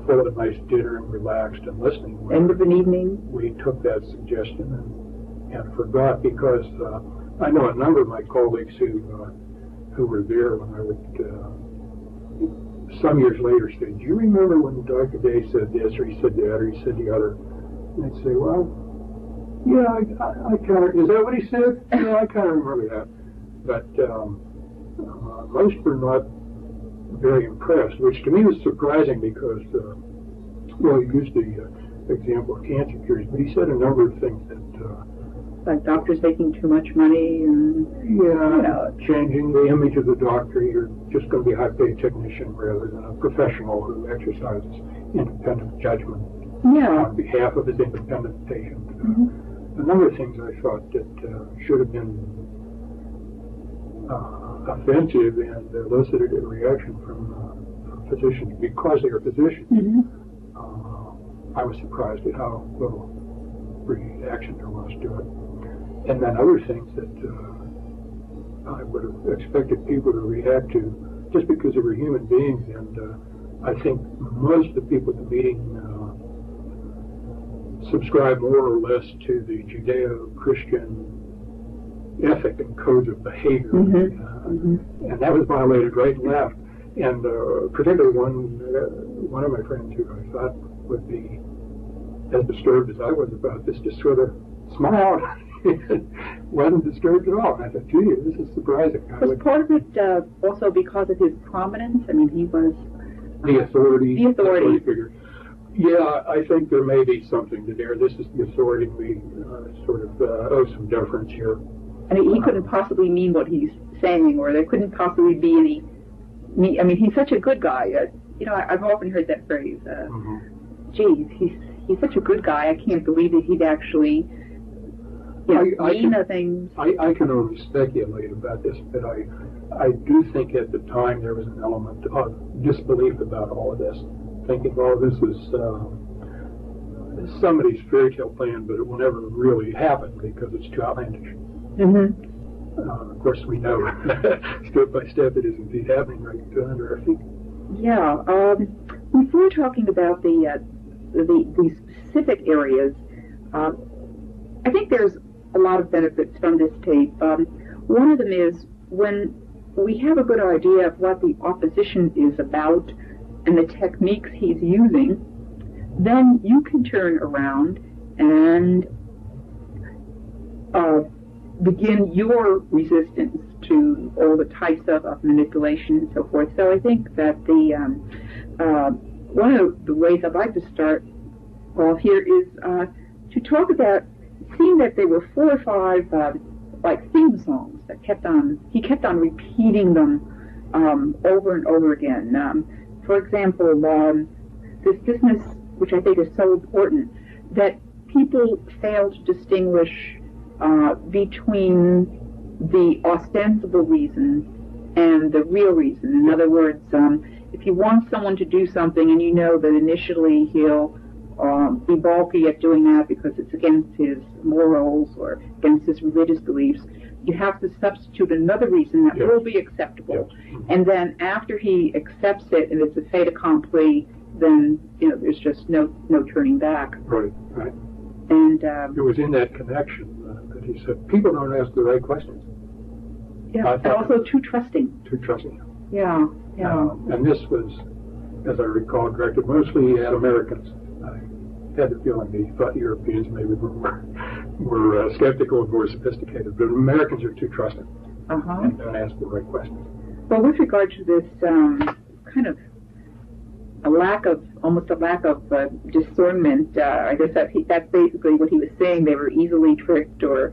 full of a nice dinner and relaxed and listening. End of an evening. We took that suggestion and forgot, because I know a number of my colleagues who were there when I would, some years later, say, "Do you remember when Dr. Day said this, or he said that, or he said the other?" And I'd say, "Well, yeah, I kind of, is that what he said? Yeah, I kind of remember that." But most were not very impressed, which to me was surprising because, well, he used the example of cancer cures, but he said a number of things that... like doctors making too much money and... Yeah, changing the image of the doctor. You're just going to be a high-paid technician rather than a professional who exercises independent judgment on behalf of his independent patient. A number of things I thought that should have been offensive and elicited a reaction from physicians because they are physicians. I was surprised at how little reaction there was to it. And then other things that I would have expected people to react to just because they were human beings. And I think most of the people at the meeting subscribe more or less to the Judeo-Christian ethic and codes of behavior. And that was violated right and left. And particularly one of my friends who I thought would be as disturbed as I was about this just sort of smiled. Wasn't disturbed at all. And I thought, gee, this is surprising. Was part of it also because of his prominence? I mean, he was... the authority. The authority figure. Yeah, I think there may be something to there. This is the authority. We sort of owe some deference here. I mean, he couldn't possibly mean what he's saying, or there couldn't possibly be any... I mean, he's such a good guy. I've often heard that phrase. Geez, he's such a good guy. I can't believe that he'd actually... mean things. I can only speculate about this, but I do think at the time there was an element of disbelief about all of this, thinking, oh, this is somebody's fairy tale plan, but it will never really happen because it's too outlandish. Of course, we know step by step it is indeed happening right under our feet. Yeah. Before talking about the specific areas, I think there's a lot of benefits from this tape. One of them is when we have a good idea of what the opposition is about and the techniques he's using, then you can turn around and begin your resistance to all the types of manipulation and so forth. So I think that one of the ways I'd like to start off here is to talk about, seeing that there were 4 or 5 like theme songs that he kept on repeating them over and over again. For example, this business, which I think is so important, that people fail to distinguish between the ostensible reason and the real reason. In other words, if you want someone to do something and you know that initially he'll be balky at doing that because it's against his morals or against his religious beliefs, you have to substitute another reason that will be acceptable. And then after he accepts it and it's a fait accompli, then there's just no turning back. Right. And it was in that connection that he said, people don't ask the right questions. Yeah, and also too trusting. Too trusting. Yeah. And this was, as I recall, directed mostly at Americans. I had the feeling he thought Europeans maybe were skeptical and more sophisticated, but Americans are too trusting and don't ask the right questions. Well, with regard to this kind of almost a lack of discernment, I guess that's basically what he was saying. They were easily tricked or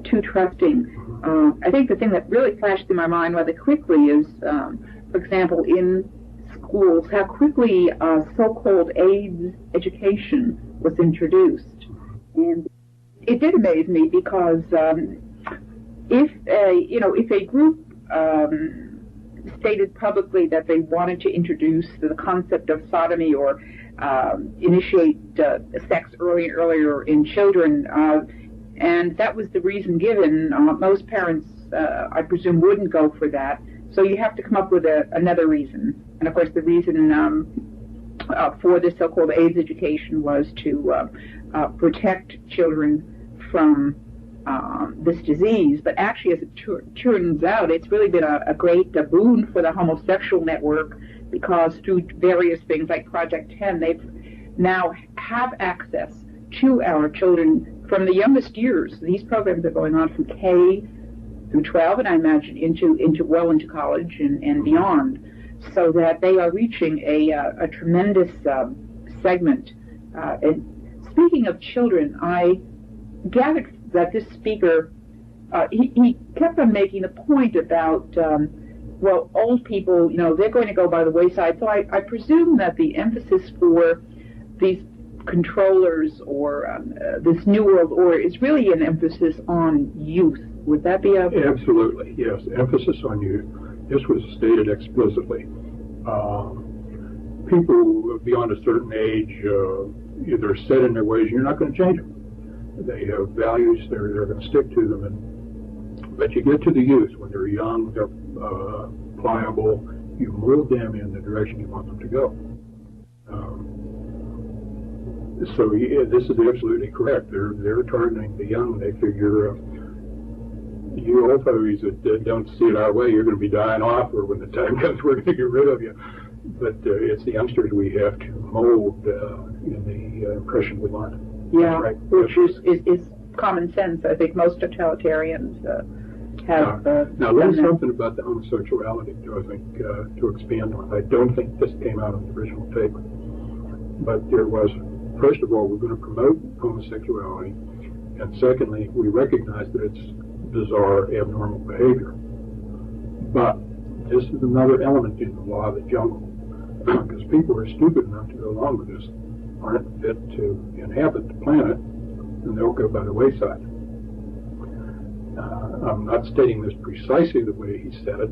too trusting. I think the thing that really flashed through my mind rather quickly is, for example, in schools, how quickly so-called AIDS education was introduced. And it did amaze me because if a group stated publicly that they wanted to introduce the concept of sodomy or initiate sex earlier in children, and that was the reason given, most parents, I presume, wouldn't go for that. So you have to come up with another reason. And of course, the reason for this so-called AIDS education was to protect children from this disease. But actually, as it turns out, it's really been a great boon for the homosexual network, because through various things like Project 10, they've now have access to our children from the youngest years. These programs are going on from K through 12, and I imagine into college and beyond, so that they are reaching a tremendous segment. And speaking of children, I gathered that this speaker, he kept on making the point about, old people, they're going to go by the wayside. So I presume that the emphasis for these controllers or this New World Order is really an emphasis on youth. Would that be Absolutely, yes. Emphasis on youth. This was stated explicitly. People beyond a certain age, they're set in their ways, and you're not going to change them. They have values, they're going to stick to them. But you get to the youth, when they're young, they're pliable, you move them in the direction you want them to go. So this is absolutely correct. They're targeting the young. They figure, you old folks that don't see it our way, you're going to be dying off, or when the time comes, we're going to get rid of you. But it's the youngsters we have to mold in the impression we want. Yeah, right. Which is common sense. I think most totalitarians have. Now, there's something about the homosexuality, I think, to expand on. I don't think this came out on the original tape, but there was. First of all, we're going to promote homosexuality, and secondly, we recognize that it's bizarre, abnormal behavior. But this is another element in the law of the jungle, because people are stupid enough to go along with this, aren't fit to inhabit the planet, and they'll go by the wayside. I'm not stating this precisely the way he said it,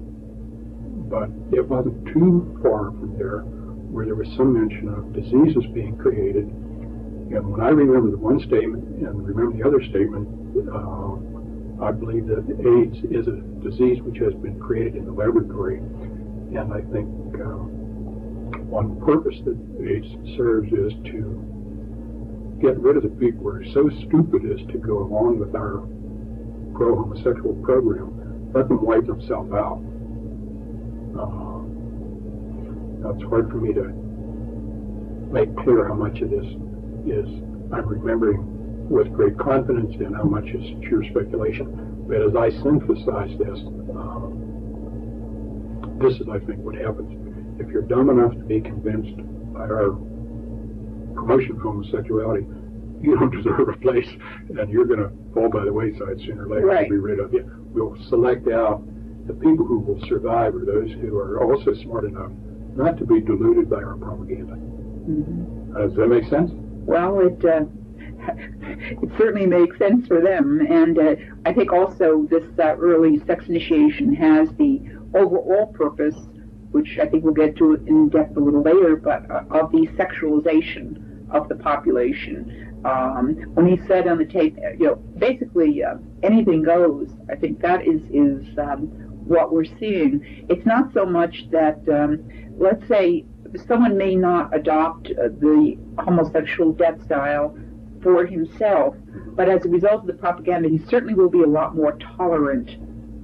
but it wasn't too far from there where there was some mention of diseases being created. And when I remember the one statement and remember the other statement, I believe that AIDS is a disease which has been created in the laboratory. And I think one purpose that AIDS serves is to get rid of the people who are so stupid as to go along with our pro-homosexual program. Let them wipe themselves out. Now it's hard for me to make clear how much of this is I'm remembering with great confidence and how much is pure speculation. But as I synthesize this, this is, I think, what happens. If you're dumb enough to be convinced by our promotion of homosexuality, you don't deserve a place, and you're going to fall by the wayside sooner or later. Right. We'll be rid of you. We'll select out the people who will survive are those who are also smart enough not to be deluded by our propaganda. Mm-hmm. Does that make sense? Well, it certainly makes sense for them, and I think also this early sex initiation has the overall purpose, which I think we'll get to in depth a little later, but of the sexualization of the population. When he said on the tape, basically anything goes. I think that is what we're seeing. It's not so much that, let's say, someone may not adopt the homosexual death style for himself, but as a result of the propaganda, he certainly will be a lot more tolerant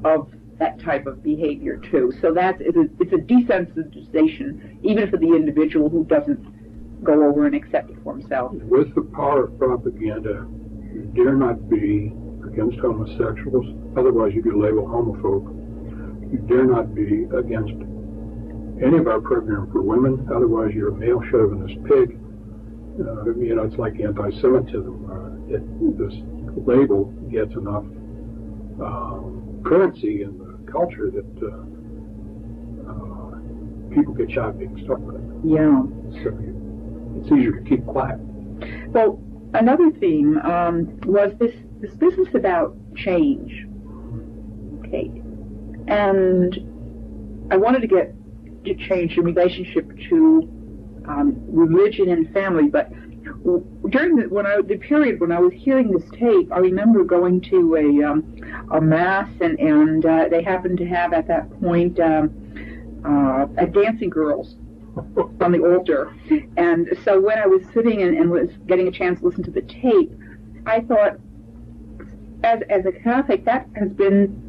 of that type of behavior too. So it's a desensitization, even for the individual who doesn't go over and accept it for himself. With the power of propaganda, you dare not be against homosexuals, otherwise you get labeled homophobe. You dare not be against any of our program for women, otherwise you're a male chauvinist pig. It's like anti-Semitism. This label gets enough currency in the culture that people get shot being stuck with it. Yeah. So it's easier to keep quiet. Well, another theme was this business about change. Okay. And I wanted to get to change in relationship to religion and family, but during the period when I was hearing this tape, I remember going to a mass, and they happened to have at that point dancing girls on the altar. And so when I was sitting and was getting a chance to listen to the tape, I thought, as a Catholic, that has been,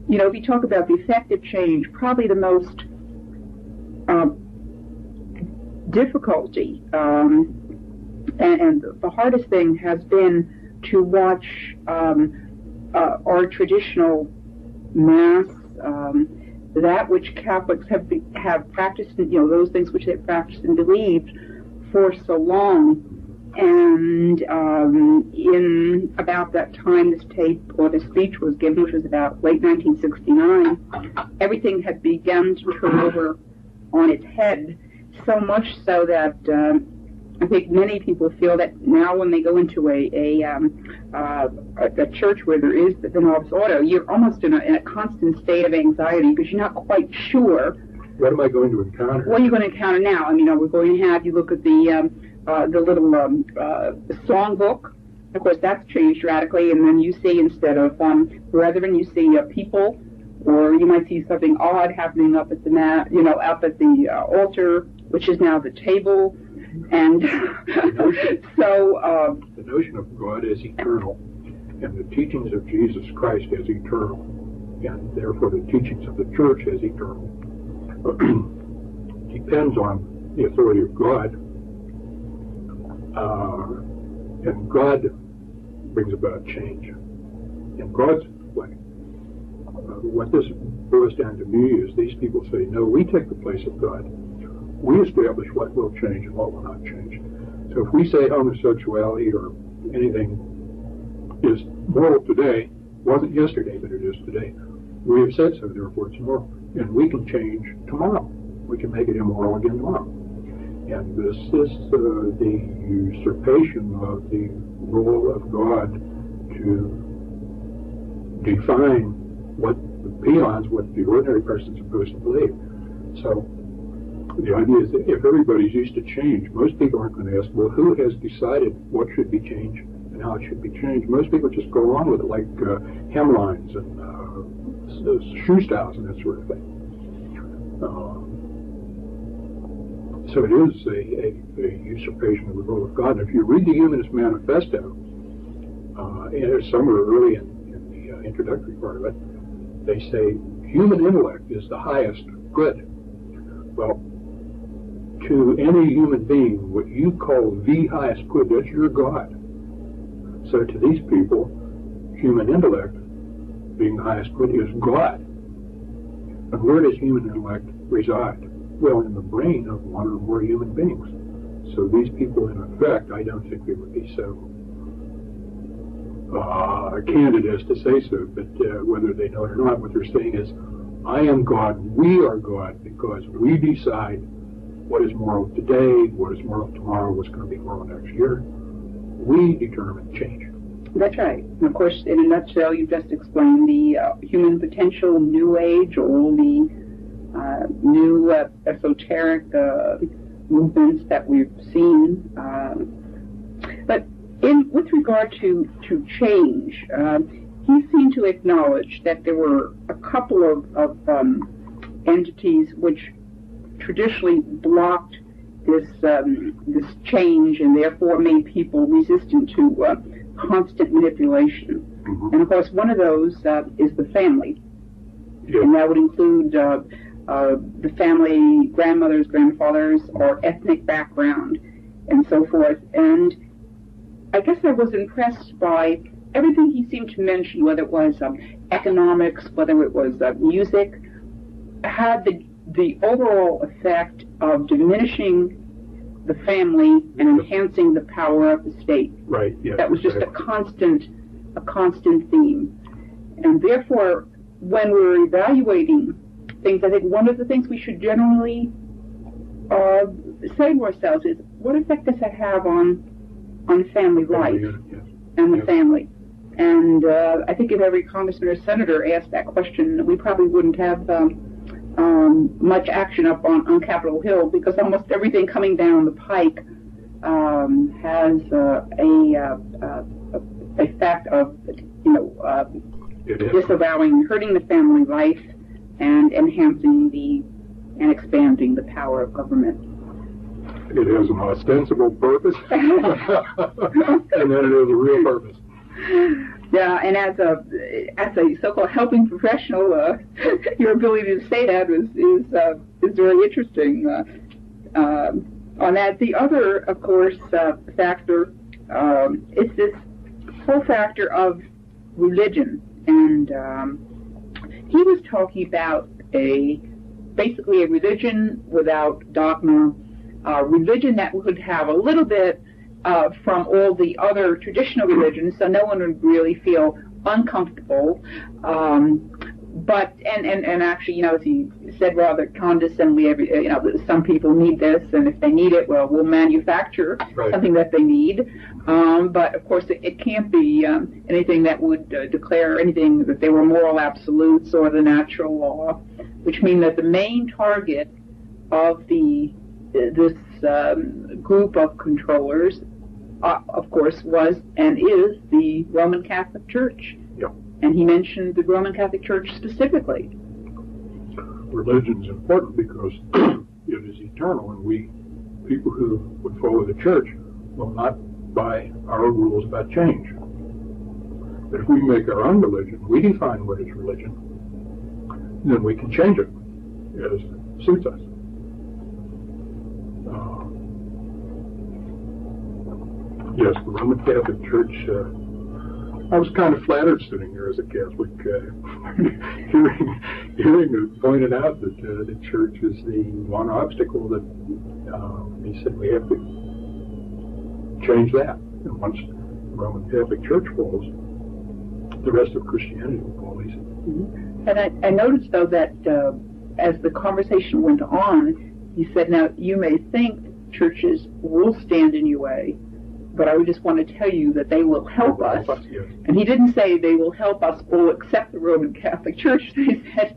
if you talk about the effective change, probably the most difficulty, and the hardest thing has been to watch our traditional Mass, that which Catholics have practiced, those things which they've practiced and believed for so long. And in about that time this tape or the speech was given, which was about late 1969, everything had begun to turn over on its head, so much so that I think many people feel that now when they go into a church where there is the Novus Ordo, you're almost in a constant state of anxiety because you're not quite sure. What am I going to encounter? What are you going to encounter now? We're going to have you look at the little song book. Of course, that's changed radically, and then you see instead of brethren, you see people, or you might see something odd happening up at the up at the altar, which is now the table, and so the notion of God as eternal, and the teachings of Jesus Christ as eternal, and therefore the teachings of the Church as eternal, depends on the authority of God. And God brings about change in God's way. What this boils down to me is these people say, no, we take the place of God. We establish what will change and what will not change. So if we say homosexuality or anything is moral today, wasn't yesterday, but it is today, we have said so, therefore it's moral. And we can change tomorrow. We can make it immoral again tomorrow. And this is the usurpation of the role of God to define what the peons, what the ordinary person is supposed to believe. So the idea is that if everybody's used to change, most people aren't going to ask, well, who has decided what should be changed and how it should be changed? Most people just go along with it, like hemlines and shoe styles and that sort of thing. So it is a usurpation of the role of God. And if you read the Humanist Manifesto, somewhere early in the introductory part of it, they say human intellect is the highest good. Well, to any human being, what you call the highest good, that's your God. So to these people, human intellect, being the highest good, is God. And where does human intellect reside? Well, in the brain of one or more human beings. So these people, in effect, I don't think they would be so candid as to say so, but whether they know it or not, what they're saying is, I am God, we are God, because we decide what is moral today, what is moral tomorrow, what's going to be moral next year. We determine change. That's right. And of course, in a nutshell, you just explained the human potential, New Age, all the new esoteric movements that we've seen. But with regard to change, he seemed to acknowledge that there were a couple of entities which traditionally blocked this change and therefore made people resistant to constant manipulation. Mm-hmm. And of course, one of those is the family, and that would include the family, grandmothers, grandfathers, or ethnic background, and so forth. And I guess I was impressed by everything he seemed to mention, whether it was economics, whether it was music, had the overall effect of diminishing the family and enhancing the power of the state. Right. Yeah. That was just a constant theme. And therefore, when we're evaluating things, I think one of the things we should generally say to ourselves is, what effect does that have on family life and the family? And I think if every congressman or senator asked that question, we probably wouldn't have much action up on Capitol Hill, because almost everything coming down the pike has a fact of, disavowing, hurting the family life, and enhancing and expanding the power of government. It has an ostensible purpose, and then it has a real purpose. Yeah, and as a so-called helping professional, your ability to say that is very interesting. On that, the other, of course, factor is this whole factor of religion, and he was talking about basically a religion without dogma, religion that would have a little bit from all the other traditional religions, so no one would really feel uncomfortable. But actually, as he said rather condescendingly, some people need this, and if they need it, well, we'll manufacture something that they need. But of course, it can't be anything that would declare anything that they were moral absolutes or the natural law, which mean that the main target of this group of controllers, of course, was and is the Roman Catholic Church. Yep. And he mentioned the Roman Catholic Church specifically. Religion is important because it is eternal, and we, people who would follow the church, will not buy our own rules about change. But if we make our own religion, we define what is religion, then we can change it as it suits us. Yes, the Roman Catholic Church, I was kind of flattered sitting here as a Catholic, hearing it pointed out that the church is the one obstacle that he said we have to change that. And once the Roman Catholic Church falls, the rest of Christianity will fall easy. Mm-hmm. And I noticed, though, that as the conversation went on, he said, now, you may think churches will stand in your way, but I would just want to tell you that they will help us. Yes. And he didn't say they will help us all except the Roman Catholic Church. He said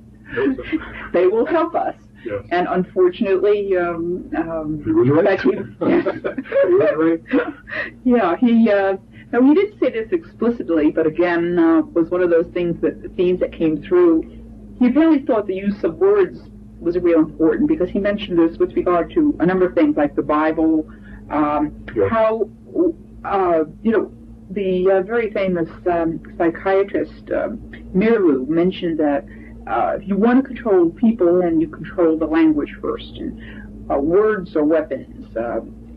they will help us. Yes. And unfortunately, He was right. He was right. Yeah, now he didn't say this explicitly, but again, was one of those themes that came through. He apparently thought the use of words was real important, because he mentioned this with regard to a number of things like the Bible, how, the very famous psychiatrist Miriam mentioned that if you want to control people, then you control the language first, and words are weapons.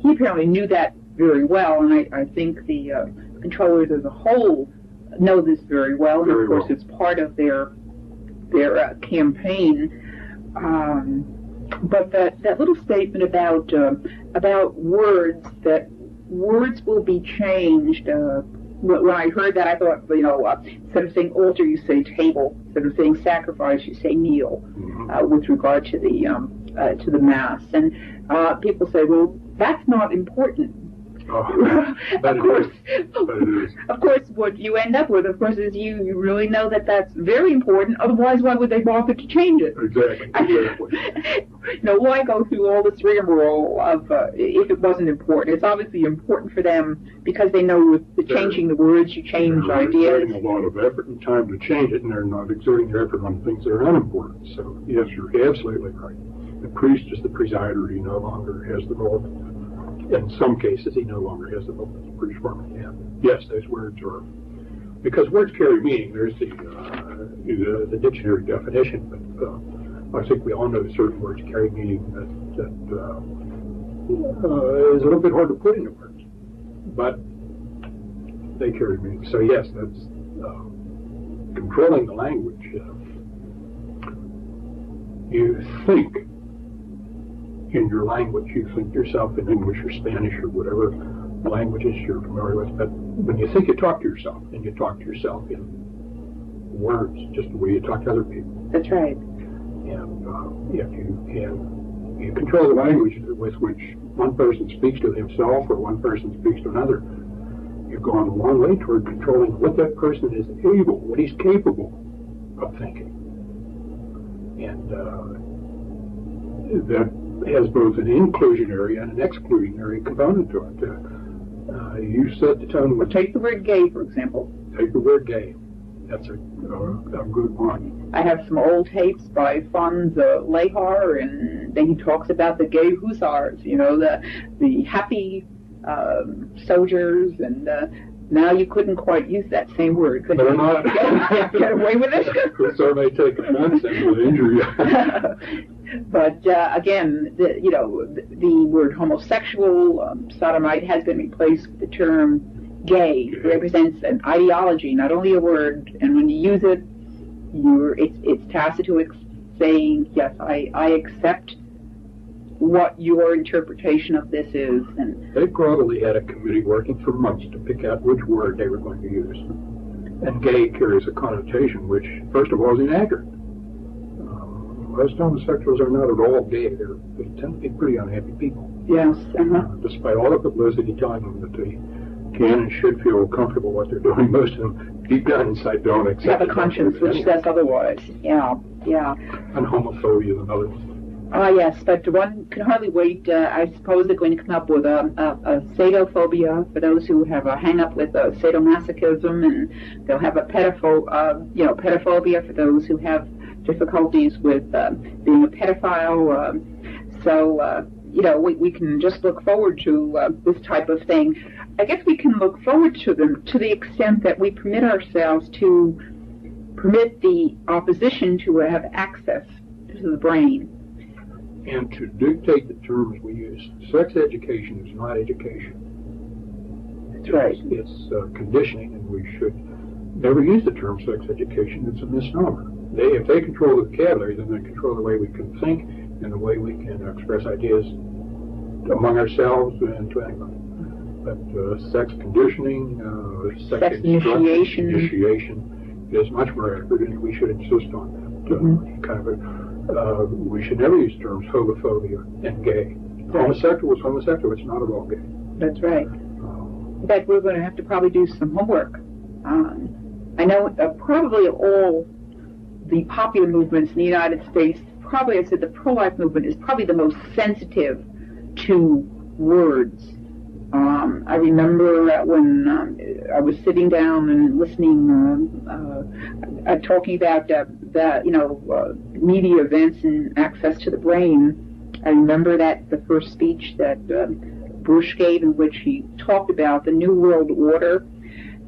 He apparently knew that very well, and I think the controllers as a whole know this very well, and of course it's part of their campaign. But that little statement about words, that words will be changed. When I heard that, I thought, instead of saying altar, you say table. Instead of saying sacrifice, you say kneel. With regard to the mass, and people say, well, that's not important. Of course, what you end up with, of course, is you really know that that's very important. Otherwise, why would they bother to change it? Exactly. Why go through all this rigmarole of if it wasn't important? It's obviously important for them, because they know with the changing the words, you change ideas. They're exerting a lot of effort and time to change it, and they're not exerting their effort on things that are unimportant. So, yes, you're absolutely right. The priest is the presider. He no longer has the role. In some cases, he no longer has the role as a priest formerly had. Yes, those words are, because words carry meaning. There's the dictionary definition, but I think we all know certain words carry meaning that is a little bit hard to put into words, but they carry meaning. So yes, that's controlling the language. You think in your language, you think yourself in English or Spanish or whatever languages you're familiar with, but when you think, you talk to yourself, and you talk to yourself in words, just the way you talk to other people. That's right. And if you control the language with which one person speaks to himself or one person speaks to another, you've gone a long way toward controlling what that person is able, what he's capable of thinking. And that has both an inclusionary and an exclusionary component to it. You set the tone. Well, take the word gay, for example. Take the word gay. That's a good one. I have some old tapes by Franz Lehar, and then he talks about the gay hussars, the happy soldiers, and now you couldn't quite use that same word. Could you not get away with it? Hussar may take offense and will injure you. But again, the word homosexual, sodomite, has been replaced with the term gay. It represents an ideology, not only a word. And when you use it, it's tacit to saying, yes, I accept what your interpretation of this is. And they probably had a committee working for months to pick out which word they were going to use. And gay carries a connotation which, first of all, is inaccurate. Most homosexuals are not at all gay. They tend to be pretty unhappy people. Yes. Despite all the publicity telling them that they can and should feel comfortable what they're doing, most of them deep down inside don't accept. Have a conscience which says otherwise. Yeah. And homophobia is another one. Yes, but one can hardly wait. I suppose they're going to come up with a sadophobia for those who have a hang-up with sadomasochism, and they'll have a pedophobia for those who have difficulties with being a pedophile. We can just look forward to this type of thing. I guess we can look forward to them to the extent that we permit ourselves to permit the opposition to have access to the brain. And to dictate the terms we use. Sex education is not education. That's right. It's conditioning, and we should never use the term sex education. It's a misnomer. If they control the vocabulary, then they control the way we can think and the way we can express ideas among ourselves and to anybody. But sex conditioning, sex initiation is much more accurate, and we should insist on that. We should never use terms homophobia and gay. Homosexual is homosexual. It's not at all gay. That's right. In fact, we're going to have to probably do some homework. I know probably all the popular movements in the United States probably, I said, the pro-life movement is probably the most sensitive to words. I remember when I was sitting down and listening, talking about media events and access to the brain. I remember that the first speech that Bush gave, in which he talked about the New World Order,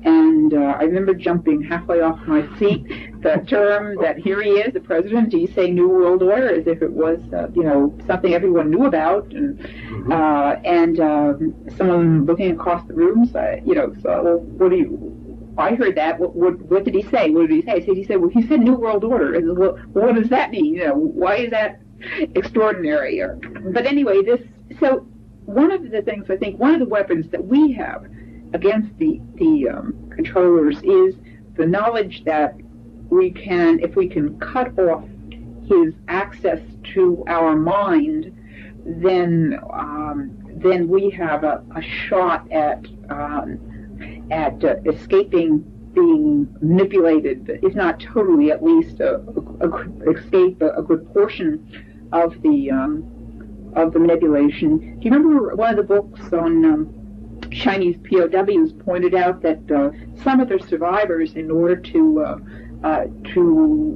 and I remember jumping halfway off my seat. The term that here he is, the president, he's saying New World Order as if it was, something everyone knew about, and someone looking across the room, so well, what do you? I heard that. What did he say? What did he say? He said, well, he said New World Order. I said, well, what does that mean? Why is that extraordinary? But anyway, so one of the things, I think, one of the weapons that we have against the controllers is the knowledge that we can, if we can cut off his access to our mind, then we have a shot at escaping being manipulated, if not totally, at least escape a good portion of the manipulation. Do you remember one of the books on Chinese POWs pointed out that some of the survivors, in order to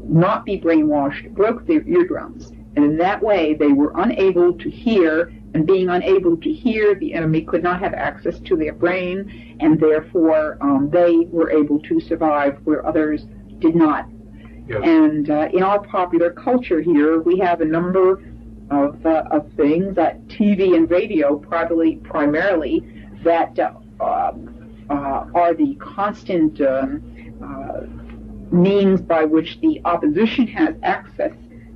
not be brainwashed, broke their eardrums, and in that way they were unable to hear, and being unable to hear, the enemy could not have access to their brain, and therefore they were able to survive where others did not. Yes. And in our popular culture here, we have a number of things, that TV and radio primarily, that are the constant means by which the opposition has access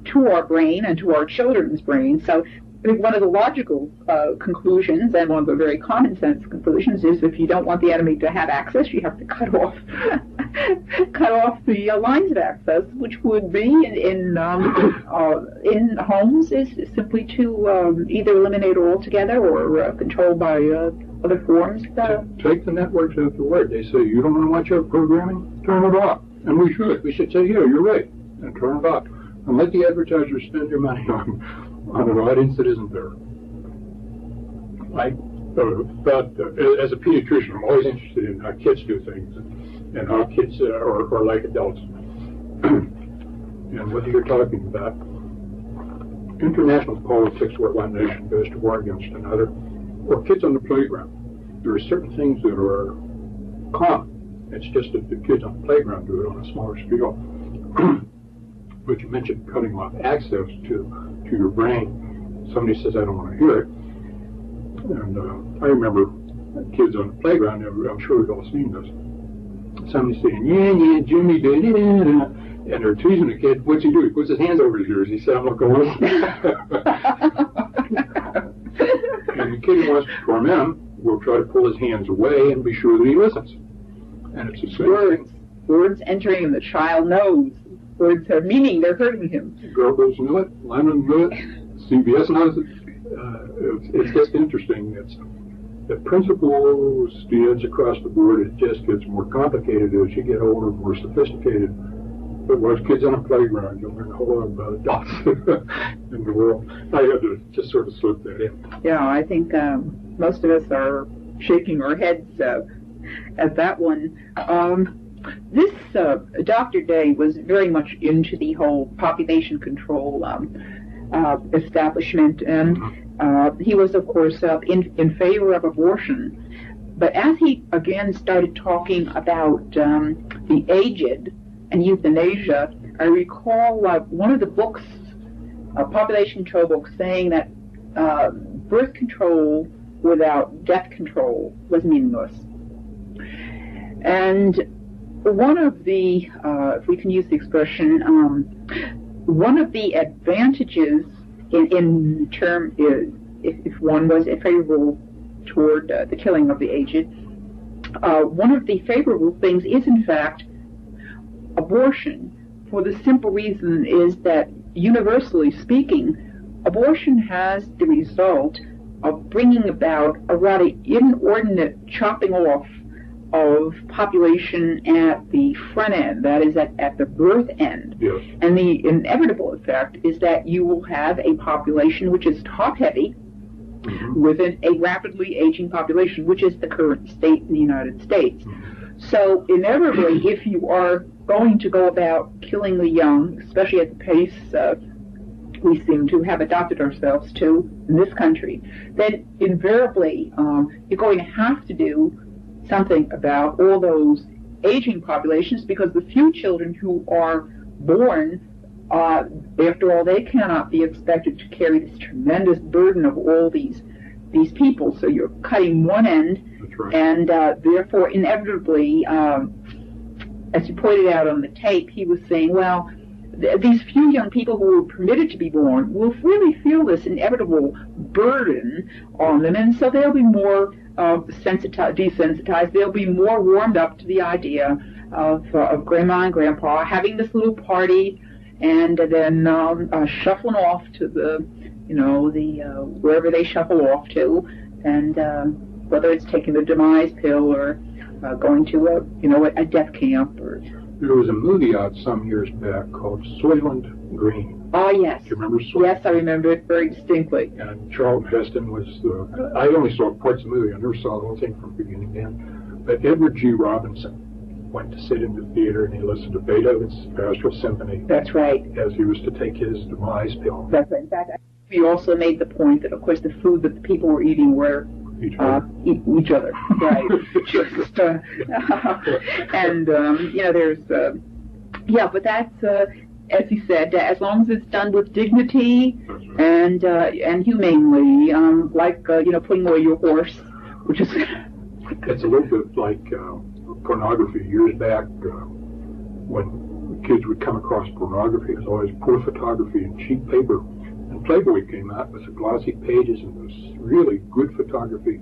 to our brain and to our children's brain. So I think one of the logical conclusions, and one of the very common sense conclusions, is if you don't want the enemy to have access, you have to cut off the lines of access, which would be in homes is simply to either eliminate altogether or control by other forms. Take the networks at the word. They say, you don't want to watch our programming? Turn it off. And we should. We should say, yeah, you're right, and turn it off. And let the advertisers spend their money on an audience that isn't there. I thought, as a pediatrician, I'm always interested in how kids do things and how kids are like adults. And whether you're talking about international politics where one nation goes to war against another, or kids on the playground, there are certain things that are common. It's just that the kids on the playground do it on a smaller scale. But you mentioned cutting off access to your brain. Somebody says, I don't want to hear it. And I remember kids on the playground, I'm sure we've all seen this. Somebody saying, yeah, Jimmy did it. And they're teasing the kid. What's he do? He puts his hands over his ears. He said, I'm not going to listen. And the kid who wants to torment him will try to pull his hands away and be sure that he listens. And it's the same thing. Words entering, and the child knows. Words have meaning, they're hurting him. Goebbels knew it, Lenin knew it, CBS knows it. It's just interesting. The principles, students across the board, it just gets more complicated as you get older, more sophisticated. But when kids on a playground, you'll learn a whole lot about adults in the world. I had to just sort of slip that in. Yeah, I think most of us are shaking our heads at that one. This Dr. Day was very much into the whole population control establishment, and he was, of course, in favor of abortion. But as he again started talking about the aged and euthanasia, I recall one of the books, a population control book, saying that birth control without death control was meaningless. And one of the, if we can use the expression, one of the advantages in term is, if one was favorable toward the killing of the aged, one of the favorable things is, in fact, abortion, for the simple reason is that, universally speaking, abortion has the result of bringing about a rather inordinate chopping off of population at the front end, that is at the birth end. Yes. And the inevitable effect is that you will have a population which is top-heavy within a rapidly aging population, which is the current state in the United States. So inevitably, if you are going to go about killing the young, especially at the pace we seem to have adopted ourselves to in this country, then invariably you're going to have to do something about all those aging populations, because the few children who are born, after all, they cannot be expected to carry this tremendous burden of all these people. So you're cutting one end, That's right. and therefore inevitably, as you pointed out on the tape, he was saying, well, these few young people who were permitted to be born will really feel this inevitable burden on them, and so they'll be more desensitized. They'll be more warmed up to the idea of Grandma and Grandpa having this little party, and then shuffling off to the wherever they shuffle off to, and whether it's taking the demise pill or going to a death camp or. There was a movie out some years back called Soylent Green. Oh, yes. Do you remember Soylent? Yes, I remember it very distinctly. And Charlton Heston was I only saw parts of the movie. I never saw the whole thing from beginning to end. But Edward G. Robinson went to sit in the theater and he listened to Beethoven's Pastoral Symphony. That's right. As he was to take his demise pill. That's right. In fact, we also made the point that, of course, the food that the people were eating were each other, right? Just, and there's but that's as he said, as long as it's done with dignity and humanely, like putting away your horse, which is it's a little bit like pornography. Years back, when kids would come across pornography, it was always poor photography and cheap paper. And Playboy came out with the glossy pages and was really good photography.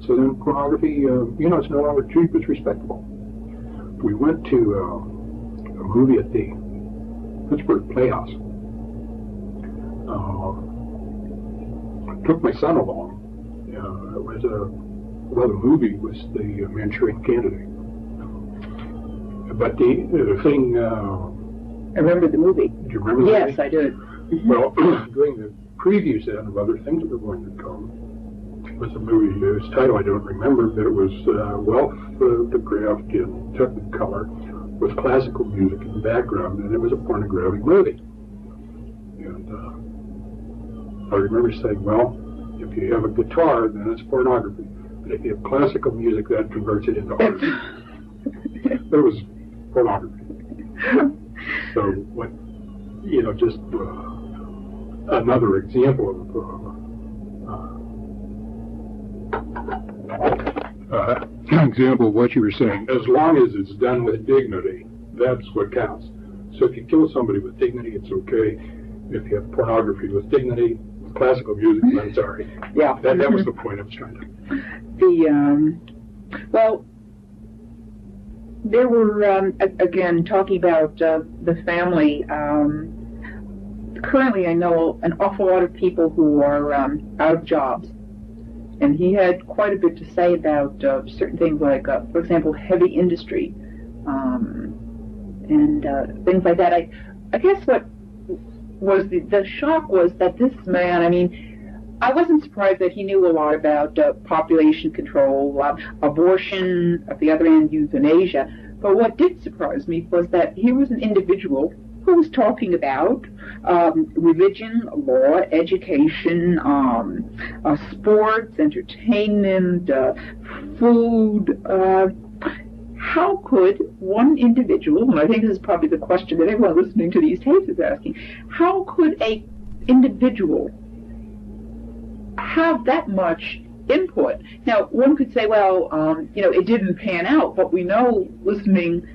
So then pornography, it's no longer cheap, it's respectable. We went to a movie at the Pittsburgh Playhouse. I took my son along. The movie was the Manchurian Candidate. But the thing... I remember the movie. Do you remember the movie? Yes, I did. Well, during the previews then of other things that were going to come, was a movie, whose title I don't remember, but it was well photographed in Technicolor with classical music in the background, and it was a pornographic movie. And I remember saying, well, if you have a guitar, then it's pornography. But if you have classical music, that converts it into art. But it was pornography. So, what, just another example of what you were saying. As long as it's done with dignity, that's what counts. So if you kill somebody with dignity, it's okay. If you have pornography with dignity, with classical music, then sorry. Yeah. That was the point I was trying to. There were, again, talking about the family. Currently, I know an awful lot of people who are out of jobs. And he had quite a bit to say about certain things like, for example, heavy industry and things like that. I guess what was the shock was that this man, I wasn't surprised that he knew a lot about population control, abortion, at the other end, euthanasia. But what did surprise me was that he was an individual who was talking about religion, law, education, sports, entertainment, food. How could one individual, and I think this is probably the question that everyone listening to these tapes is asking, how could a individual have that much input? Now, one could say, well, it didn't pan out, but we know, listening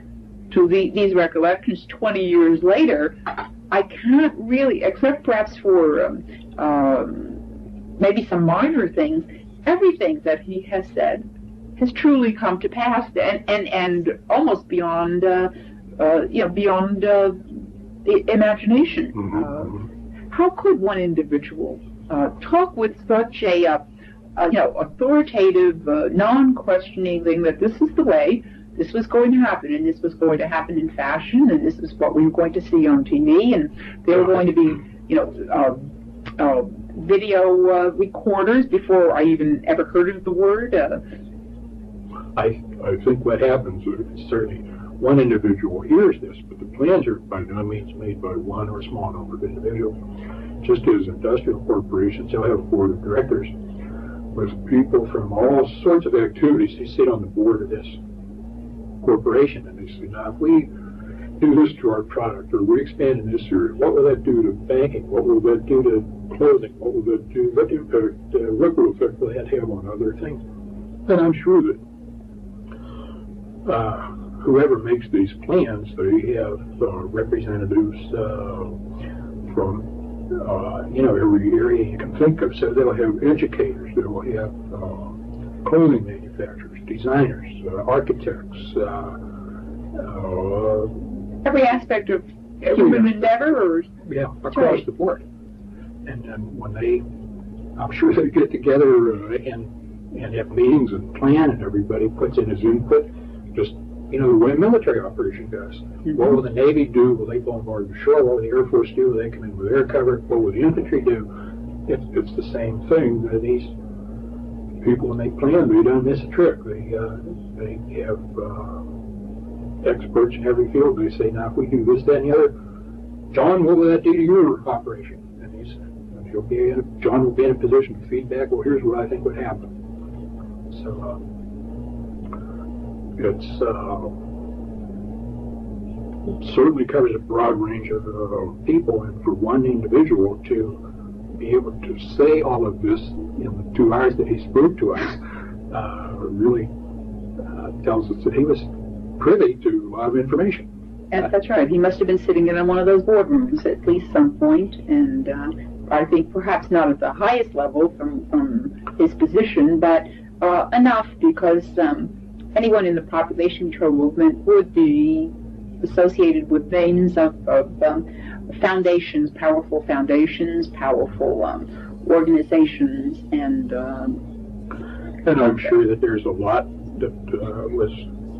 to these recollections 20 years later, I can't really, except perhaps for maybe some minor things, everything that he has said has truly come to pass, and almost beyond beyond the imagination. Mm-hmm. How could one individual talk with such a authoritative, non-questioning thing that this is the way, this was going to happen, and this was going to happen in fashion, and this is what we were going to see on TV, and there were going to be, video recorders before I even ever heard of the word. I think what happens is certainly one individual hears this, but the plans are by no means made by one or a small number of individuals. Just as industrial corporations, they'll have a board of directors with people from all sorts of activities. They sit on the board of this corporation, and they say, now, if we do this to our product, or we expand in this area, what will that do to banking? What will that do to clothing? What will that do? What ripple effect will that have on other things? And I'm sure that whoever makes these plans, they have representatives from every area you can think of. So they'll have educators, they'll have clothing manufacturers, designers, architects, every aspect of human endeavor, across the board. And then when I'm sure they get together and have meetings and plan, and everybody puts in his input, just the way a military operation does. Mm-hmm. What will the Navy do? Will they bombard the shore? What will the Air Force do? Will they come in with air cover? What will the infantry do? It's the same thing. These people, when they plan, they don't miss a trick. They have experts in every field. They say, now if we do this, that, and the other, John, what will that do to your operation? And John will be in a position to feedback. Well, here's what I think would happen. So it certainly covers a broad range of people, and for one individual to be able to say all of this in the 2 hours that he spoke to us really tells us that he was privy to a lot of information. And that's right. He must have been sitting in one of those boardrooms at least some point, and I think perhaps not at the highest level from his position, but enough because anyone in the population control movement would be associated with names of foundations, powerful organizations, and I'm sure that there's a lot that was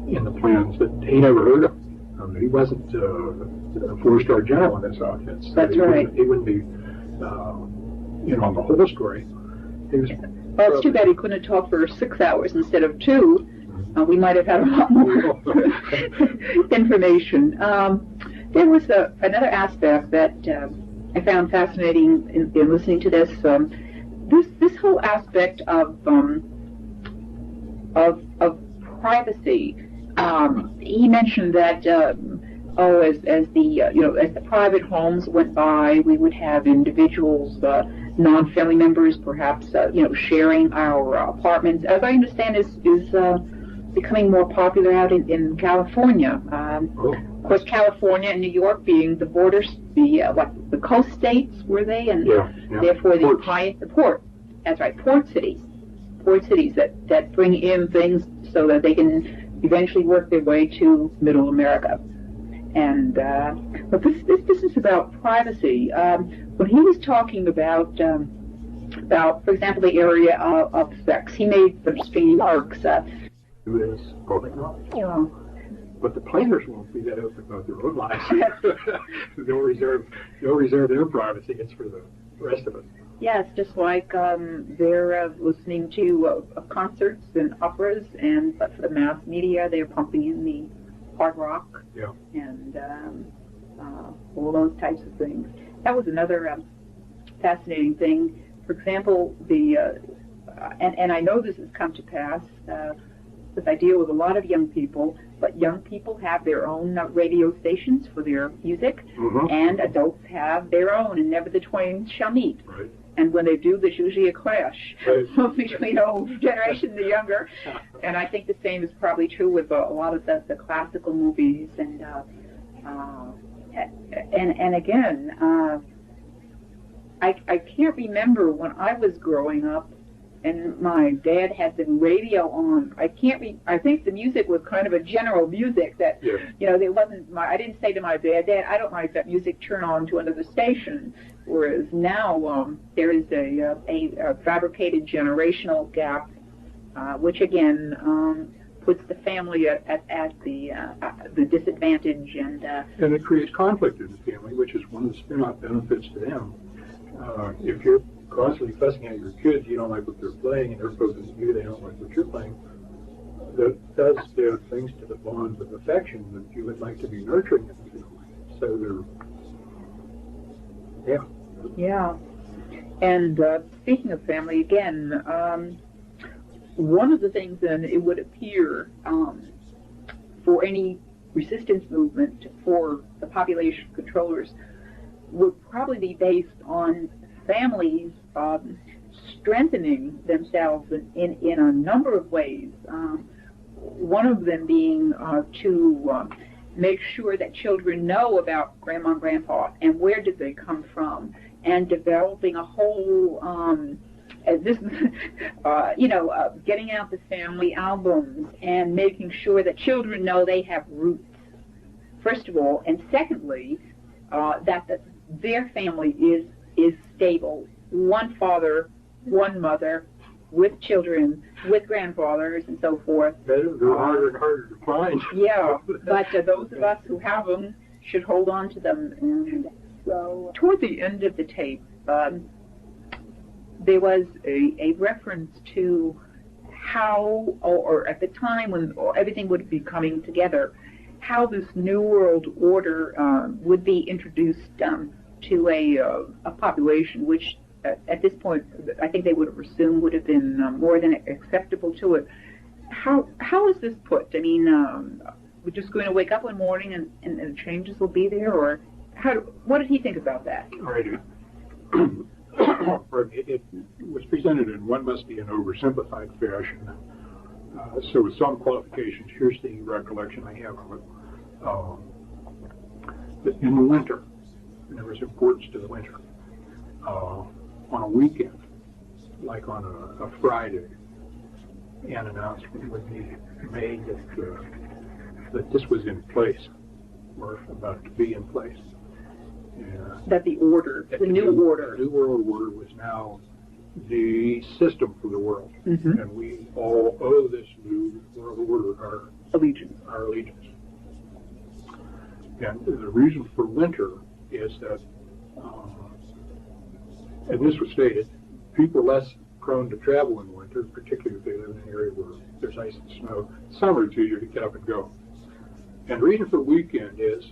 in the plans that he never heard of. He wasn't a 4-star general in his outfits. That's right. He wouldn't be, on the whole story. Well, it's too bad he couldn't have talked for 6 hours instead of 2. We might have had a lot more information. There was another aspect that I found fascinating in listening to this. This whole aspect of privacy. He mentioned that as the private homes went by, we would have individuals, non-family members, perhaps sharing our apartments. As I understand, is becoming more popular out in California. Of course, California and New York being the borders, the coast states, were they? And therefore the port. That's right, port cities that bring in things so that they can eventually work their way to Middle America. And but this is about privacy. When he was talking about, for example, the area of sex, he made some interesting remarks. Is public knowledge. Yeah. But the planners won't be that open about their own lives. They'll reserve their privacy. It's for the rest of us. Yes, just like they're listening to concerts and operas, but for the mass media, they're pumping in the hard rock and all those types of things. That was another fascinating thing. For example, and I know this has come to pass, because I deal with a lot of young people, but young people have their own radio stations for their music, and adults have their own, and never the twain shall meet. Right. And when they do, there's usually a clash between the older generation and the younger. And I think the same is probably true with a lot of the classical movies. And again, I can't remember when I was growing up and my dad had the radio on. I think the music was kind of a general music that, there wasn't. I didn't say to my dad, I don't like that music. Turn on to another station. whereas now there is a fabricated generational gap, which again puts the family at the disadvantage, and it creates conflict in the family, which is one of the spin-off benefits to them. If you're constantly fussing at your kids, you don't like what they're playing, and they're focusing on you, they don't like what you're playing, that does things to the bond of affection that you would like to be nurturing in the family. So they're, yeah. And speaking of family, again, one of the things then it would appear for any resistance movement for the population controllers would probably be based on families strengthening themselves in a number of ways. One of them being to make sure that children know about Grandma and Grandpa and where did they come from, and developing a whole, getting out the family albums and making sure that children know they have roots, first of all, and secondly, that their family is stable. One father, one mother, with children, with grandfathers, and so forth. they're harder and harder to find. Yeah, but those of us who have them should hold on to them. And so, toward the end of the tape, there was a reference to how, or at the time when everything would be coming together, how this New World Order would be introduced to a population which, at this point, I think they would have assumed would have been more than acceptable to it. How is this put? I mean, we're just going to wake up one morning and the changes will be there, or what did he think about that? Right. It was presented in what must be an oversimplified fashion. So with some qualifications, here's the recollection I have of it. In the winter, and there was importance to the winter, on a weekend, like on a Friday, an announcement would be made that this was in place, or about to be in place. That the order, the new order. The New World Order was now the system for the world. Mm-hmm. And we all owe this New World Order our allegiance. And the reason for winter is that, and this was stated, people less prone to travel in winter, particularly if they live in an area where there's ice and snow. Summer, it's easier to get up and go. And the reason for weekend is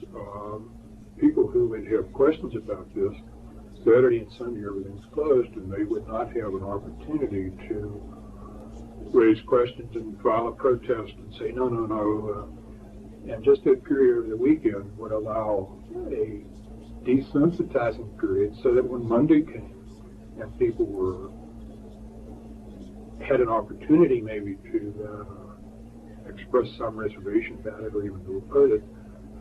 people who would have questions about this, Saturday and Sunday everything's closed, and they would not have an opportunity to raise questions and file a protest and say, no. And just that period of the weekend would allow a desensitizing period so that when Monday came and people had an opportunity maybe to express some reservation about it or even to oppose it,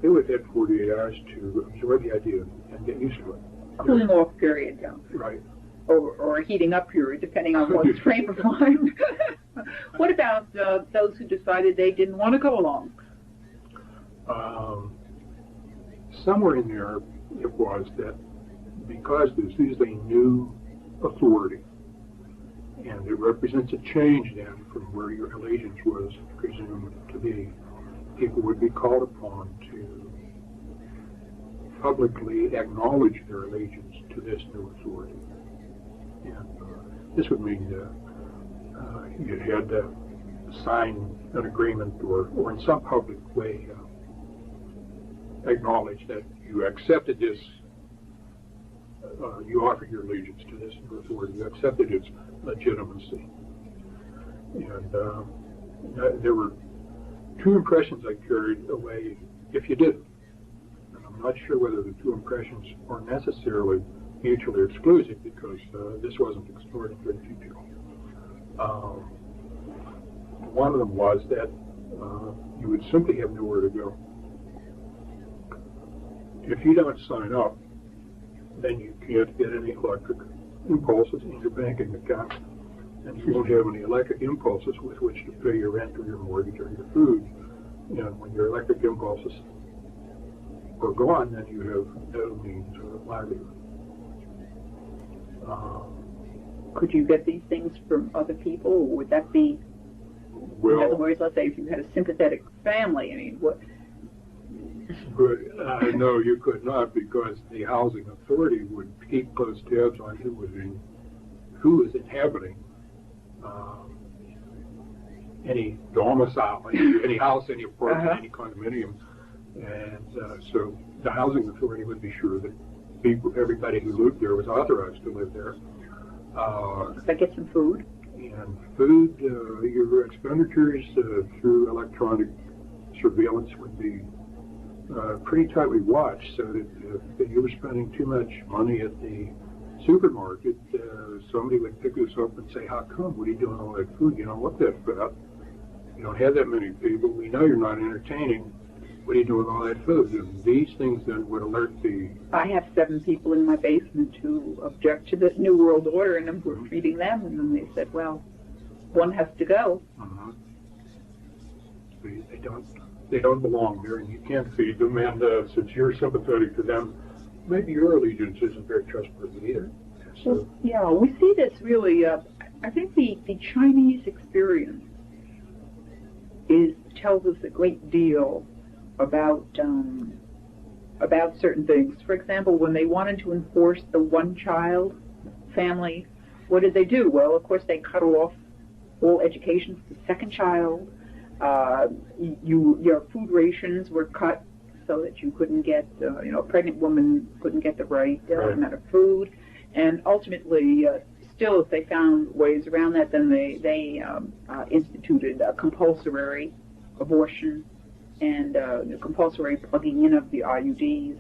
they would have 48 hours to absorb the idea and get used to it. Cooling off period, yeah. Right. Or a heating up period, depending on one's frame of mind. What about those who decided they didn't want to go along? Somewhere in there it was that because this is a new authority and it represents a change then from where your allegiance was presumed to be, people would be called upon to publicly acknowledge their allegiance to this new authority. And this would mean you had to sign an agreement or in some public way acknowledge that you accepted this, you offered your allegiance to this new authority, you accepted its legitimacy. And there were two impressions I carried away if you didn't. And I'm not sure whether the two impressions are necessarily mutually exclusive because this wasn't explored in great detail. One of them was that you would simply have nowhere to go. If you don't sign up, then you can't get any electric impulses in your banking account, and you won't have any electric impulses with which to pay your rent or your mortgage or your food. And when your electric impulses are gone, then you have no means of livelihood. Could you get these things from other people, or would that be, in other words, let's say if you had a sympathetic family, I mean, what? No, you could not, because the housing authority would keep close tabs on who was inhabiting any domicile, any house, any apartment, any condominium, and so the housing authority would be sure that everybody who lived there was authorized to live there. If I get some food? And food, your expenditures through electronic surveillance would be pretty tightly watched, so that if you were spending too much money at the supermarket, somebody would pick us up and say, how come? What are you doing all that food? You don't look that fat. You don't have that many people. We know you're not entertaining. What are you doing with all that food? And these things then would alert the... I have 7 people in my basement who object to the New World Order, and we're feeding them, and then they said, well, one has to go. They don't belong there, and you can't feed them, and since you're sympathetic to them, maybe your allegiance isn't very trustworthy either. So, well, yeah, we see this really, I think the Chinese experience tells us a great deal about certain things. For example, when they wanted to enforce the one-child family, what did they do? Well, of course, they cut off all education for the second child. Your food rations were cut so that you couldn't get, a pregnant woman couldn't get the right amount of food. And ultimately, still, if they found ways around that, then they instituted compulsory abortion and compulsory plugging in of the IUDs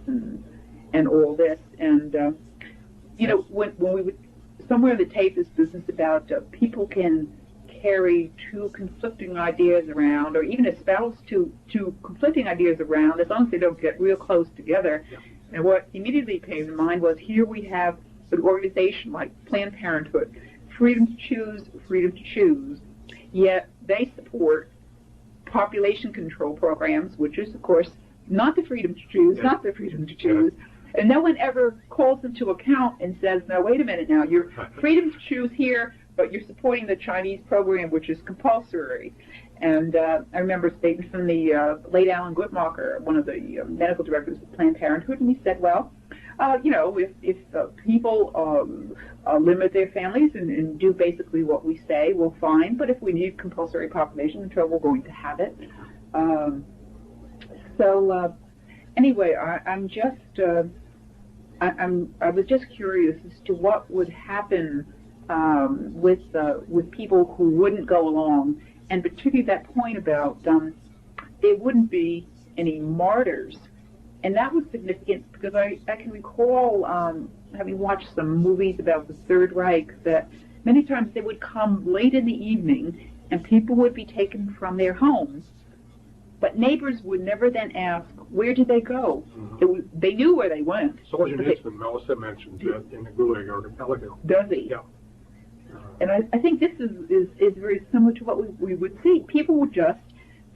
and all this. And, when we would, somewhere in the tape is business about people can carry 2 conflicting ideas around, or even espouse two conflicting ideas around, as long as they don't get real close together. Yeah. And what immediately came to mind was, here we have an organization like Planned Parenthood, freedom to choose, yet they support population control programs, which is, of course, not the freedom to choose, not the freedom to choose. And no one ever calls them to account and says, no, wait a minute now, you're freedom to choose here, but you're supporting the Chinese program, which is compulsory. And I remember a statement from the late Alan Guttmacher, one of the medical directors of Planned Parenthood, and he said, well, if people limit their families and do basically what we say, we'll fine. But if we need compulsory population control, we're going to have it. Anyway, I was just curious as to what would happen with people who wouldn't go along, and particularly that point about there wouldn't be any martyrs. And that was significant because I can recall, having watched some movies about the Third Reich, that many times they would come late in the evening and people would be taken from their homes. But neighbors would never then ask, where did they go? They knew where they went. Solzhenitsyn, Melissa mentions that in the Gulag Archipelago. Does he? Yeah. And I think this is very similar to what we would see. People would just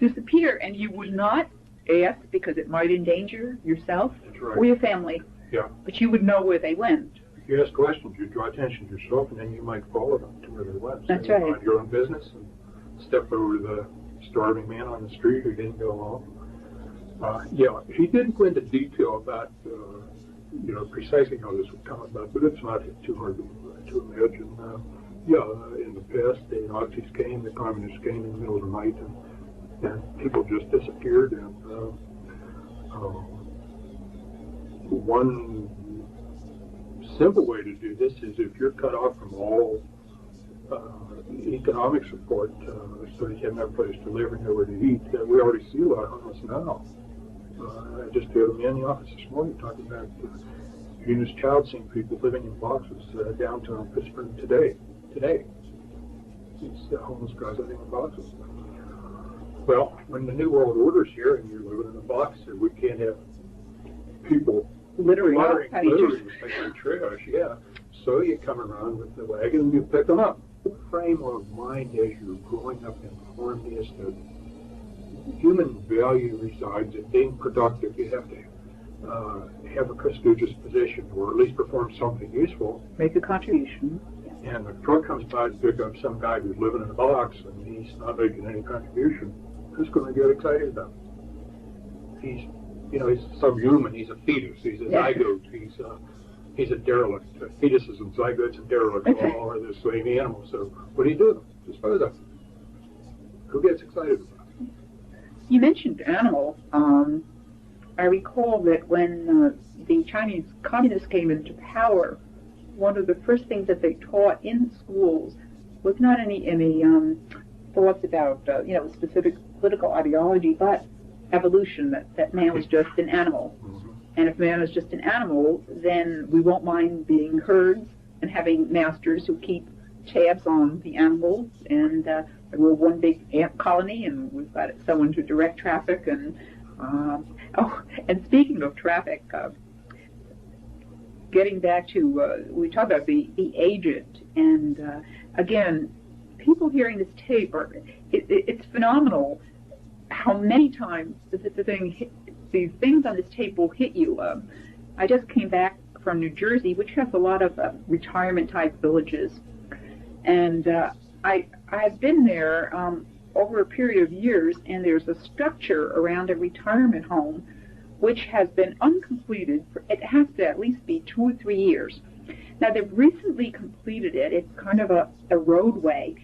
disappear, and you would not ask because it might endanger yourself or your family. Yeah. But you would know where they went. If you ask questions, you draw attention to yourself, and then you might follow them to where they went. That's so you right. Mind your own business and step over the starving man on the street who didn't go along. He didn't go into detail about, precisely how this would come about, but it's not too hard to imagine. In the past, the Nazis came, the communists came in the middle of the night, and people just disappeared. And one simple way to do this is if you're cut off from all economic support, so you have no place to live and nowhere to eat. We already see a lot of homeless now. I just had a man in the office this morning talking about Eunice Child seeing people living in boxes downtown Pittsburgh today. These homeless guys living in boxes. Well, when the New World Order's here and you're living in a box, we can't have people littering with trash. Yeah. So you come around with the wagon and you pick them up. The frame of mind as you're growing up informed is that human value resides in being productive. You have to have a prestigious position, or at least perform something useful. Make a contribution. And the truck comes by to pick up some guy who's living in a box and he's not making any contribution. Who's going to get excited about it? He's subhuman. He's a fetus. He's a zygote. He's a derelict. Fetuses and zygotes and derelicts all are the same animal. So what do you do? Dispose of them. Who gets excited about it? You mentioned animal. I recall that when the Chinese communists came into power, one of the first things that they taught in schools was not any thoughts about specific political ideology, but evolution, that man was just an animal. And if man is just an animal, then we won't mind being herds and having masters who keep tabs on the animals. And we're one big ant colony, and we've got someone to direct traffic. And and speaking of traffic, getting back to we talked about the agent, and again, people hearing this tape it's phenomenal how many times these things on this tape will hit you. I just came back from New Jersey, which has a lot of retirement-type villages, and I've been there over a period of years, and there's a structure around a retirement home which has been uncompleted. It has to at least be 2 or 3 years. Now, they've recently completed it. It's kind of a roadway.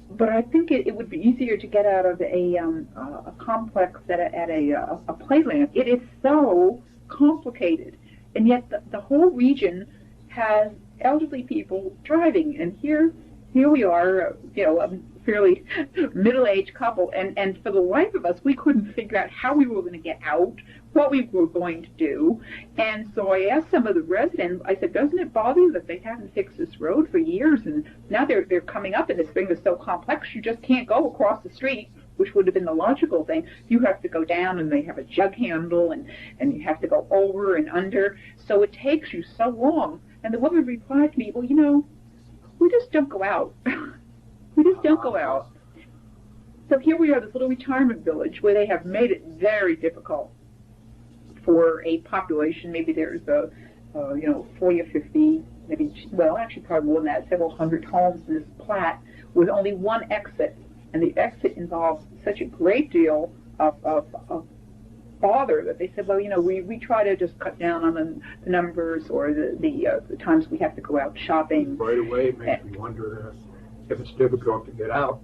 But I think it would be easier to get out of a complex at a playland. It is so complicated, and yet the whole region has elderly people driving. And here we are, a fairly middle-aged couple, and for the life of us, we couldn't figure out how we were going to get out, what we were going to do. And so I asked some of the residents, I said, doesn't it bother you that they haven't fixed this road for years, and now they're coming up, and this thing is so complex you just can't go across the street, which would have been the logical thing. You have to go down, and they have a jug handle, and you have to go over and under, so it takes you so long. And the woman replied to me, well, we just don't go out. We just don't go out. So here we are, this little retirement village where they have made it very difficult for a population. Maybe there's 40 or 50, actually probably more than that, several hundred homes in this plat with only one exit. And the exit involves such a great deal of bother that they said, we try to just cut down on the numbers or the times we have to go out shopping. Right away, it makes me wonder if it's difficult to get out,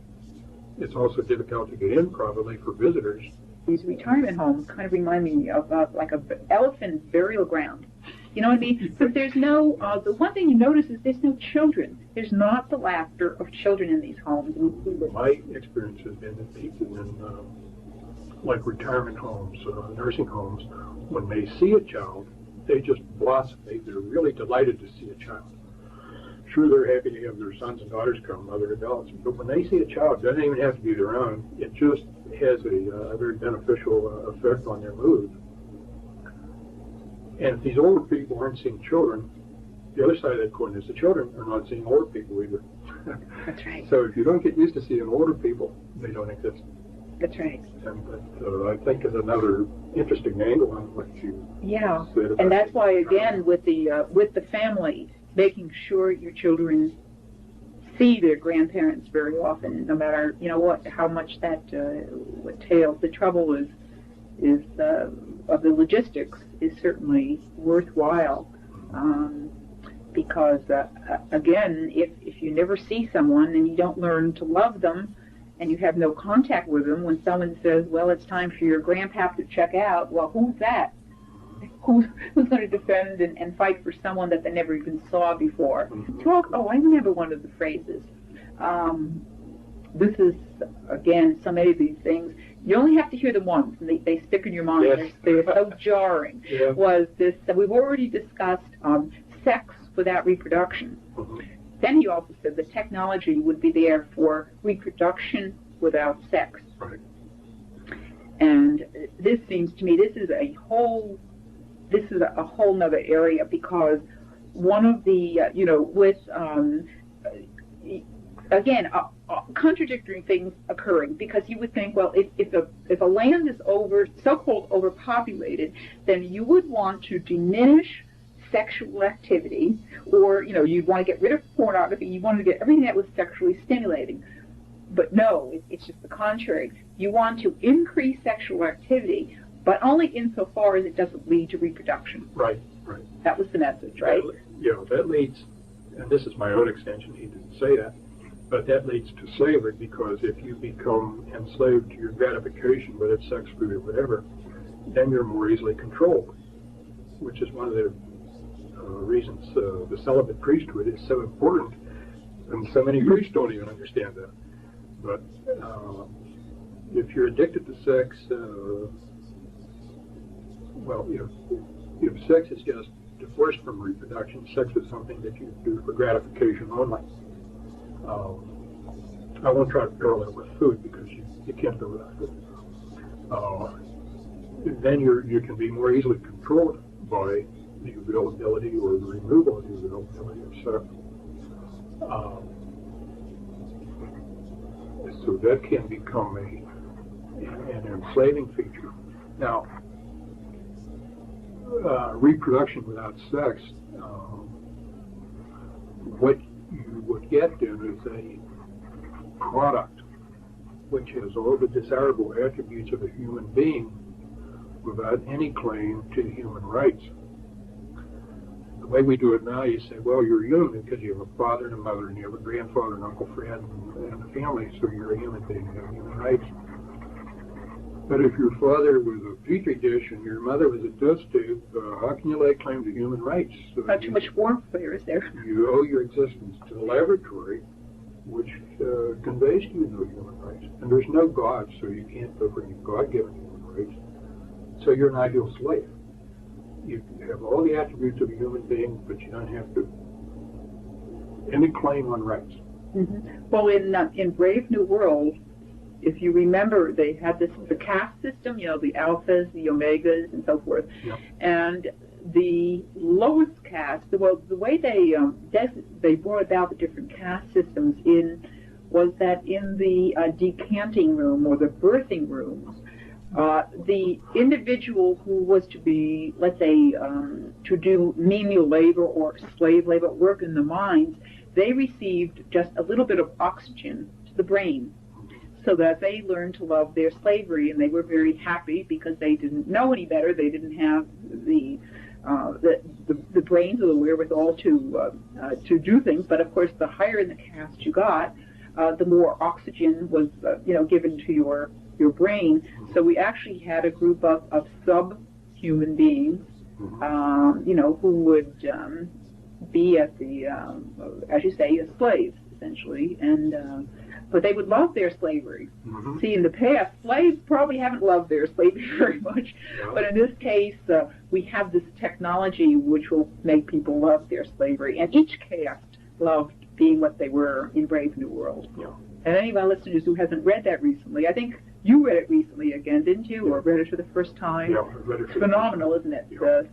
it's also difficult to get in probably for visitors. These retirement homes kind of remind me of like an elephant burial ground. You know what I mean? But there's no, the one thing you notice is there's no children. There's not the laughter of children in these homes. My experience has been that people in like retirement homes, nursing homes, when they see a child, they just blossom. They're really delighted to see a child. Sure, they're happy to have their sons and daughters come, other adults, but when they see a child, it doesn't even have to be their own. It just has a very beneficial effect on their mood. And if these older people aren't seeing children, the other side of that coin is the children are not seeing older people either. That's right. So if you don't get used to seeing older people, they don't exist. That's right. And I think is another interesting angle on what you said about. And that's why, again, with the family, making sure your children see their grandparents very often, no matter how much that entails. The trouble is of the logistics is certainly worthwhile, because again, if you never see someone and you don't learn to love them, and you have no contact with them, when someone says, well, it's time for your grandpap to check out, well, who's that? Who's going to defend and fight for someone that they never even saw before? I remember one of the phrases. This is, again, so many of these things. You only have to hear them once, and they stick in your mind. Yes. They're so jarring. Yeah. Was this, we've already discussed sex without reproduction. Mm-hmm. Then he also said the technology would be there for reproduction without sex. Right. And this seems to me, this is a whole nother area, because one of the, again, contradictory things occurring, because you would think, well, if a land is so-called overpopulated, then you would want to diminish sexual activity, or you'd want to get rid of pornography. You wanted to get everything that was sexually stimulating. But no, it's just the contrary. You want to increase sexual activity, but only insofar as it doesn't lead to reproduction. Right. That was the message, right? That leads, and this is my own extension, he didn't say that, but that leads to slavery, because if you become enslaved to your gratification, whether it's sex, food, or whatever, then you're more easily controlled, which is one of the reasons the celibate priesthood is so important, and so many priests don't even understand that. But if you're addicted to sex, if sex is just divorced from reproduction, sex is something that you do for gratification only. I won't try to parallel it with food, because you can't do without food. Then you can be more easily controlled by the availability or the removal of the availability of sex. So that can become an enslaving feature. Now, reproduction without sex, what you would get then is a product which has all the desirable attributes of a human being without any claim to human rights. The way we do it now, you say, well, you're human because you have a father and a mother, and you have a grandfather and uncle Fred and a family, so you're a human being, you have human rights. But if your father was a petri dish and your mother was a test tube, how can you lay claim to human rights? Not too much warmth there, is there? You owe your existence to the laboratory, which conveys to you no human rights. And there's no God, so you can't go for any God-given human rights. So you're an ideal slave. You have all the attributes of a human being, but you don't have any claim on rights. Mm-hmm. Well, in Brave New World, if you remember, they had the caste system, the alphas, the omegas, and so forth. Yep. And the lowest caste, the way they brought about the different caste systems was that in the decanting room or the birthing rooms, the individual who was to be, let's say, to do menial labor or slave labor, work in the mines, they received just a little bit of oxygen to the brain, so that they learned to love their slavery, and they were very happy because they didn't know any better. They didn't have the brains or the wherewithal to do things. But of course, the higher in the caste you got, the more oxygen was given to your brain. So we actually had a group of subhuman beings, who would be at the, as you say, as slaves essentially, and but they would love their slavery. Mm-hmm. See, in the past, slaves probably haven't loved their slavery very much, but in this case, we have this technology which will make people love their slavery, and each caste loved being what they were in Brave New World. Yeah. And any of our listeners who hasn't read that recently, I think you read it recently again, didn't you? Or read it for the first time? Yeah, I read it. It's phenomenal, isn't it? Yeah.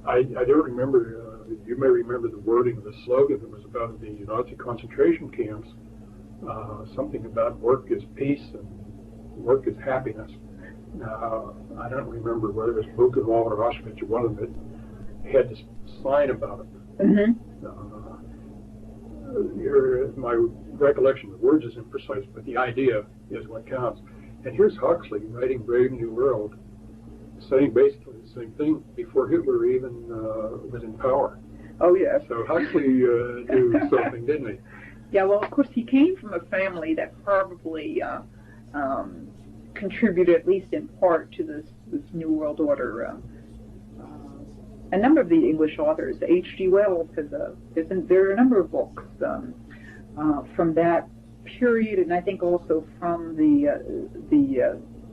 I don't remember, you may remember the wording of the slogan that was about the Nazi concentration camps, something about work is peace and work is happiness. Now, I don't remember whether it was Buchenwald or Auschwitz or one of them that had this sign about it. Mm-hmm. My recollection of the words is imprecise, but the idea is what counts. And here's Huxley writing Brave New World, saying basically the same thing before Hitler even was in power. Oh, yes. So Huxley knew something, didn't he? Yeah, well, of course, he came from a family that probably contributed, at least in part, to this New World Order. A number of the English authors, H.G. Wells, there are a number of books from that period, and I think also from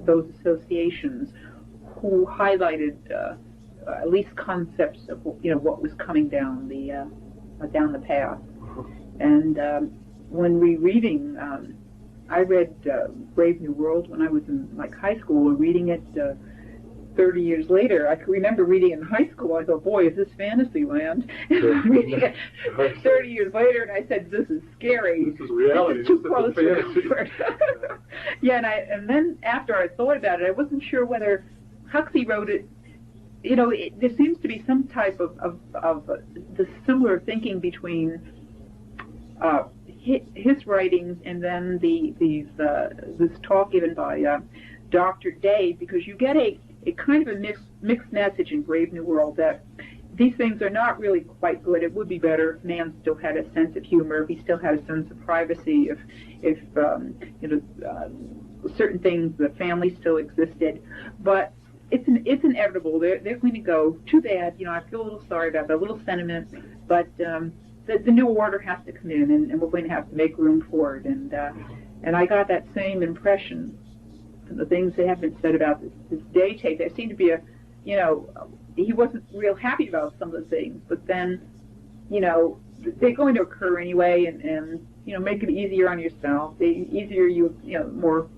those associations who highlighted at least concepts of what was coming down the path. And when rereading, I read Brave New World when I was in high school, and reading it 30 years later, I can remember reading in high school, I thought, boy, is this fantasy land? Reading it 30 years later, and I said, this is scary. This is reality. This is too This close is to fantasy. comfort. Yeah, and then after I thought about it, I wasn't sure whether Huxley wrote it, there seems to be some type of the similar thinking between his writings and then this talk given by Dr. Day, because you get a kind of a mixed message in Brave New World that these things are not really quite good. It would be better if man still had a sense of humor, if he still had a sense of privacy, if certain things, the family still existed. But it's inevitable. They're going to go. Too bad. I feel a little sorry about that, a little sentiment, but the new order has to come in, and we're going to have to make room for it. And I got that same impression from the things that have been said about this Day tape. There seemed to be he wasn't real happy about some of the things, but then, they're going to occur anyway, and make it easier on yourself. The easier more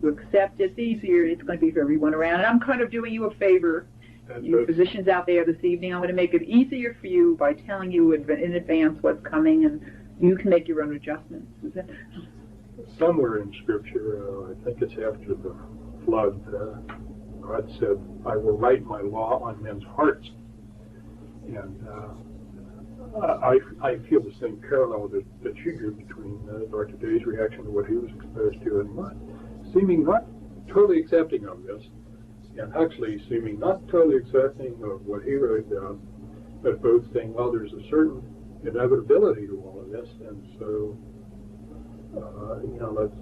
you accept it, the easier it's going to be for everyone around. And I'm kind of doing you a favor, you physicians out there this evening. I'm going to make it easier for you by telling you in advance what's coming, and you can make your own adjustments. Somewhere in Scripture, I think it's after the flood, God said, I will write my law on men's hearts. And I feel the same parallel that you do between Dr. Day's reaction to what he was exposed to and mine. Seeming not totally accepting of this, and Huxley seeming not totally accepting of what he wrote down, but both saying, well, there's a certain inevitability to all of this, and so, let's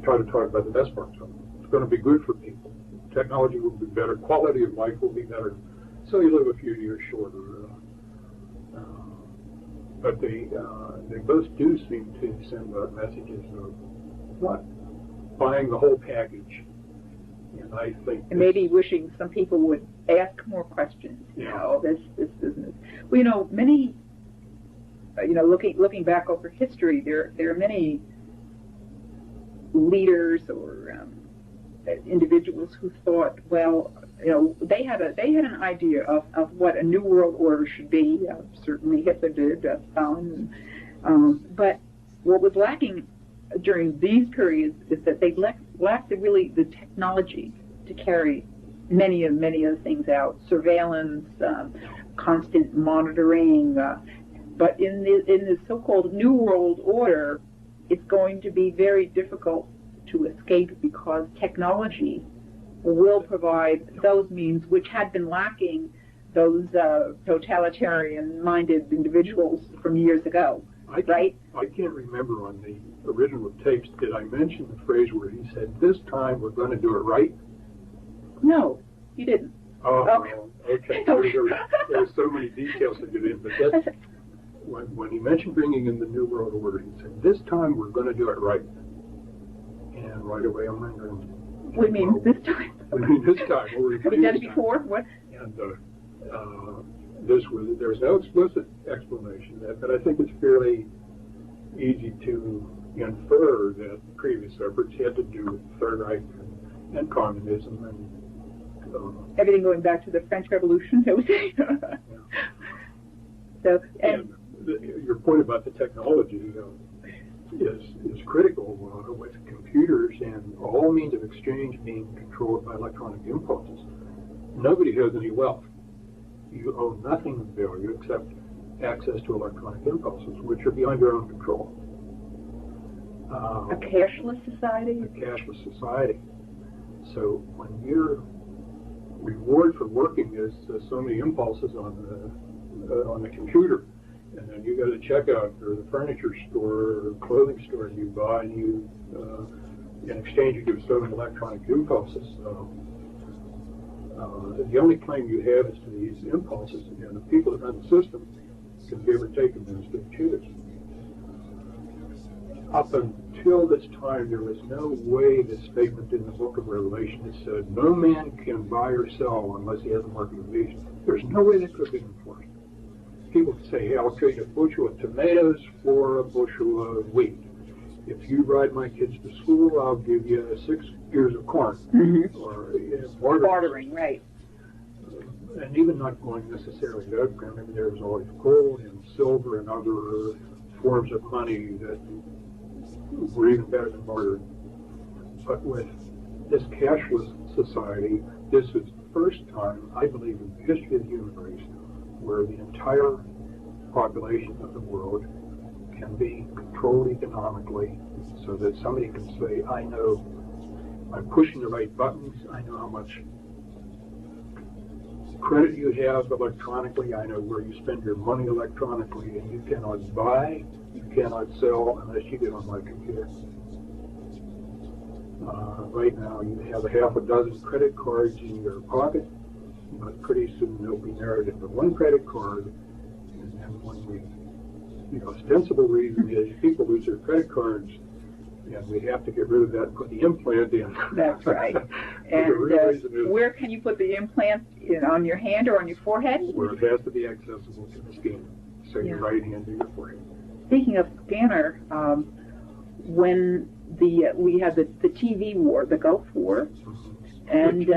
try to talk about the best parts of it. It's going to be good for people. Technology will be better. Quality of life will be better. So you live a few years shorter. But they both do seem to send out messages of not buying the whole package. And I think... And maybe wishing some people would ask more questions, this business. Well, many, looking back over history, there are many leaders or individuals who thought, well, they had an idea of what a new world order should be. Certainly Hitler did, Stalin. But what was lacking during these periods is that they lacked the technology to carry many of the things out. Surveillance, constant monitoring. But in the so-called New World Order, it's going to be very difficult to escape because technology will provide those means which had been lacking those totalitarian-minded individuals from years ago, right? I can't remember on the original tapes, did I mention the phrase where he said, this time we're going to do it right? No, you didn't. Oh, okay. There were so many details to get in, but that's, when he mentioned bringing in the New World Order, he said, this time we're going to do it right. And right away I'm wondering, what do you mean, this time? What do you mean this time? Have we done it before? What? And there's no explicit explanation of that, but I think it's fairly easy to infer that previous efforts had to do with Third Reich and communism and everything going back to the French Revolution. So, and your point about the technology is critical with computers and all means of exchange being controlled by electronic impulses. Nobody has any wealth. You own nothing of value except access to electronic impulses, which are beyond your own control. A cashless society? A cashless society. So when your reward for working is so many impulses on the computer, and then you go to the checkout or the furniture store or clothing store and you buy and you, in exchange, you give so many electronic impulses. The only claim you have is to these impulses, and the people that run the system can give or take them as they choose. Up until this time, there was no way the statement in the book of Revelation that said, no man can buy or sell unless he has a market of beast. There's no way that could be enforced. People could say, hey, I'll trade a bushel of tomatoes for a bushel of wheat. if you ride my kids to school, I'll give you 6 ears of corn. Or bartering, right. And even not going necessarily to that, I mean, there was always gold and silver and other forms of money that were even better than bartering. But with this cashless society, this is the first time, I believe, in the history of the human race where the entire population of the world can be controlled economically so that somebody can say, I know I'm pushing the right buttons, I know how much credit you have electronically, I know where you spend your money electronically, and you cannot buy, you cannot sell unless you get on my computer. Right now you have a half a dozen credit cards in your pocket, but pretty soon they'll be narrowed into one credit card, and then when the ostensible reason is people lose their credit cards, and we have to get rid of that and put the implant in. That's right. And where can you put the implant in, on your hand or on your forehead? Where it has to be accessible to the scanner. So your right hand to your forehead. Speaking of scanner, when we had the TV war, the Gulf War, and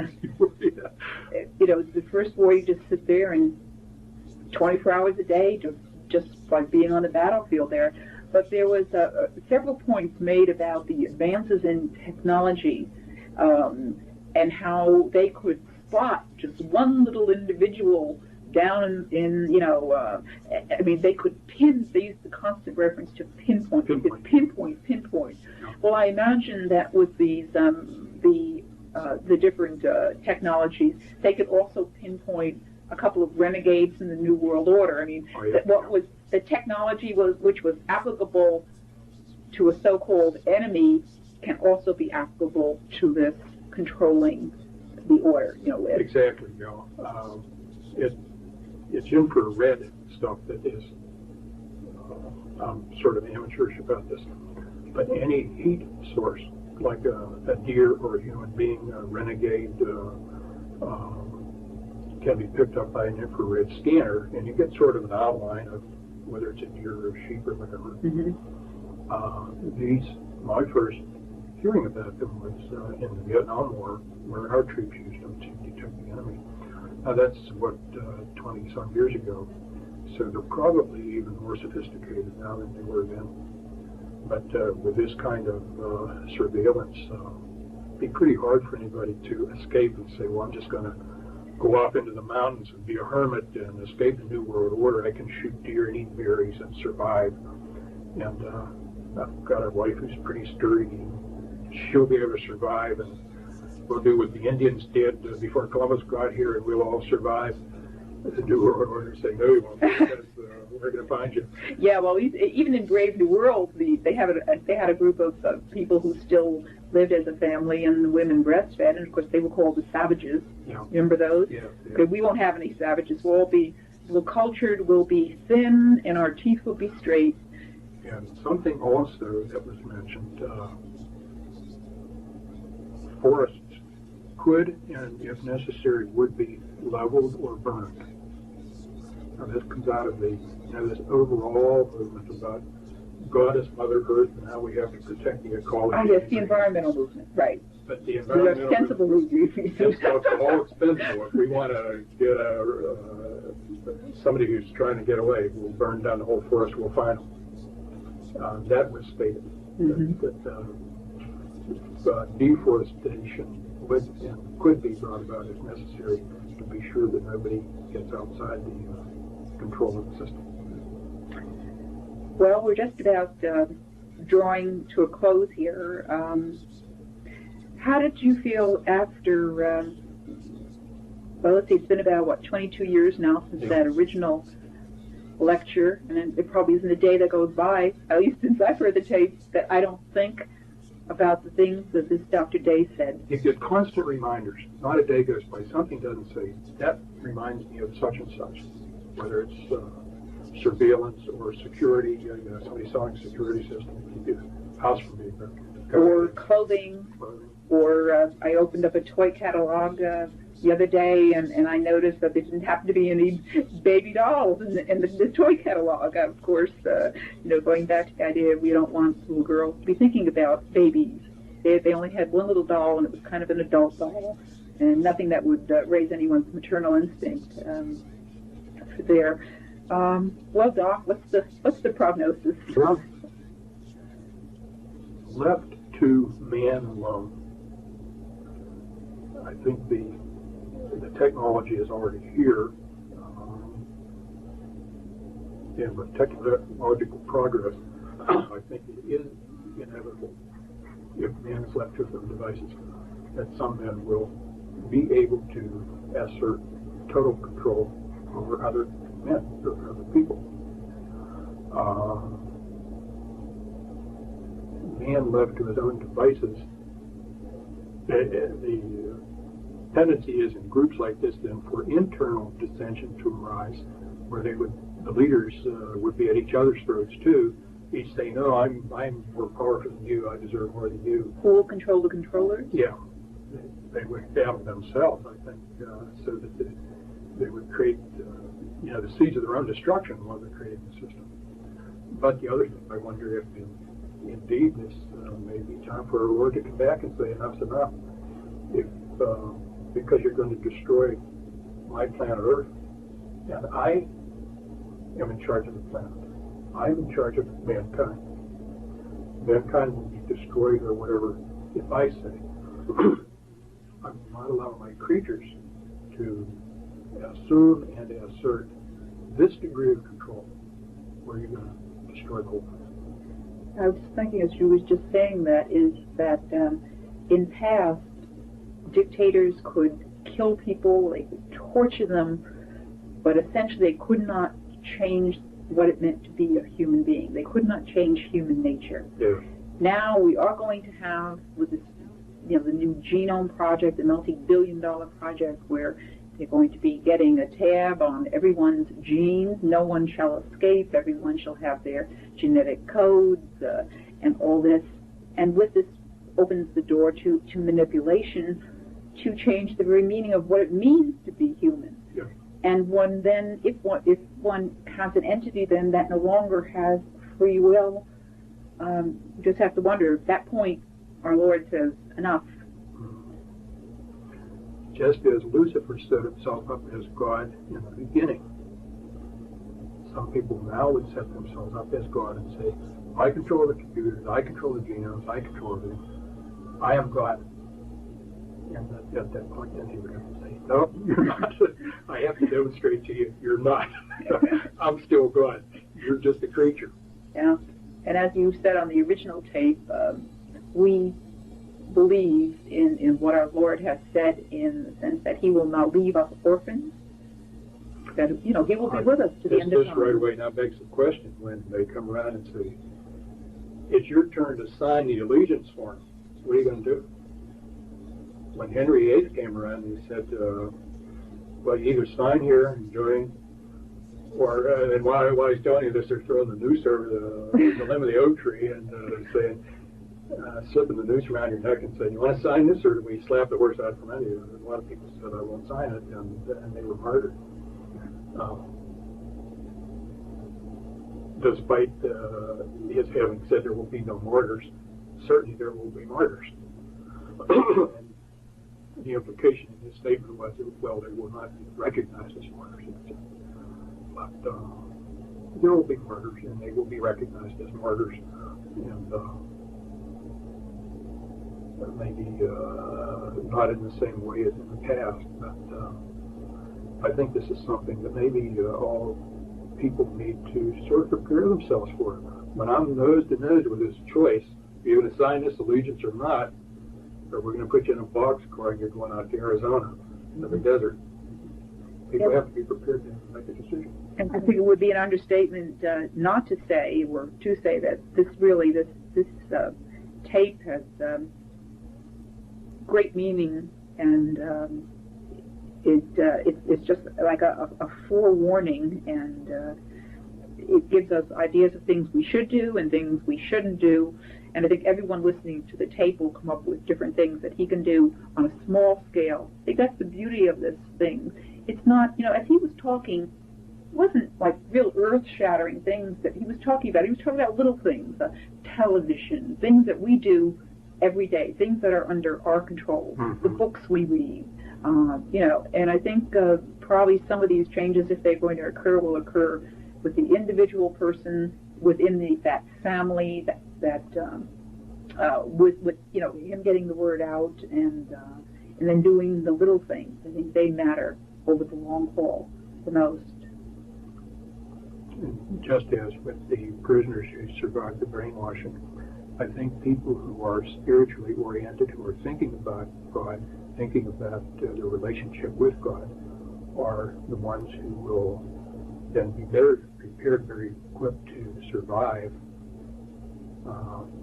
the first war, you just sit there and 24 hours a day, just like being on the battlefield there. But there was several points made about the advances in technology and how they could spot just one little individual down in I mean, they could they used the constant reference to pinpoint. Well, I imagine that with these the different technologies, they could also pinpoint a couple of renegades in the New World Order. I mean, what was the technology which was applicable to a so-called enemy can also be applicable to this controlling the order. Exactly, it's infrared stuff that is, I'm sort of amateurish about this, but any heat source, like a deer or a human being, a renegade, can be picked up by an infrared scanner, and you get sort of an outline of whether it's a deer or a sheep or whatever. My first hearing about them was in the Vietnam War, where our troops used them to detect the enemy. Now that's 20-some years ago, so they're probably even more sophisticated now than they were then. But with this kind of surveillance, it'd be pretty hard for anybody to escape and say, well, I'm just going to go off into the mountains and be a hermit and escape the New World Order. I can shoot deer and eat berries and survive. And I've got a wife who's pretty sturdy. She'll be able to survive, and we'll do what the Indians did before Columbus got here, and we'll all survive. The New World Order say, no, you won't, because we're going to find you. Yeah, well, even in Brave New World, they had a group of people who still lived as a family, and the women breastfed, and of course they were called the savages. Yeah. Remember those? Yeah. Okay, we won't have any savages. We'll cultured, we'll be thin, and our teeth will be straight. And something also that was mentioned, forests could, and if necessary, would be leveled or burned. Now this comes out of this overall movement about Goddess Mother Earth and how we have to protect the ecology. Oh yes, the environmental movement, right. But the environmental ostensible movement. It's all expensive. If we want to get somebody who's trying to get away, we'll burn down the whole forest, we'll find them. That was stated, that deforestation would and could be brought about if necessary to be sure that nobody gets outside the control of the system. Well, we're just about drawing to a close here. How did you feel after, let's see, it's been about, 22 years now since that original lecture, and it probably isn't a day that goes by, at least since I've heard the tapes, that I don't think about the things that this Dr. Day said. You get constant reminders. Not a day goes by. Something doesn't say, that reminds me of such and such, whether it's surveillance or security, somebody selling a security system to keep your house from being broken. Or clothing. Or I opened up a toy catalog the other day, and I noticed that there didn't happen to be any baby dolls in the toy catalog. Of course, going back to the idea we don't want little girls to be thinking about babies. They only had one little doll, and it was kind of an adult doll, and nothing that would raise anyone's maternal instinct there. Well, Doc, what's the prognosis? Well, left to man alone, I think the technology is already here, and with technological progress, I think it is inevitable, if man is left to his own devices, that some men will be able to assert total control over other men, over other people. Man left to his own devices, the tendency is in groups like this then for internal dissension to arise, where the leaders would be at each other's throats too, each saying, "No, I'm more powerful than you. I deserve more than you." Who will control the controllers? Yeah, they would have themselves, I think, so that they would create, the seeds of their own destruction while they're creating the system. But the other thing, I wonder if indeed this may be time for our Lord to come back and say, "Enough's enough." If because you're going to destroy my planet Earth, and I am in charge of the planet. I'm in charge of mankind. Mankind will be destroyed or whatever if I say. I will not allow my creatures to assume and assert this degree of control where you're going to destroy the whole planet. I was thinking, as you was just saying that, is that in past, dictators could kill people, they could torture them, but essentially they could not change what it meant to be a human being. They could not change human nature. Yeah. Now we are going to have, with this, the new Genome Project, the multi-billion-dollar project, where they're going to be getting a tab on everyone's genes. No one shall escape. Everyone shall have their genetic codes and all this. And with this opens the door to manipulation to change the very meaning of what it means to be human. Yeah. And if one has an entity then that no longer has free will, you just have to wonder, at that point, our Lord says, enough. Just as Lucifer set himself up as God in the beginning, some people now would set themselves up as God and say, I control the computers, I control the genomes, I control everything. I am God. And at that point, then he would have to say, no, you're not. I have to demonstrate to you, you're not. I'm still God. You're just a creature. Yeah. And as you said on the original tape, we believe in what our Lord has said, in the sense that he will not leave us orphans, that, he will be with us to the end of time. This right away now begs the question when they come around and say, it's your turn to sign the allegiance form. What are you going to do? When Henry VIII came around, he said, well, you either sign here and join, or, and while he's telling you this, they're throwing the noose over the limb of the oak tree and saying, slipping the noose around your neck and saying, you want to sign this, or do we slap the horse out from under you? And a lot of people said, I won't sign it, and they were martyred. Despite his having said there will be no martyrs, certainly there will be martyrs. And the implication in his statement was that, well, they will not be recognized as martyrs. But there will be martyrs, and they will be recognized as martyrs. And maybe not in the same way as in the past, but I think this is something that maybe all people need to sort of prepare themselves for. When I'm nose to nose with this choice, are you going to sign this allegiance or not? Or we're going to put you in a boxcar and you're going out to Arizona in the desert. People have to be prepared to make a decision. And I think it would be an understatement not to say, or to say, that this tape has great meaning, and it's just like a forewarning, and it gives us ideas of things we should do and things we shouldn't do, And I think everyone listening to the tape will come up with different things that he can do on a small scale. I think that's the beauty of this thing. It's not, as he was talking, it wasn't like real earth-shattering things that he was talking about. He was talking about little things, television, things that we do every day, things that are under our control, the books we read, and I think probably some of these changes, if they're going to occur, will occur with the individual person within that family, with him getting the word out and then doing the little things. I think they matter over the long haul the most. Just as with the prisoners who survived the brainwashing, I think people who are spiritually oriented, who are thinking about God, thinking about their relationship with God, are the ones who will then be better prepared, very equipped to survive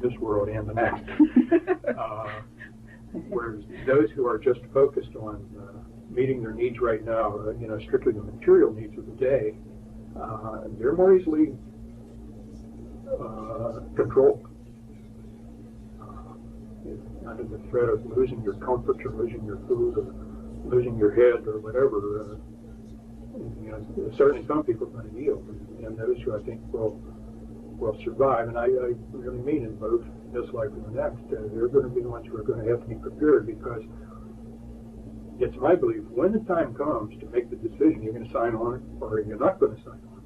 this world and the next. Whereas those who are just focused on meeting their needs right now, strictly the material needs of the day, they're more easily controlled. Under the threat of losing your comfort or losing your food or losing your head or whatever, certainly some people are going to yield, and those who I think will survive, and I really mean in both this life and the next, they're going to be the ones who are going to have to be prepared, because it's my belief when the time comes to make the decision, you're going to sign on it or you're not going to sign on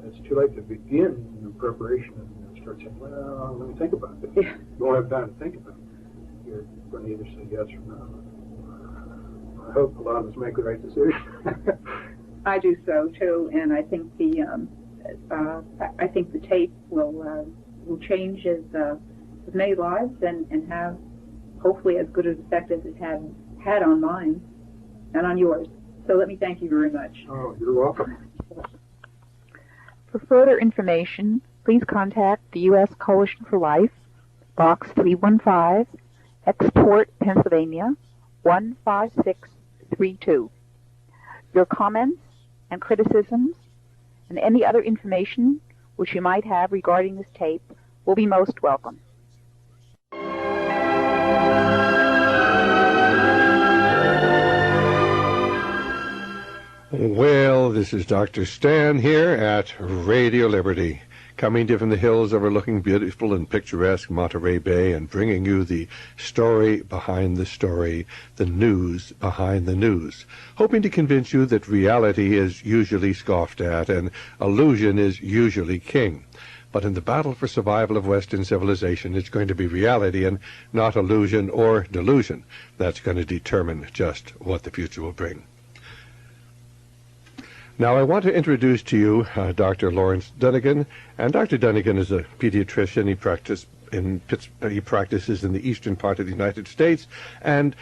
it. It's too late to begin the preparation and start saying, well, let me think about it. You won't have time to think about it. You're going to either say yes or no. I hope a lot of us make the right decision. I do so too, and I think the tape will change as many lives and have hopefully as good an effect as it had on mine and on yours. So let me thank you very much. Oh, you're welcome. For further information, please contact the U.S. Coalition for Life, Box 315, Export, Pennsylvania, 15632. Your comments and criticisms and any other information which you might have regarding this tape will be most welcome. Well, this is Dr. Stan here at Radio Liberty, coming to you from the hills overlooking beautiful and picturesque Monterey Bay and bringing you the story behind the story, the news behind the news, hoping to convince you that reality is usually scoffed at and illusion is usually king. But in the battle for survival of Western civilization, it's going to be reality and not illusion or delusion that's going to determine just what the future will bring. Now, I want to introduce to you Dr. Lawrence Dunnigan, and Dr. Dunnigan is a pediatrician. He practices in the eastern part of the United States, and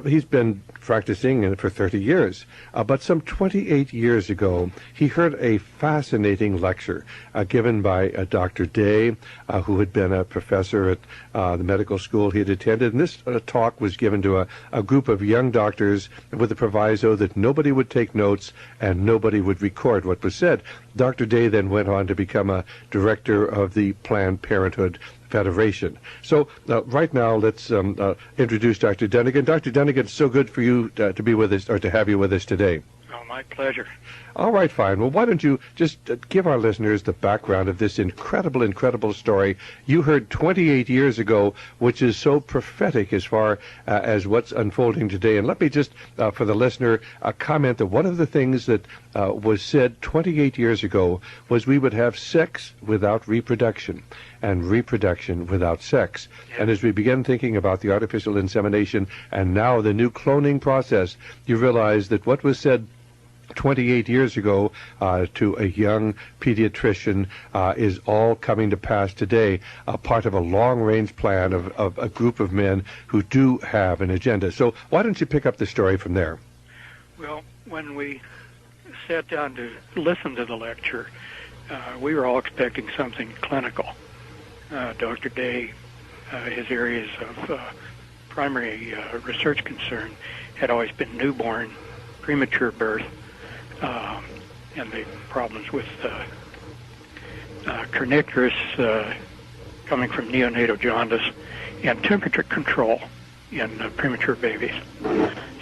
he's been practicing for 30 years. But some 28 years ago, he heard a fascinating lecture given by Dr. Day, who had been a professor at the medical school he had attended. And this talk was given to a group of young doctors with the proviso that nobody would take notes and nobody would record what was said. Dr. Day then went on to become a director of the Planned Parenthood Federation. So right now, let's introduce Dr. Dunnigan. Dr. Dunnigan, it's so good for you to be with us, or to have you with us today. Oh, my pleasure. All right, fine. Well, why don't you just give our listeners the background of this incredible story you heard 28 years ago, which is so prophetic as far as what's unfolding today. And let me just, for the listener, comment that one of the things that was said 28 years ago was we would have sex without reproduction and reproduction without sex. Yeah. And as we begin thinking about the artificial insemination and now the new cloning process, you realize that what was said 28 years ago to a young pediatrician is all coming to pass today, part of a long-range plan of a group of men who do have an agenda. So why don't you pick up the story from there? Well, when we sat down to listen to the lecture, we were all expecting something clinical. Dr. Day, his areas of primary research concern had always been newborn, premature birth, and the problems with carnivorous coming from neonatal jaundice and temperature control in premature babies.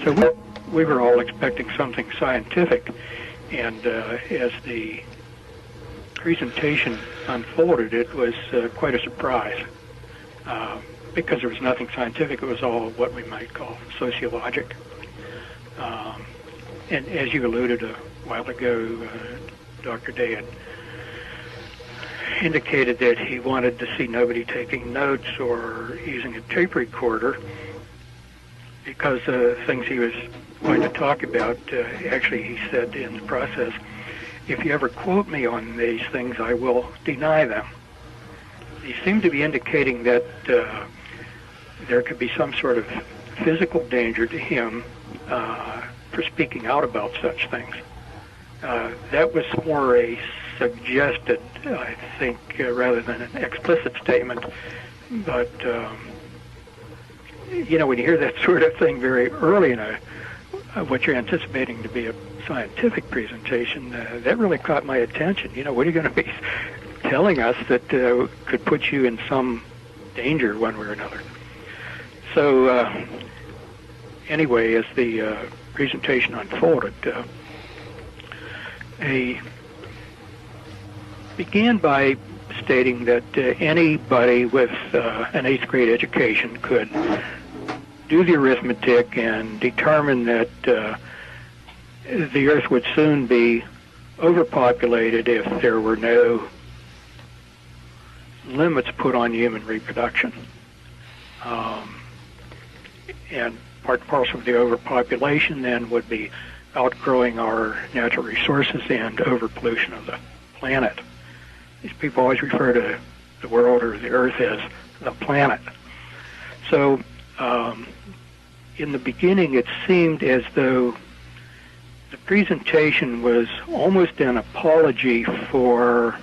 So we were all expecting something scientific, and as the presentation unfolded, it was quite a surprise because there was nothing scientific. It was all what we might call sociologic. And as you alluded a while ago, Dr. Day had indicated that he wanted to see nobody taking notes or using a tape recorder because things he was going to talk about, actually he said in the process, if you ever quote me on these things, I will deny them. He seemed to be indicating that there could be some sort of physical danger to him for speaking out about such things. That was more a suggested, I think, rather than an explicit statement. But, you know, when you hear that sort of thing very early in what you're anticipating to be a scientific presentation, that really caught my attention. You know, what are you going to be telling us that could put you in some danger one way or another? So, anyway, as the presentation unfolded, he began by stating that anybody with an 8th grade education could do the arithmetic and determine that the Earth would soon be overpopulated if there were no limits put on human reproduction. And part and parcel of the overpopulation then would be outgrowing our natural resources and overpollution of the planet. These people always refer to the world or the Earth as the planet. So in the beginning, it seemed as though the presentation was almost an apology for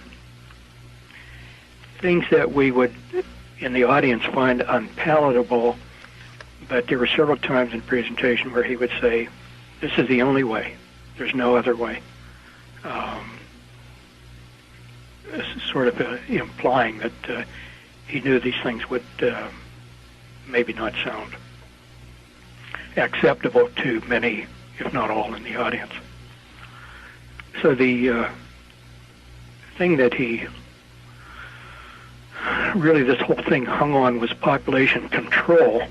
things that we would, in the audience, find unpalatable. But there were several times in the presentation where he would say, this is the only way. There's no other way. Sort of implying that he knew these things would maybe not sound acceptable to many, if not all, in the audience. So the thing that he really, this whole thing hung on was population control.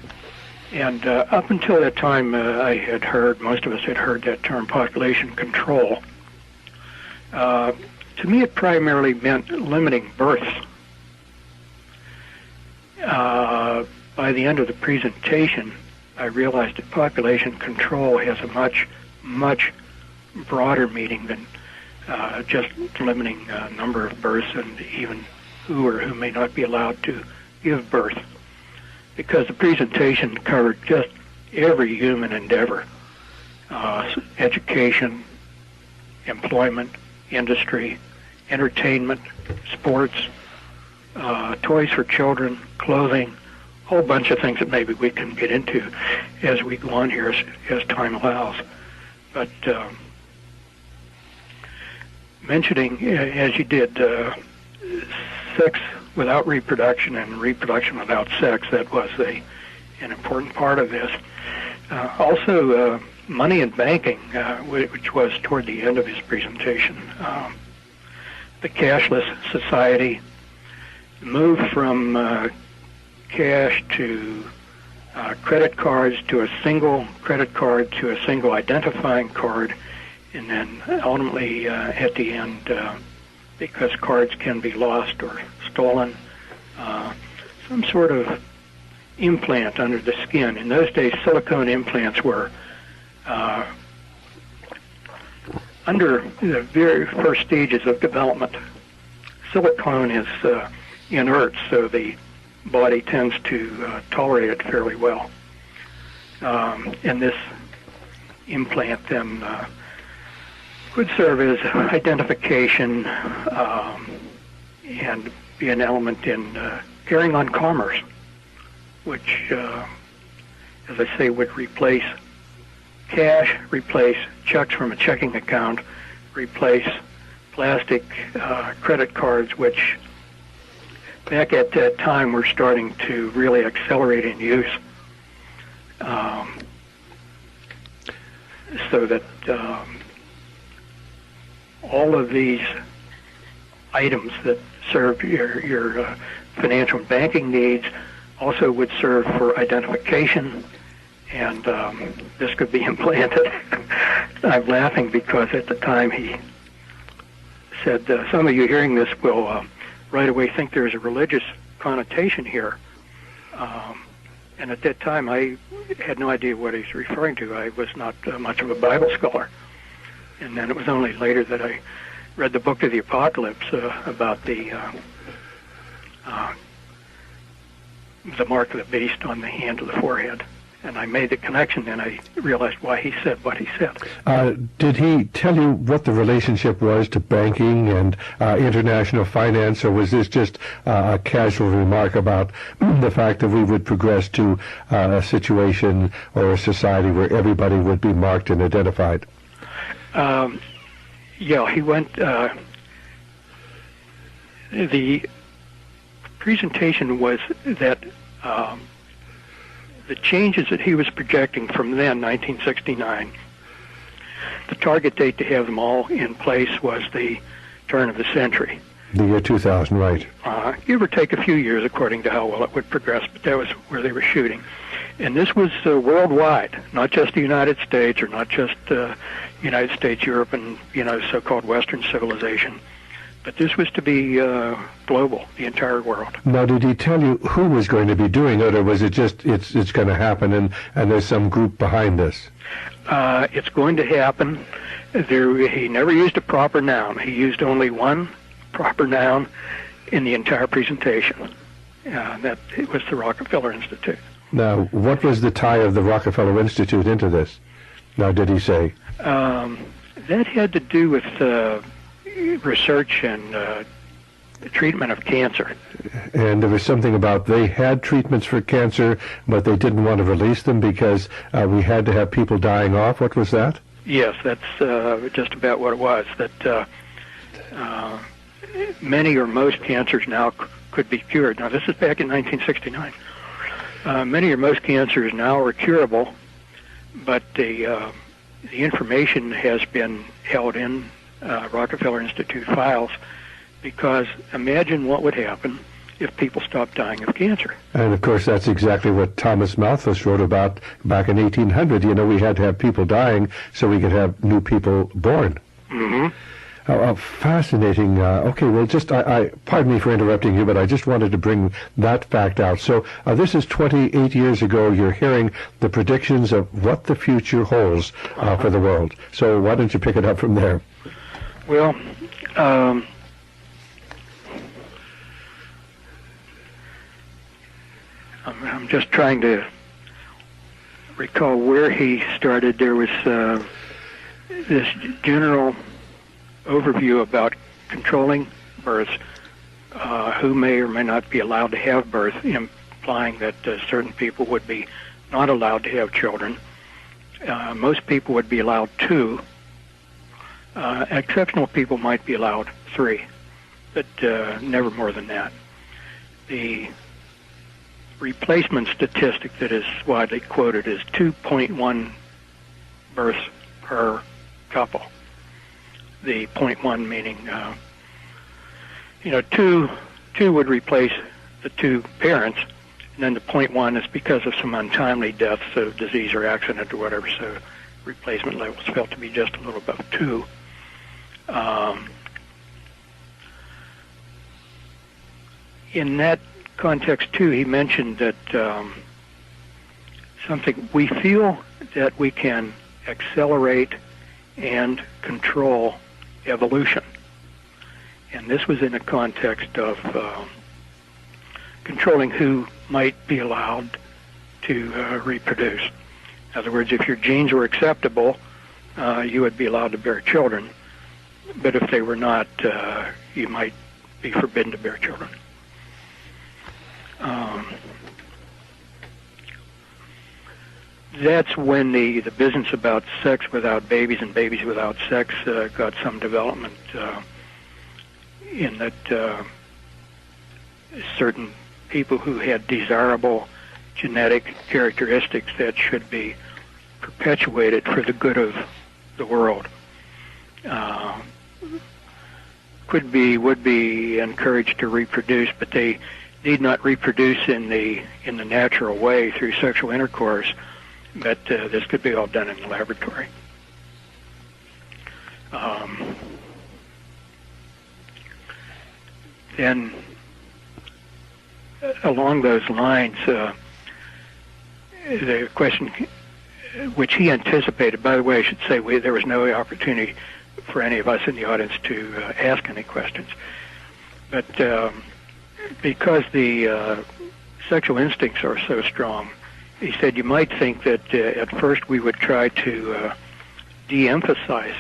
And up until that time, I had heard, most of us had heard that term, population control. To me, it primarily meant limiting births. By the end of the presentation, I realized that population control has a much, much broader meaning than just limiting number of births and even who or who may not be allowed to give birth. Because the presentation covered just every human endeavor, education, employment, industry, entertainment, sports, toys for children, clothing, a whole bunch of things that maybe we can get into as we go on here as time allows. But mentioning, as you did, sex without reproduction and reproduction without sex, that was an important part of this. Also, money and banking, which was toward the end of his presentation. The cashless society, move from cash to credit cards, to a single credit card, to a single identifying card, and then ultimately at the end, because cards can be lost or stolen, some sort of implant under the skin. In those days, silicone implants were under the very first stages of development. Silicone is inert, so the body tends to tolerate it fairly well. And this implant then would serve as identification and be an element in carrying on commerce, which, as I say, would replace cash, replace checks from a checking account, replace plastic credit cards, which back at that time were starting to really accelerate in use. So that all of these items that serve your financial and banking needs also would serve for identification, and this could be implanted. I'm laughing because at the time he said, some of you hearing this will right away think there's a religious connotation here. And at that time, I had no idea what he's referring to. I was not much of a Bible scholar. And then it was only later that I read the Book of the Apocalypse about the mark of the beast on the hand of the forehead. And I made the connection, and I realized why he said what he said. Did he tell you what the relationship was to banking and international finance, or was this just a casual remark about the fact that we would progress to a situation or a society where everybody would be marked and identified? Yeah, he went... the presentation was that... the changes that he was projecting from then, 1969, the target date to have them all in place was the turn of the century. The year 2000, right. Give or take a few years according to how well it would progress, but that was where they were shooting. And this was worldwide, not just the United States or not just United States, Europe, and so-called Western civilization. But this was to be global, the entire world. Now, did he tell you who was going to be doing it, or was it just it's going to happen and there's some group behind this? It's going to happen. He never used a proper noun. He used only one proper noun in the entire presentation. That it was the Rockefeller Institute. Now, what was the tie of the Rockefeller Institute into this? Now, did he say? That had to do with research and the treatment of cancer. And there was something about they had treatments for cancer, but they didn't want to release them because we had to have people dying off. What was that? Yes, that's just about what it was. That many or most cancers now could be cured. Now, this is back in 1969. Many or most cancers now are curable, but the information has been held in Rockefeller Institute files, because imagine what would happen if people stopped dying of cancer. And of course, that's exactly what Thomas Malthus wrote about back in 1800. We had to have people dying so we could have new people born. Mm-hmm. Fascinating. Okay, well, I pardon me for interrupting you, but I just wanted to bring that fact out. So this is 28 years ago. You're hearing the predictions of what the future holds for the world. So why don't you pick it up from there? Well, I'm just trying to recall where he started. There was this general overview about controlling births, who may or may not be allowed to have birth, implying that certain people would be not allowed to have children. Most people would be allowed 2. Exceptional people might be allowed 3, but never more than that. The replacement statistic that is widely quoted is 2.1 births per couple. The 0.1 meaning, 2 would replace the 2 parents, and then the 0.1 is because of some untimely deaths of disease or accident or whatever, so replacement levels felt to be just a little above 2. In that context, too, he mentioned that something, we feel that we can accelerate and control evolution. And this was in a context of controlling who might be allowed to reproduce. In other words, if your genes were acceptable, you would be allowed to bear children. But if they were not, you might be forbidden to bear children. That's when the business about sex without babies and babies without sex got some development, in that certain people who had desirable genetic characteristics that should be perpetuated for the good of the world. Would be encouraged to reproduce, but they need not reproduce in the natural way through sexual intercourse. But this could be all done in the laboratory. Then, along those lines, the question which he anticipated, by the way, I should say there was no opportunity for any of us in the audience to ask any questions. But because the sexual instincts are so strong, he said you might think that at first we would try to de-emphasize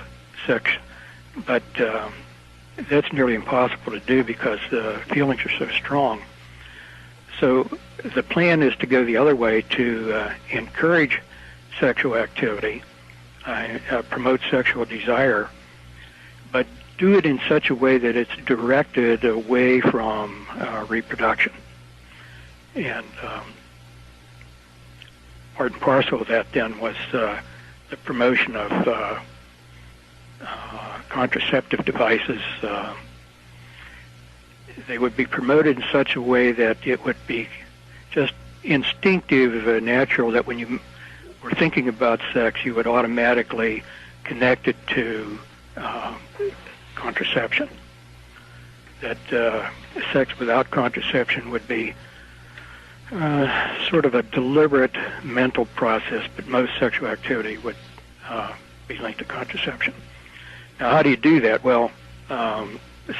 sex, but that's nearly impossible to do because the feelings are so strong. So the plan is to go the other way, to encourage sexual activity, promote sexual desire, but do it in such a way that it's directed away from reproduction. And part and parcel of that then was the promotion of contraceptive devices. They would be promoted in such a way that it would be just instinctive, natural, that when you were thinking about sex, you would automatically connect it to contraception. That sex without contraception would be sort of a deliberate mental process, but most sexual activity would be linked to contraception. Now, how do you do that? Well,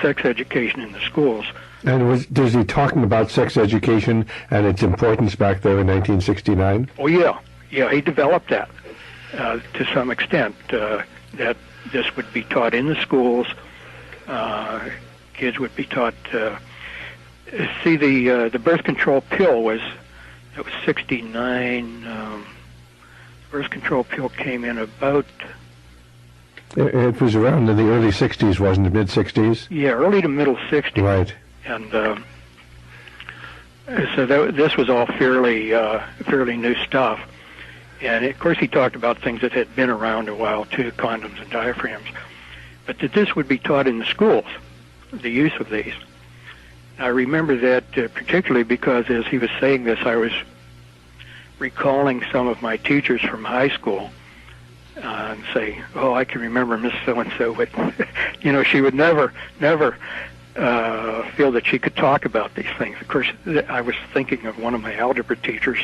sex education in the schools. And was he talking about sex education and its importance back there in 1969? Oh, yeah. Yeah, he developed that to some extent, that this would be taught in the schools. Kids would be taught. See, the birth control pill was 69. Birth control pill came in about. It was around in the early 60s, wasn't it? Mid 60s. Yeah, early to middle 60s. Right. And so this was all fairly new stuff. And of course, he talked about things that had been around a while too, condoms and diaphragms. But that this would be taught in the schools, the use of these. I remember that particularly because as he was saying this, I was recalling some of my teachers from high school and say, oh, I can remember Miss So-and-so, but, she would never feel that she could talk about these things. Of course, I was thinking of one of my algebra teachers.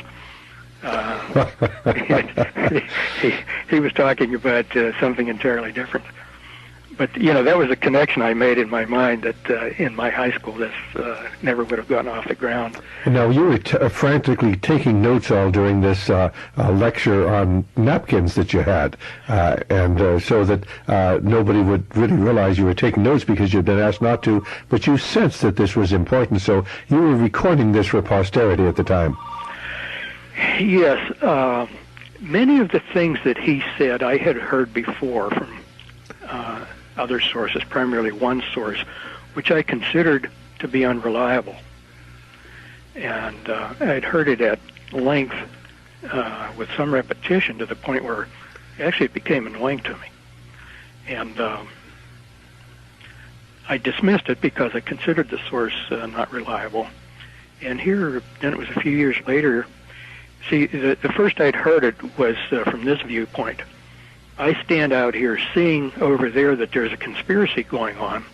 He was talking about something entirely different. But, that was a connection I made in my mind that in my high school this never would have gone off the ground. Now, you were frantically taking notes all during this lecture on napkins that you had, and so that nobody would really realize you were taking notes because you'd been asked not to, but you sensed that this was important, so you were recording this for posterity at the time. Yes. Many of the things that he said I had heard before from other sources, primarily one source, which I considered to be unreliable. And I'd heard it at length with some repetition to the point where actually it became annoying to me. And I dismissed it because I considered the source not reliable. And here, then it was a few years later, see, the first I'd heard it was from this viewpoint. I stand out here seeing over there that there's a conspiracy going on.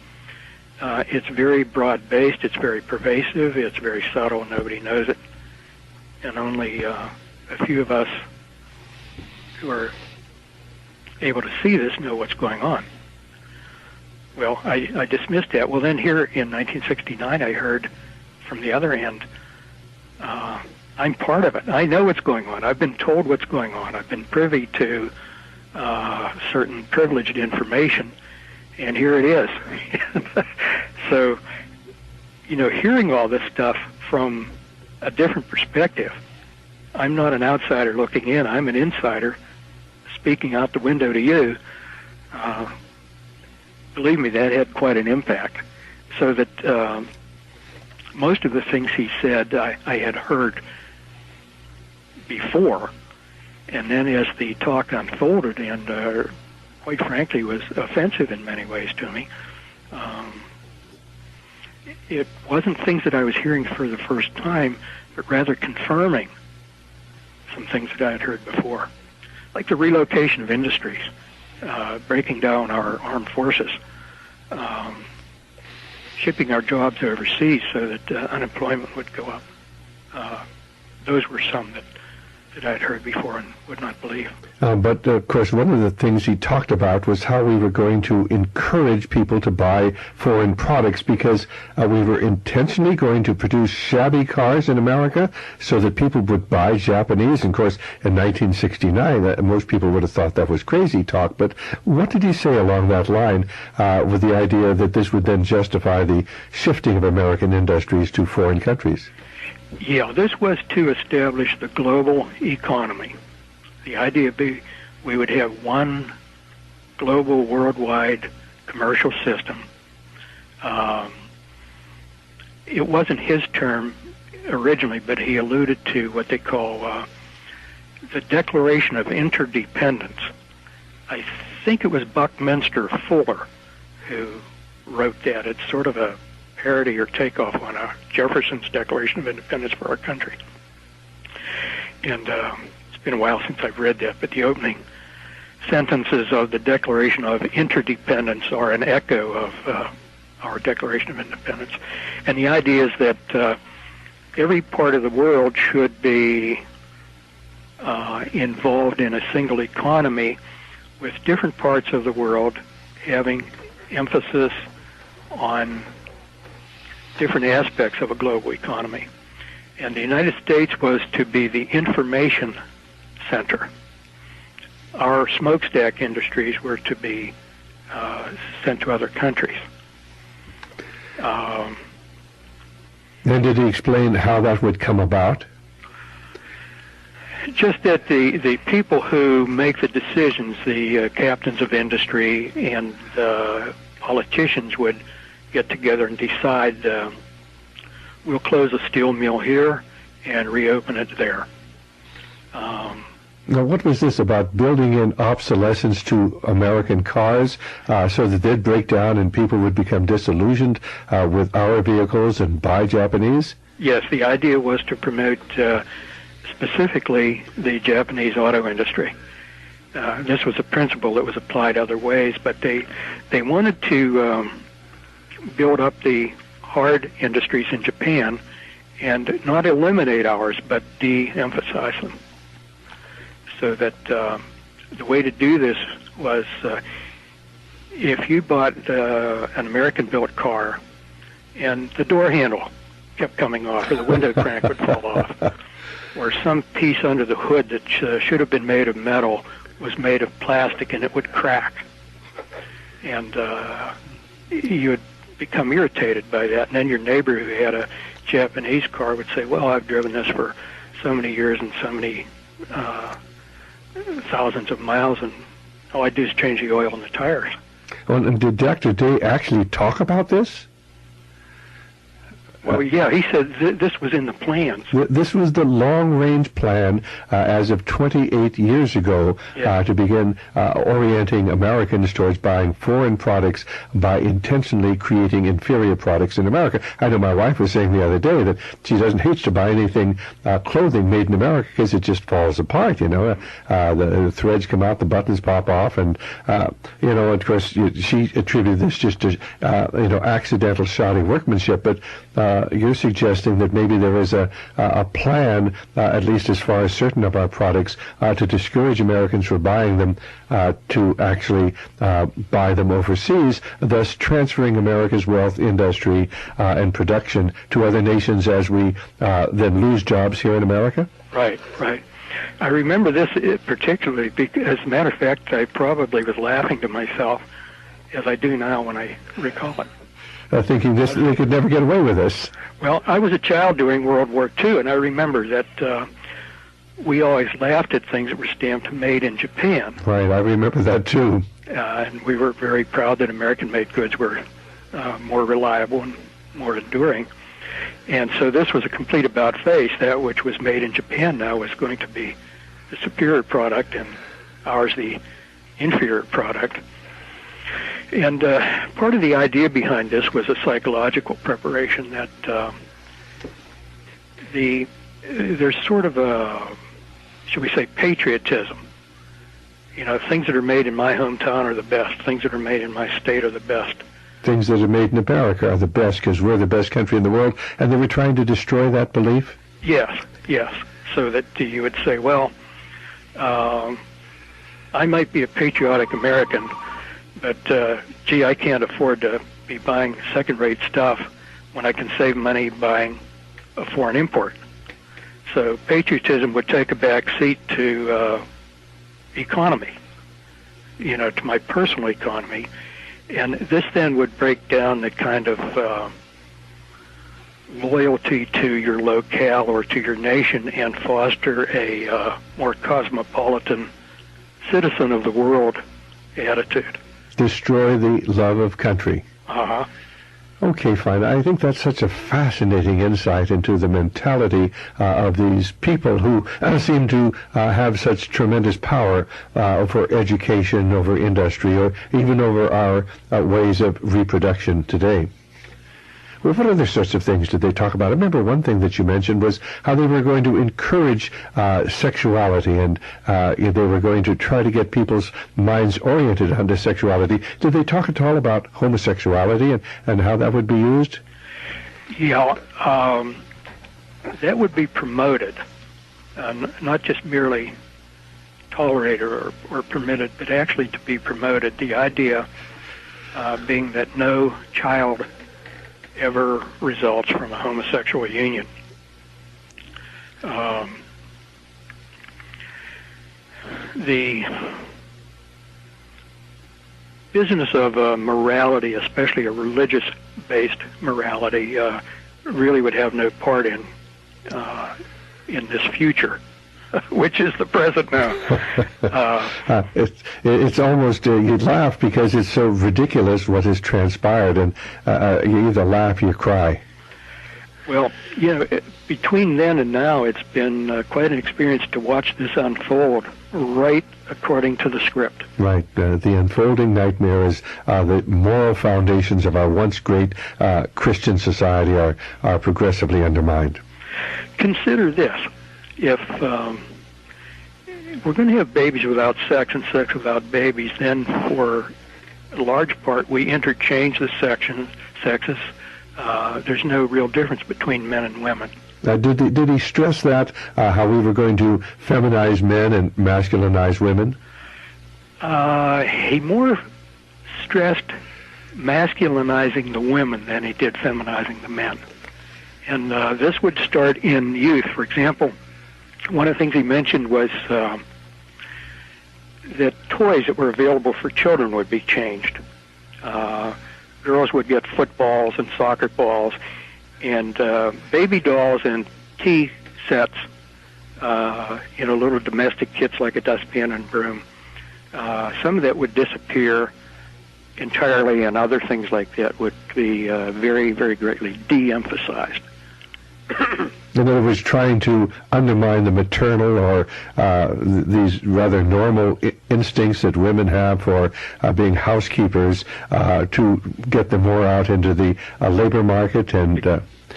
It's very broad-based, it's very pervasive, it's very subtle, nobody knows it. And only a few of us who are able to see this know what's going on. Well, I dismissed that. Well, then here in 1969, I heard from the other end, I'm part of it. I know what's going on. I've been told what's going on. I've been privy to certain privileged information, and here it is. So, hearing all this stuff from a different perspective, I'm not an outsider looking in. I'm an insider speaking out the window to you. Believe me, that had quite an impact. So that most of the things he said I had heard before, and then as the talk unfolded, and quite frankly was offensive in many ways to me, it wasn't things that I was hearing for the first time, but rather confirming some things that I had heard before, like the relocation of industries, breaking down our armed forces, shipping our jobs overseas so that unemployment would go up. Those were some that I had heard before and would not believe. But, of course, one of the things he talked about was how we were going to encourage people to buy foreign products because we were intentionally going to produce shabby cars in America so that people would buy Japanese. And, of course, in 1969, most people would have thought that was crazy talk. But what did he say along that line with the idea that this would then justify the shifting of American industries to foreign countries? Yeah, this was to establish the global economy. The idea being we would have one global, worldwide commercial system. It wasn't his term originally, but he alluded to what they call the Declaration of Interdependence. I think it was Buckminster Fuller who wrote that. It's sort of a parody or takeoff on Jefferson's Declaration of Independence for our country. And it's been a while since I've read that, but the opening sentences of the Declaration of Interdependence are an echo of our Declaration of Independence. And the idea is that every part of the world should be involved in a single economy, with different parts of the world having emphasis on different aspects of a global economy. And the United States was to be the information center. Our smokestack industries were to be sent to other countries. And did he explain how that would come about? Just that the people who make the decisions, the captains of industry and politicians would get together and decide we'll close a steel mill here and reopen it there. Now, what was this about building in obsolescence to American cars so that they'd break down and people would become disillusioned with our vehicles and buy Japanese? Yes, the idea was to promote specifically the Japanese auto industry. This was a principle that was applied other ways, but they wanted to build up the hard industries in Japan and not eliminate ours, but de-emphasize them. So that the way to do this was if you bought an American-built car and the door handle kept coming off or the window crank would fall off, or some piece under the hood that should have been made of metal was made of plastic and it would crack, and you would become irritated by that, and then your neighbor who had a Japanese car would say, well, I've driven this for so many years and so many thousands of miles, and all I do is change the oil in the tires. Well, and did Dr. Day actually talk about this? Well, yeah, he said this was in the plans. This was the long-range plan as of 28 years ago to begin orienting Americans towards buying foreign products by intentionally creating inferior products in America. I know my wife was saying the other day that she doesn't hate to buy anything, clothing made in America, because it just falls apart, the threads come out, the buttons pop off, and, of course, she attributed this just to, accidental shoddy workmanship, but you're suggesting that maybe there is a plan, at least as far as certain of our products, to discourage Americans from buying them, to actually buy them overseas, thus transferring America's wealth, industry, and production to other nations as we then lose jobs here in America? Right. I remember this particularly because, as a matter of fact, I probably was laughing to myself, as I do now when I recall it. Thinking they could never get away with this. Well, I was a child during World War II, and I remember that we always laughed at things that were stamped made in Japan. Right, I remember that too. And we were very proud that American-made goods were more reliable and more enduring. And so this was a complete about-face. That which was made in Japan now was going to be the superior product, and ours the inferior product. And part of the idea behind this was a psychological preparation that there's sort of a, should we say, patriotism. You know, things that are made in my hometown are the best. Things that are made in my state are the best. Things that are made in America are the best because we're the best country in the world, and they were trying to destroy that belief? Yes. So that you would say, well, I might be a patriotic American, but, gee, I can't afford to be buying second-rate stuff when I can save money buying a foreign import. So patriotism would take a back seat to economy, you know, to my personal economy. And this then would break down the kind of loyalty to your locale or to your nation and foster a more cosmopolitan citizen of the world attitude. Destroy the love of country. Uh-huh. Okay, fine. I think that's such a fascinating insight into the mentality of these people who seem to have such tremendous power for education, over industry, or even over our ways of reproduction today. Well, what other sorts of things did they talk about? I remember one thing that you mentioned was how they were going to encourage sexuality, and they were going to try to get people's minds oriented onto sexuality. Did they talk at all about homosexuality and how that would be used? Yeah, that would be promoted, not just merely tolerated or permitted, but actually to be promoted. The idea being that no child ever results from a homosexual union. The business of morality, especially a religious-based morality, really would have no part in this future, which is the present now. It's almost, you'd laugh because it's so ridiculous what has transpired, and you either laugh or you cry. Well, you know, between then and now, it's been quite an experience to watch this unfold right according to the script. Right. The unfolding nightmare is the moral foundations of our once great Christian society are progressively undermined. Consider this. If we're going to have babies without sex and sex without babies, then for a large part we interchange the sexes. There's no real difference between men and women. Did he stress that, how we were going to feminize men and masculinize women? He more stressed masculinizing the women than he did feminizing the men. And this would start in youth. For example, one of the things he mentioned was that toys that were available for children would be changed. Girls would get footballs and soccer balls, and baby dolls and tea sets, little domestic kits like a dustpan and broom. Some of that would disappear entirely, and other things like that would be very, very greatly de-emphasized. In other words, trying to undermine the maternal or these rather normal instincts that women have for being housekeepers to get them more out into the labor market. And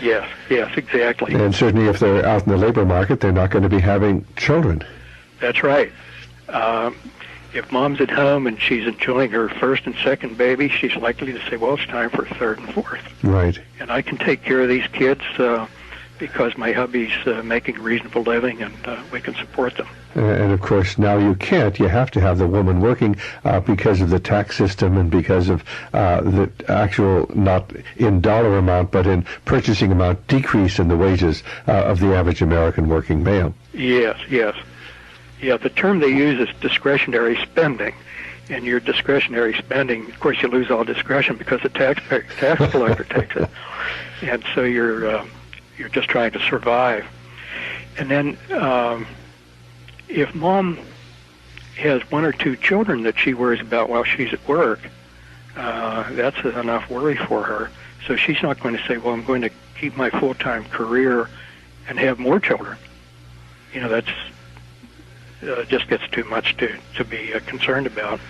yes, exactly. And certainly if they're out in the labor market, they're not going to be having children. That's right. If mom's at home and she's enjoying her first and second baby, she's likely to say, well, it's time for a third and fourth. Right. And I can take care of these kids because my hubby's making a reasonable living, and we can support them. And of course, now you can't. You have to have the woman working because of the tax system and because of the actual, not in dollar amount, but in purchasing amount, decrease in the wages of the average American working male. Yes. Yeah, the term they use is discretionary spending. And your discretionary spending, of course, you lose all discretion because the tax collector takes it. And so you're just trying to survive. And then if mom has one or two children that she worries about while she's at work, that's enough worry for her. So she's not going to say, well, I'm going to keep my full-time career and have more children. That's just gets too much to be concerned about.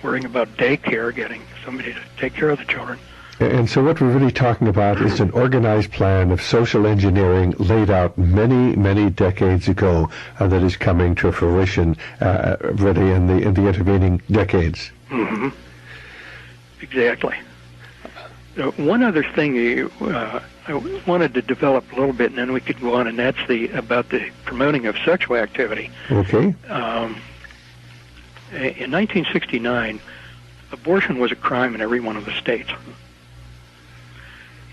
Worrying about daycare, getting somebody to take care of the children. And so what we're really talking about is an organized plan of social engineering laid out many, many decades ago that is coming to fruition really in the intervening decades. Mm-hmm. Exactly. One other thing I wanted to develop a little bit, and then we could go on, and that's about the promoting of sexual activity. Okay. In 1969, abortion was a crime in every one of the states.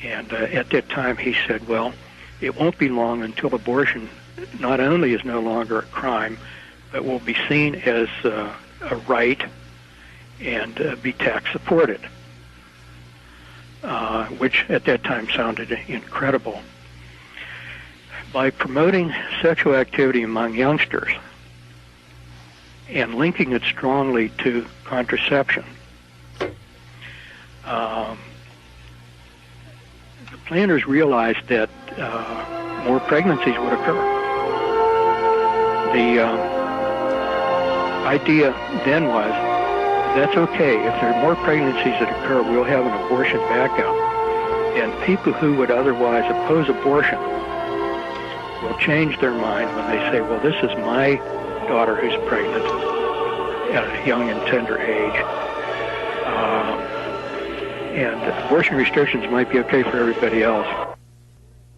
And at that time, he said, well, it won't be long until abortion not only is no longer a crime, but will be seen as a right and be tax supported, which at that time sounded incredible. By promoting sexual activity among youngsters and linking it strongly to contraception, the planners realized that more pregnancies would occur. The idea then was, that's okay. If there are more pregnancies that occur, we'll have an abortion backup. And people who would otherwise oppose abortion will change their mind when they say, well, this is my daughter who's pregnant at a young and tender age. And abortion restrictions might be okay for everybody else.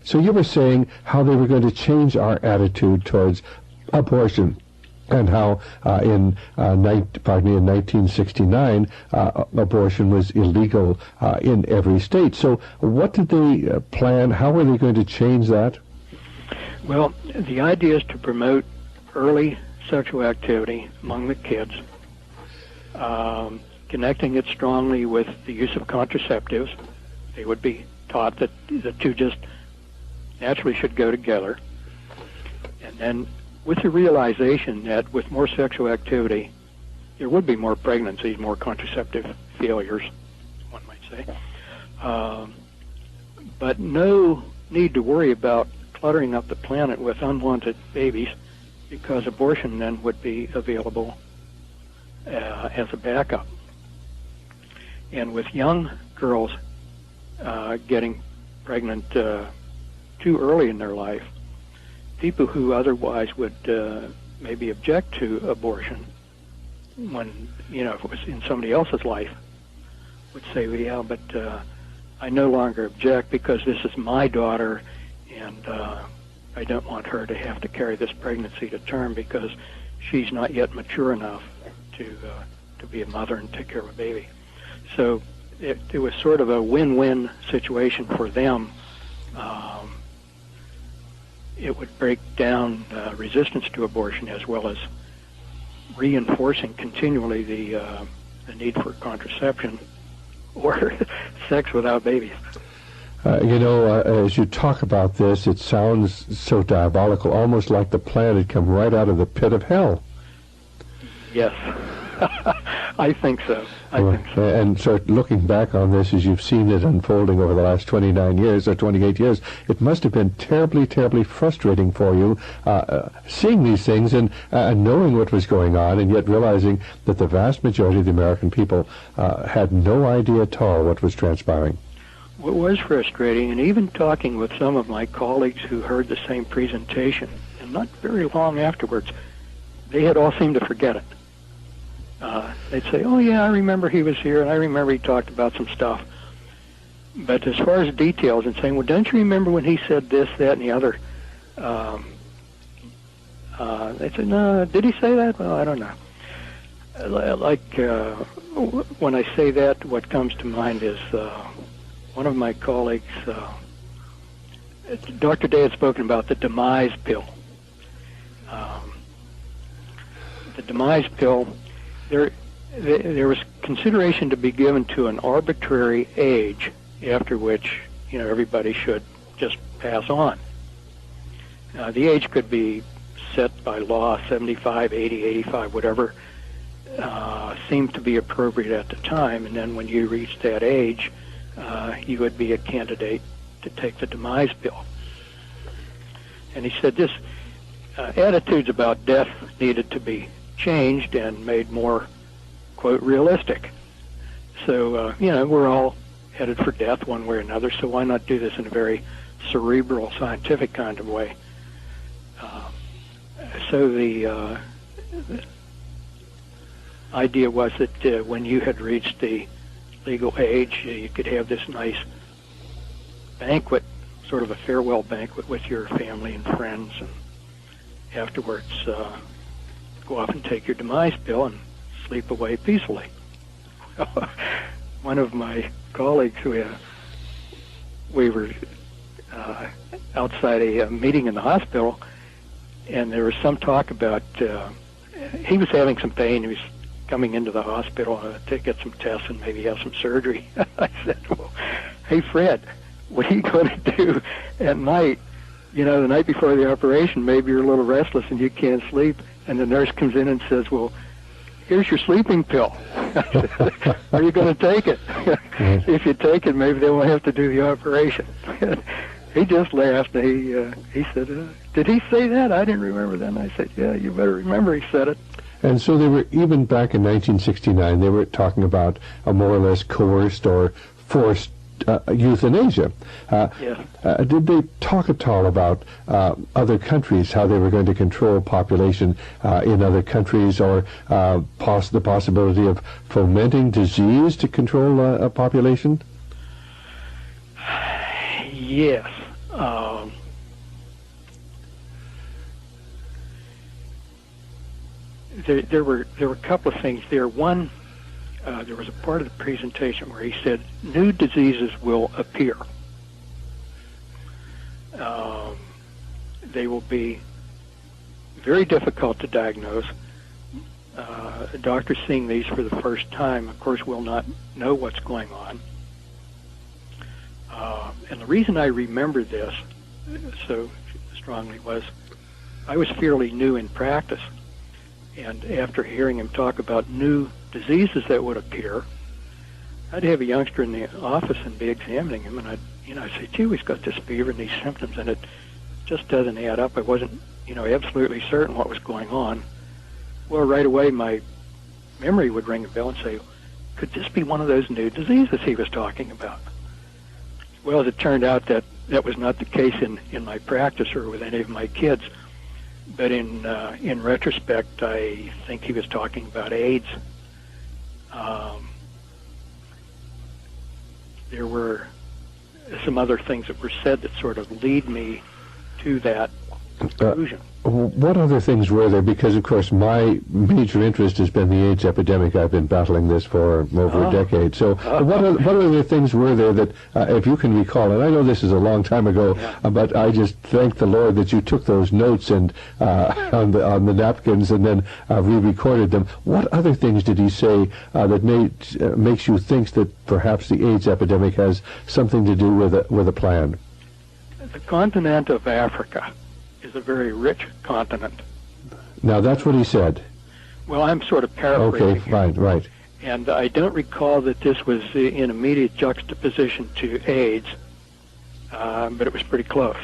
So you were saying how they were going to change our attitude towards abortion, and how in 1969 abortion was illegal in every state. So what did they plan? How were they going to change that? Well, the idea is to promote early sexual activity among the kids, connecting it strongly with the use of contraceptives. They would be taught that the two just naturally should go together. And then with the realization that with more sexual activity, there would be more pregnancies, more contraceptive failures, one might say. But no need to worry about cluttering up the planet with unwanted babies, because abortion then would be available as a backup. And with young girls getting pregnant too early in their life, people who otherwise would maybe object to abortion when, if it was in somebody else's life, would say, well, yeah, but I no longer object because this is my daughter, and I don't want her to have to carry this pregnancy to term because she's not yet mature enough to be a mother and take care of a baby. So it was sort of a win-win situation for them. It would break down resistance to abortion, as well as reinforcing continually the need for contraception or sex without babies. As you talk about this, it sounds so diabolical, almost like the plan had come right out of the pit of hell. Yes, I think so. I think so. And so looking back on this, as you've seen it unfolding over the last 29 years or 28 years, it must have been terribly, terribly frustrating for you seeing these things and knowing what was going on, and yet realizing that the vast majority of the American people had no idea at all what was transpiring. What was frustrating, and even talking with some of my colleagues who heard the same presentation, and not very long afterwards, they had all seemed to forget it. They'd say, oh yeah, I remember he was here, and I remember he talked about some stuff. But as far as details and saying, well, don't you remember when he said this, that, and the other? They said, no, did he say that? Well, I don't know. When I say that, what comes to mind is one of my colleagues, Dr. Day, had spoken about the demise pill. The demise pill, there was consideration to be given to an arbitrary age after which, everybody should just pass on. The age could be set by law, 75, 80, 85, whatever seemed to be appropriate at the time, and then when you reached that age, you would be a candidate to take the demise pill. And he said this attitudes about death needed to be changed and made more, quote, realistic. So, we're all headed for death one way or another, so why not do this in a very cerebral, scientific kind of way? So the idea was that when you had reached the legal age, you could have this nice banquet, sort of a farewell banquet with your family and friends, and afterwards go off and take your demise pill and sleep away peacefully. One of my colleagues, we were outside a meeting in the hospital, and there was some talk about he was having some pain. He was coming into the hospital to get some tests and maybe have some surgery. I said, well, hey, Fred, what are you going to do at night? The night before the operation, maybe you're a little restless and you can't sleep, and the nurse comes in and says, well, here's your sleeping pill. Are you going to take it? If you take it, maybe they won't have to do the operation. He just laughed. He said, did he say that? I didn't remember that. And I said, yeah, you better remember he said it. And so they were, even back in 1969, they were talking about a more or less coerced or forced euthanasia. Yes. Did they talk at all about other countries, how they were going to control population in other countries, or the possibility of fomenting disease to control a population? Yes. There were a couple of things there. One, there was a part of the presentation where he said new diseases will appear. They will be very difficult to diagnose. Doctors seeing these for the first time, of course, will not know what's going on. And the reason I remember this so strongly was I was fairly new in practice. And after hearing him talk about new diseases that would appear, I'd have a youngster in the office and be examining him, and I'd say, gee, he's got this fever and these symptoms, and it just doesn't add up. I wasn't, absolutely certain what was going on. Well, right away, my memory would ring a bell and say, could this be one of those new diseases he was talking about? Well, as it turned out, that was not the case in my practice or with any of my kids. But in retrospect, I think he was talking about AIDS. There were some other things that were said that sort of lead me to that conclusion. What other things were there? Because, of course, my major interest has been the AIDS epidemic. I've been battling this for over a decade. So what other things were there that, if you can recall, and I know this is a long time ago, but I just thank the Lord that you took those notes and on the napkins and then re-recorded them. What other things did he say that makes you think that perhaps the AIDS epidemic has something to do with a plan? The continent of Africa is a very rich continent. Now, that's what he said. Well, I'm sort of paraphrasing. Okay, fine, right. And I don't recall that this was in immediate juxtaposition to AIDS, but it was pretty close.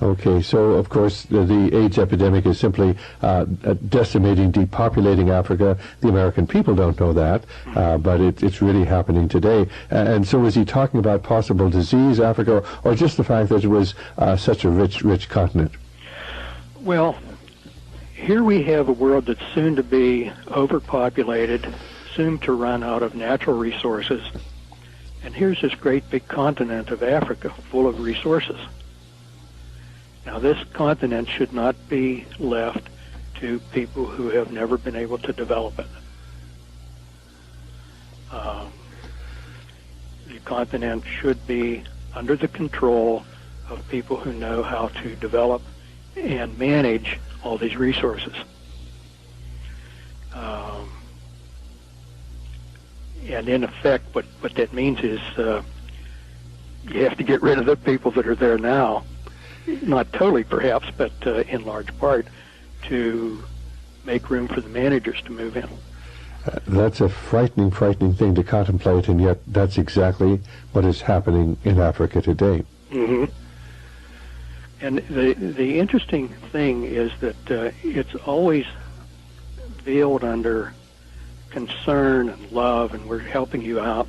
Okay, so of course the AIDS epidemic is simply decimating, depopulating Africa. The American people don't know that, but it's really happening today. And so is he talking about possible disease, Africa, or just the fact that it was such a rich continent? Well, here we have a world that's soon to be overpopulated, soon to run out of natural resources. And here's this great big continent of Africa full of resources. Now, this continent should not be left to people who have never been able to develop it. The continent should be under the control of people who know how to develop and manage all these resources. And in effect, what that means is you have to get rid of the people that are there now, not totally perhaps, but in large part, to make room for the managers to move in. That's a frightening, frightening thing to contemplate, and yet that's exactly what is happening in Africa today. Mm-hmm. And the interesting thing is that it's always veiled under concern and love, and we're helping you out.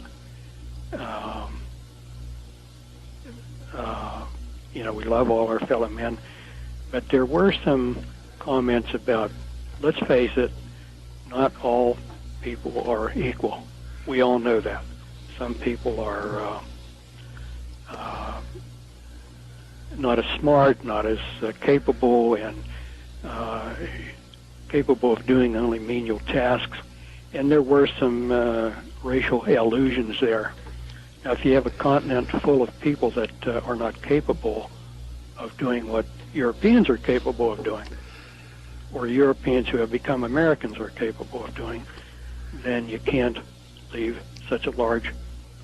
We love all our fellow men, but there were some comments about, let's face it, not all people are equal. We all know that. Some people are not as smart, not as capable, and capable of doing only menial tasks. And there were some racial allusions there. Now, if you have a continent full of people that are not capable of doing what Europeans are capable of doing, or Europeans who have become Americans are capable of doing, then you can't leave such a large,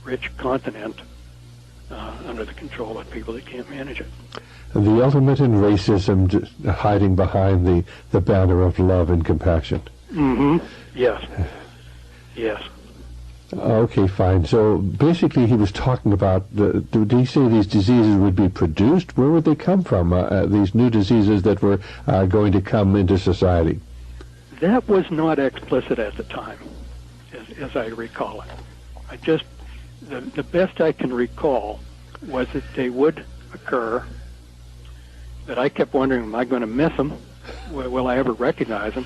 rich continent under the control of people that can't manage it. The ultimate in racism, just hiding behind the banner of love and compassion. Mm-hmm. Yes. Yes. Okay, fine. So basically he was talking about, did he say these diseases would be produced? Where would they come from, these new diseases that were going to come into society? That was not explicit at the time, as I recall it. The best I can recall was that they would occur, that I kept wondering, am I going to miss them? Will I ever recognize them?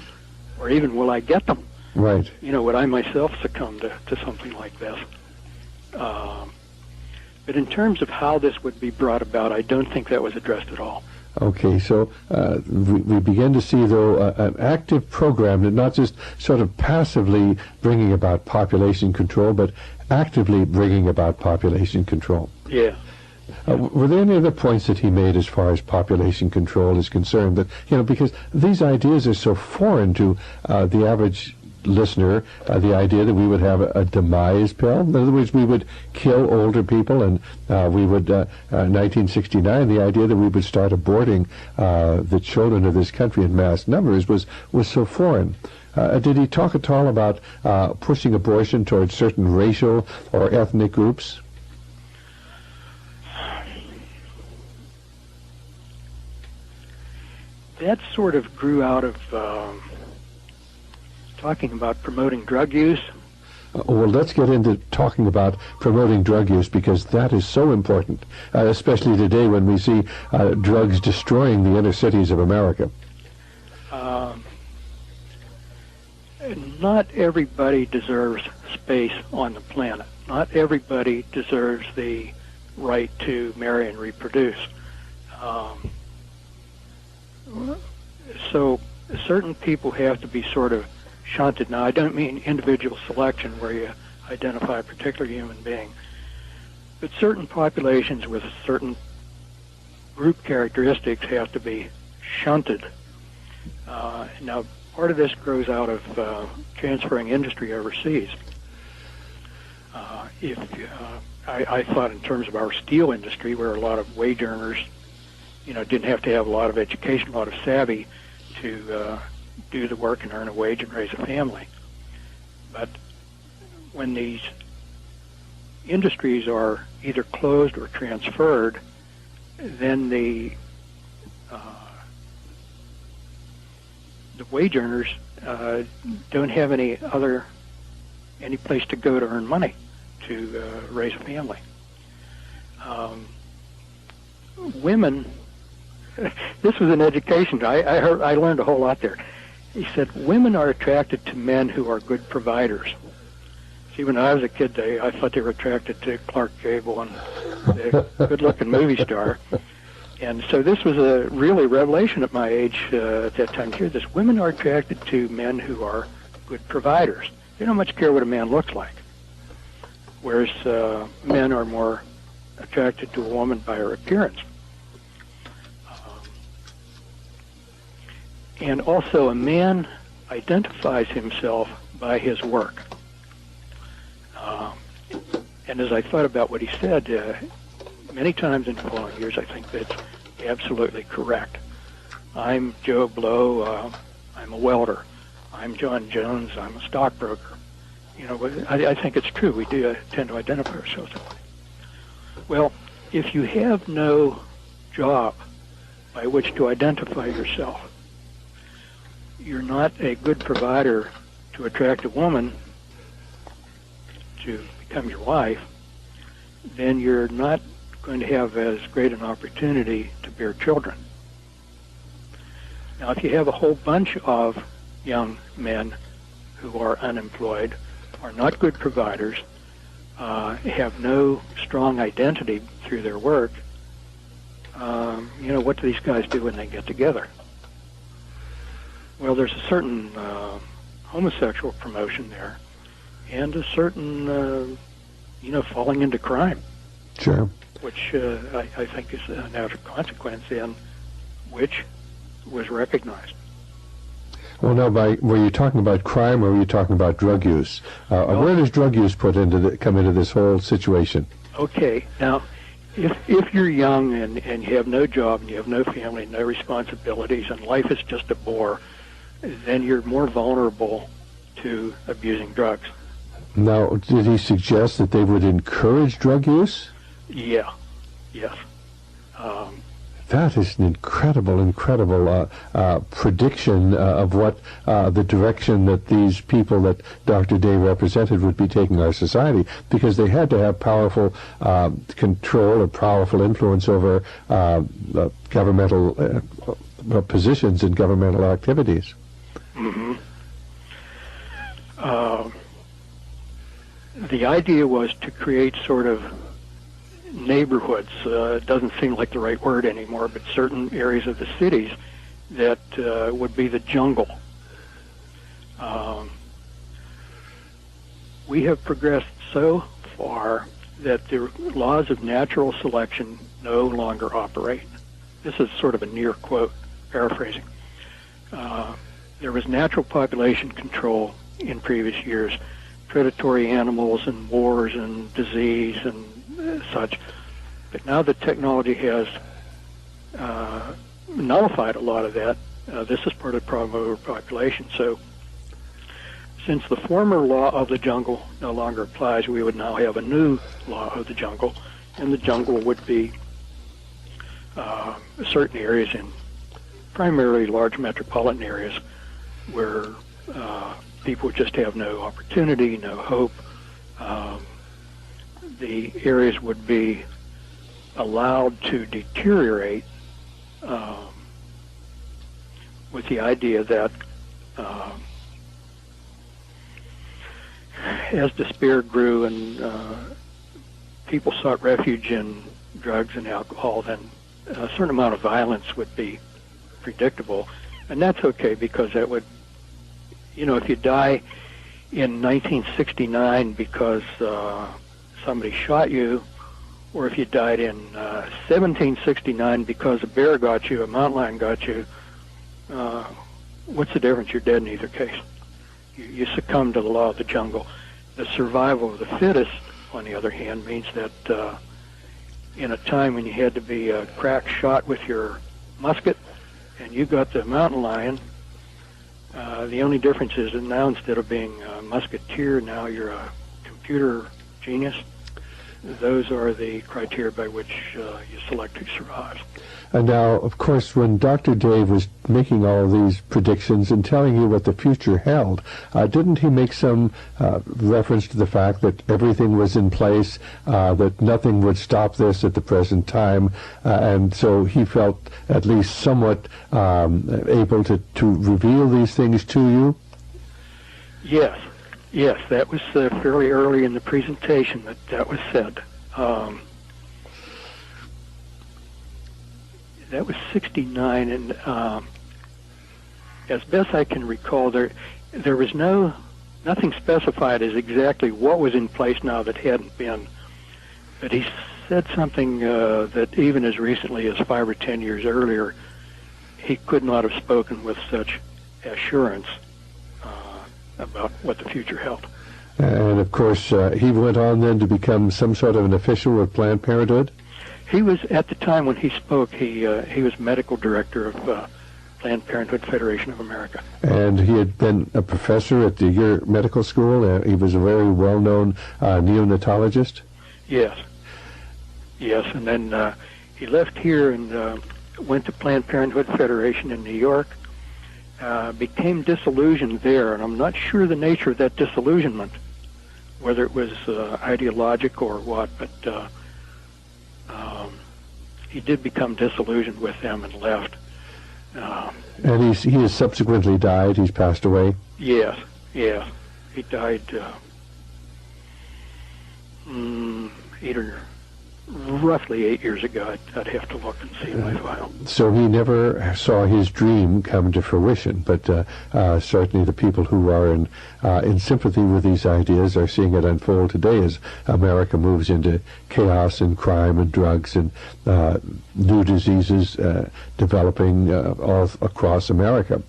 Or even will I get them? Right. Would I myself succumb to something like this? But in terms of how this would be brought about, I don't think that was addressed at all. Okay, so we begin to see, though, an active program that not just sort of passively bringing about population control, but actively bringing about population control. Yeah. Were there any other points that he made as far as population control is concerned? That, because these ideas are so foreign to the average listener, the idea that we would have a demise pill. In other words, we would kill older people, and we would, 1969, the idea that we would start aborting the children of this country in mass numbers was so foreign. Did he talk at all about pushing abortion towards certain racial or ethnic groups? That sort of grew out of talking about promoting drug use. Well, let's get into talking about promoting drug use, because that is so important, especially today when we see drugs destroying the inner cities of America. Not everybody deserves space on the planet. Not everybody deserves the right to marry and reproduce. So certain people have to be sort of shunted. Now, I don't mean individual selection where you identify a particular human being, but certain populations with certain group characteristics have to be shunted. Now, part of this grows out of transferring industry overseas. I thought in terms of our steel industry, where a lot of wage earners, didn't have to have a lot of education, a lot of savvy to do the work and earn a wage and raise a family. But when these industries are either closed or transferred, then the wage earners don't have any place to go to earn money to raise a family. Women. This was an education. I learned a whole lot there. He said women are attracted to men who are good providers. See, when I was a kid, I thought they were attracted to Clark Gable and the good-looking movie star. And so this was a really revelation at my age at that time to hear this. Women are attracted to men who are good providers. They don't much care what a man looks like. Whereas men are more attracted to a woman by her appearance. And also, a man identifies himself by his work. And as I thought about what he said, many times in the following years, I think that's absolutely correct. I'm Joe Blow. I'm a welder. I'm John Jones. I'm a stockbroker. I think it's true. We do tend to identify ourselves that way. Well, if you have no job by which to identify yourself, you're not a good provider to attract a woman to become your wife, then you're not going to have as great an opportunity to bear children. Now, if you have a whole bunch of young men who are unemployed, are not good providers, have no strong identity through their work, what do these guys do when they get together? Well, there's a certain homosexual promotion there, and a certain, falling into crime. Sure. Which I think is a natural consequence, and which was recognized. Well, now, were you talking about crime, or were you talking about drug use? Where does drug use come into this whole situation? Okay, now, if you're young and you have no job and you have no family, no responsibilities, and life is just a bore, then you're more vulnerable to abusing drugs. Now, did he suggest that they would encourage drug use? Yeah, yes. That is an incredible prediction of what the direction that these people that Dr. Day represented would be taking our society, because they had to have powerful control or powerful influence over governmental positions and governmental activities. Mm-hmm. The idea was to create sort of neighborhoods. It doesn't seem like the right word anymore, but certain areas of the cities that would be the jungle. We have progressed so far that the laws of natural selection no longer operate. This is sort of a near quote, paraphrasing. There was natural population control in previous years, predatory animals and wars and disease and such. But now that technology has nullified a lot of that, this is part of the problem of overpopulation. So since the former law of the jungle no longer applies, we would now have a new law of the jungle, and the jungle would be certain areas in primarily large metropolitan areas where people just have no opportunity, no hope. The areas would be allowed to deteriorate with the idea that as despair grew and people sought refuge in drugs and alcohol, then a certain amount of violence would be predictable. And that's okay, because that would, if you die in 1969 because somebody shot you, or if you died in 1769 because a bear got you, a mountain lion got you, what's the difference? You're dead in either case. You succumb to the law of the jungle. The survival of the fittest, on the other hand, means that in a time when you had to be a crack shot with your musket and you got the mountain lion, the only difference is that now, instead of being a musketeer, now you're a computer genius. Those are the criteria by which you select who survives. And now, of course, when Dr. Dave was making all of these predictions and telling you what the future held, didn't he make some reference to the fact that everything was in place, that nothing would stop this at the present time, and so he felt at least somewhat able to reveal these things to you? Yes, that was fairly early in the presentation that was said. That was 69, and as best I can recall, there was nothing specified as exactly what was in place now that hadn't been. But he said something that even as recently as 5 or 10 years earlier, he could not have spoken with such assurance about what the future held. And of course, he went on then to become some sort of an official with Planned Parenthood? He was, at the time when he spoke, he was medical director of Planned Parenthood Federation of America. And he had been a professor at your medical school. He was a very well-known neonatologist. Yes. Yes, and then he left here and went to Planned Parenthood Federation in New York, became disillusioned there, and I'm not sure the nature of that disillusionment, whether it was ideologic or what, but he did become disillusioned with them and left. And he has subsequently died. He's passed away. Yes. He died roughly 8 years ago. I'd have to look and see my file. So he never saw his dream come to fruition, but certainly the people who are in sympathy with these ideas are seeing it unfold today as America moves into chaos and crime and drugs and new diseases developing all across America.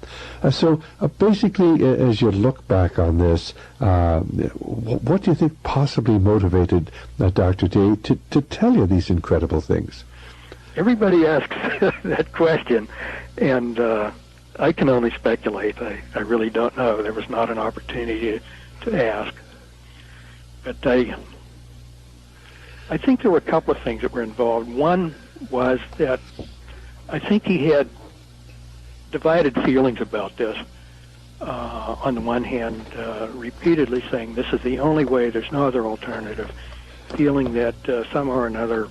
So basically, as you look back on this, what do you think possibly motivated Dr. Day to tell you these incredible things? Everybody asks that question, and I can only speculate. I really don't know. There was not an opportunity to ask. But I think there were a couple of things that were involved. One was that I think he had divided feelings about this. On the one hand, repeatedly saying this is the only way, there's no other alternative, feeling that somehow or another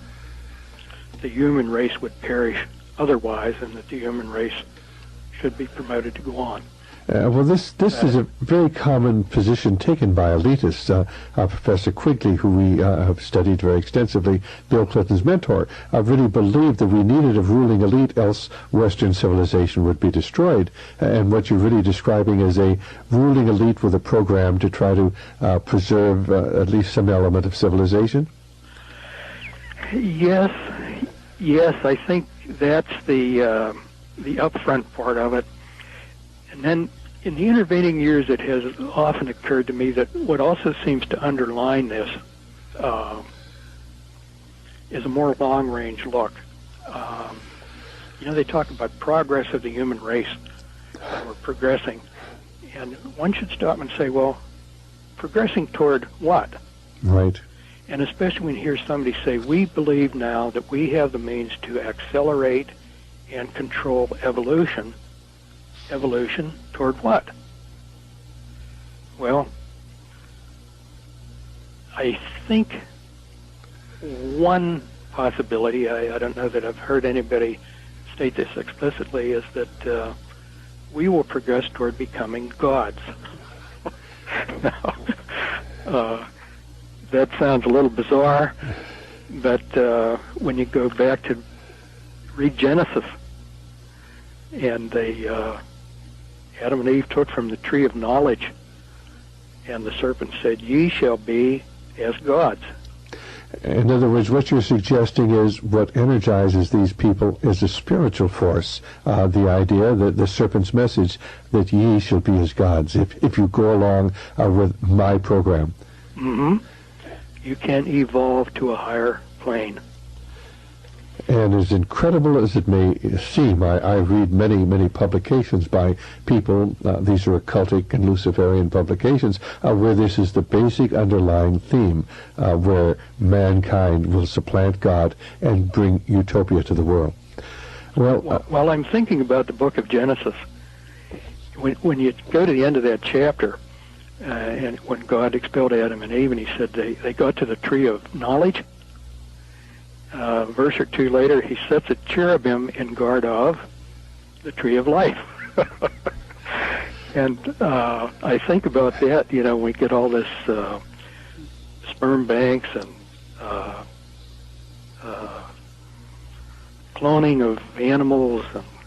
the human race would perish otherwise and that the human race should be promoted to go on. Well, this is a very common position taken by elitists. Professor Quigley, who we have studied very extensively, Bill Clinton's mentor, really believed that we needed a ruling elite, else Western civilization would be destroyed. And what you're really describing is a ruling elite with a program to try to preserve at least some element of civilization? Yes, I think that's the upfront part of it. And then in the intervening years, it has often occurred to me that what also seems to underline this is a more long-range look. They talk about progress of the human race. We're progressing. And one should stop and say, well, progressing toward what? Right. And especially when you hear somebody say, we believe now that we have the means to accelerate and control evolution. Evolution toward what? Well, I think one possibility, I don't know that I've heard anybody state this explicitly, is that we will progress toward becoming gods. Now, that sounds a little bizarre, but when you go back to read Genesis, and Adam and Eve took from the tree of knowledge, and the serpent said, ye shall be as gods. In other words, what you're suggesting is what energizes these people is a spiritual force, the idea that the serpent's message that ye shall be as gods, if you go along with my program. Mm-hmm. You can evolve to a higher plane. And as incredible as it may seem, I read many publications by people, these are occultic and Luciferian publications, where this is the basic underlying theme, where mankind will supplant God and bring utopia to the world. Well, while I'm thinking about the book of Genesis, when you go to the end of that chapter, and when God expelled Adam and Eve, and he said they got to the tree of knowledge, verse or two later, he sets a cherubim in guard of the tree of life. And I think about that, we get all this sperm banks and cloning of animals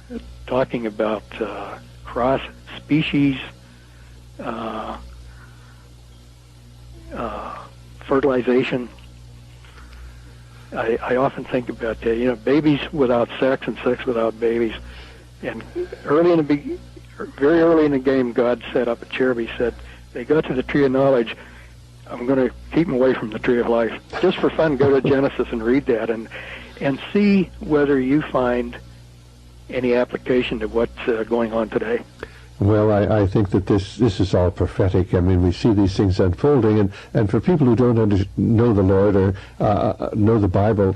and talking about cross species, fertilization. I often think about that, babies without sex and sex without babies. And very early in the game, God set up a cherub. He said, they got to the tree of knowledge. I'm going to keep them away from the tree of life. Just for fun, go to Genesis and read that and see whether you find any application to what's going on today? Well, I think that this is all prophetic. I mean, we see these things unfolding, and for people who don't know the Lord or know the Bible,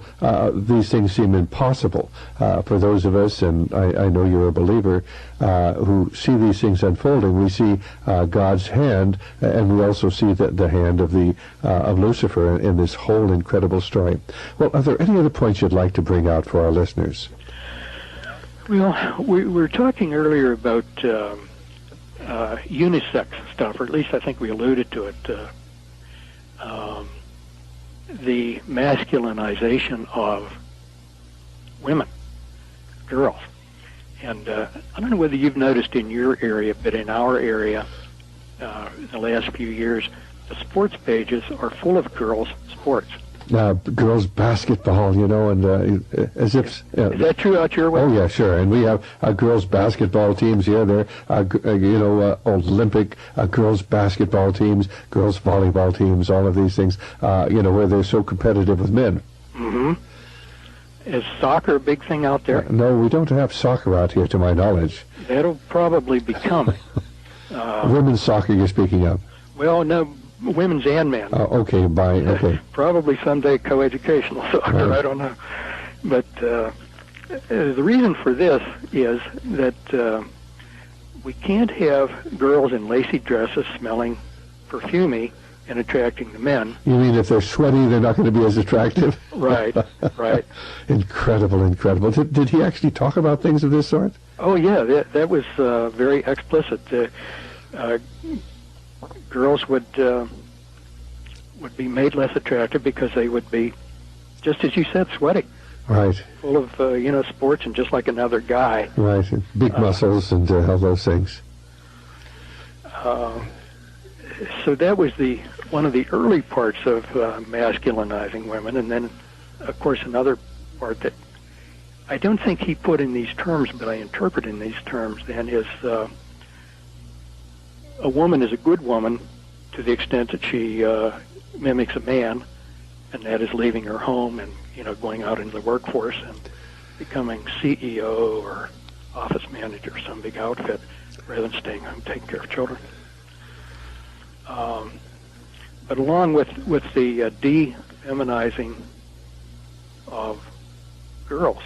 these things seem impossible. For those of us, and I know you're a believer, who see these things unfolding, we see God's hand, and we also see the hand of Lucifer in this whole incredible story. Well, are there any other points you'd like to bring out for our listeners? Well, we were talking earlier about unisex stuff, or at least I think we alluded to it. The masculinization of women, girls. And I don't know whether you've noticed in your area, but in our area, in the last few years, the sports pages are full of girls' sports. Girls basketball, and as if... Is that true out your way? Oh, yeah, sure. And we have girls basketball teams here. There, Olympic girls basketball teams, girls volleyball teams, all of these things, where they're so competitive with men. Mm-hmm. Is soccer a big thing out there? No, we don't have soccer out here, to my knowledge. That'll probably be coming. Women's soccer you're speaking of? Well, no, women's and men. Okay. Probably someday coeducational soccer, Right. I don't know. But the reason for this is that we can't have girls in lacy dresses smelling perfumey and attracting the men. You mean if they're sweaty, they're not going to be as attractive? Right. Incredible. Did he actually talk about things of this sort? Oh, yeah, that was very explicit. Girls would be made less attractive because they would be, just as you said, sweaty. Right. Full of sports and just like another guy. Right. Big muscles and all those things. So that was one of the early parts of masculinizing women, and then, of course, another part that I don't think he put in these terms, but I interpret in these terms then is a woman is a good woman to the extent that she mimics a man, and that is leaving her home and going out into the workforce and becoming CEO or office manager of some big outfit rather than staying home taking care of children. But along with the de-feminizing of girls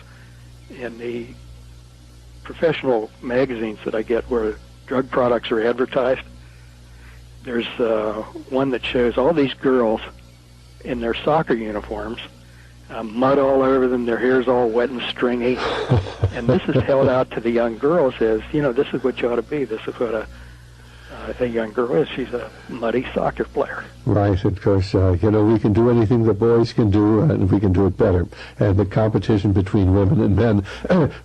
in the professional magazines that I get where drug products are advertised, there's one that shows all these girls in their soccer uniforms, mud all over them, their hair's all wet and stringy, and this is held out to the young girls as, this is what you ought to be. This is what a young girl is. She's a muddy soccer player. Right, of course. We can do anything the boys can do, and we can do it better. And the competition between women and men,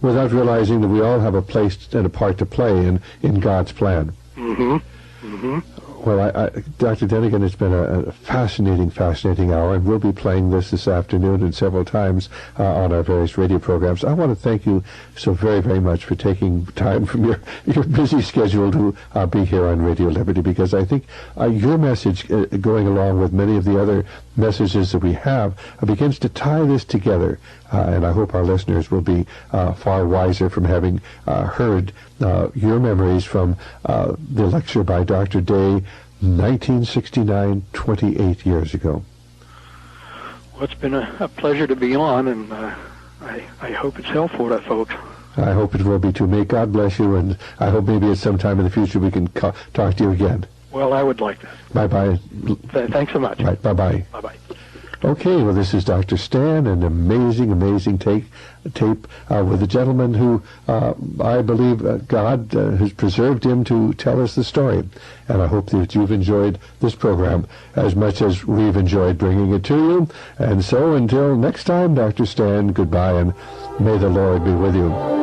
without realizing that we all have a place and a part to play in God's plan. Mm-hmm. Mm-hmm. Well, Dr. Denigan, it's been a fascinating hour, and we'll be playing this afternoon and several times on our various radio programs. I want to thank you so very, very much for taking time from your busy schedule to be here on Radio Liberty, because I think your message, going along with many of the other messages that we have, begins to tie this together. And I hope our listeners will be far wiser from having heard your memories from the lecture by Dr. Day, 1969, 28 years ago. Well, it's been a pleasure to be on, and I hope it's helpful to folks. I hope it will be too. May God bless you, and I hope maybe at some time in the future we can talk to you again. Well, I would like that. Bye-bye. Thanks so much. Right, bye-bye. Bye-bye. Okay, well, this is Dr. Stan, an amazing tape with a gentleman who I believe God has preserved him to tell us the story. And I hope that you've enjoyed this program as much as we've enjoyed bringing it to you. And so until next time, Dr. Stan, goodbye, and may the Lord be with you.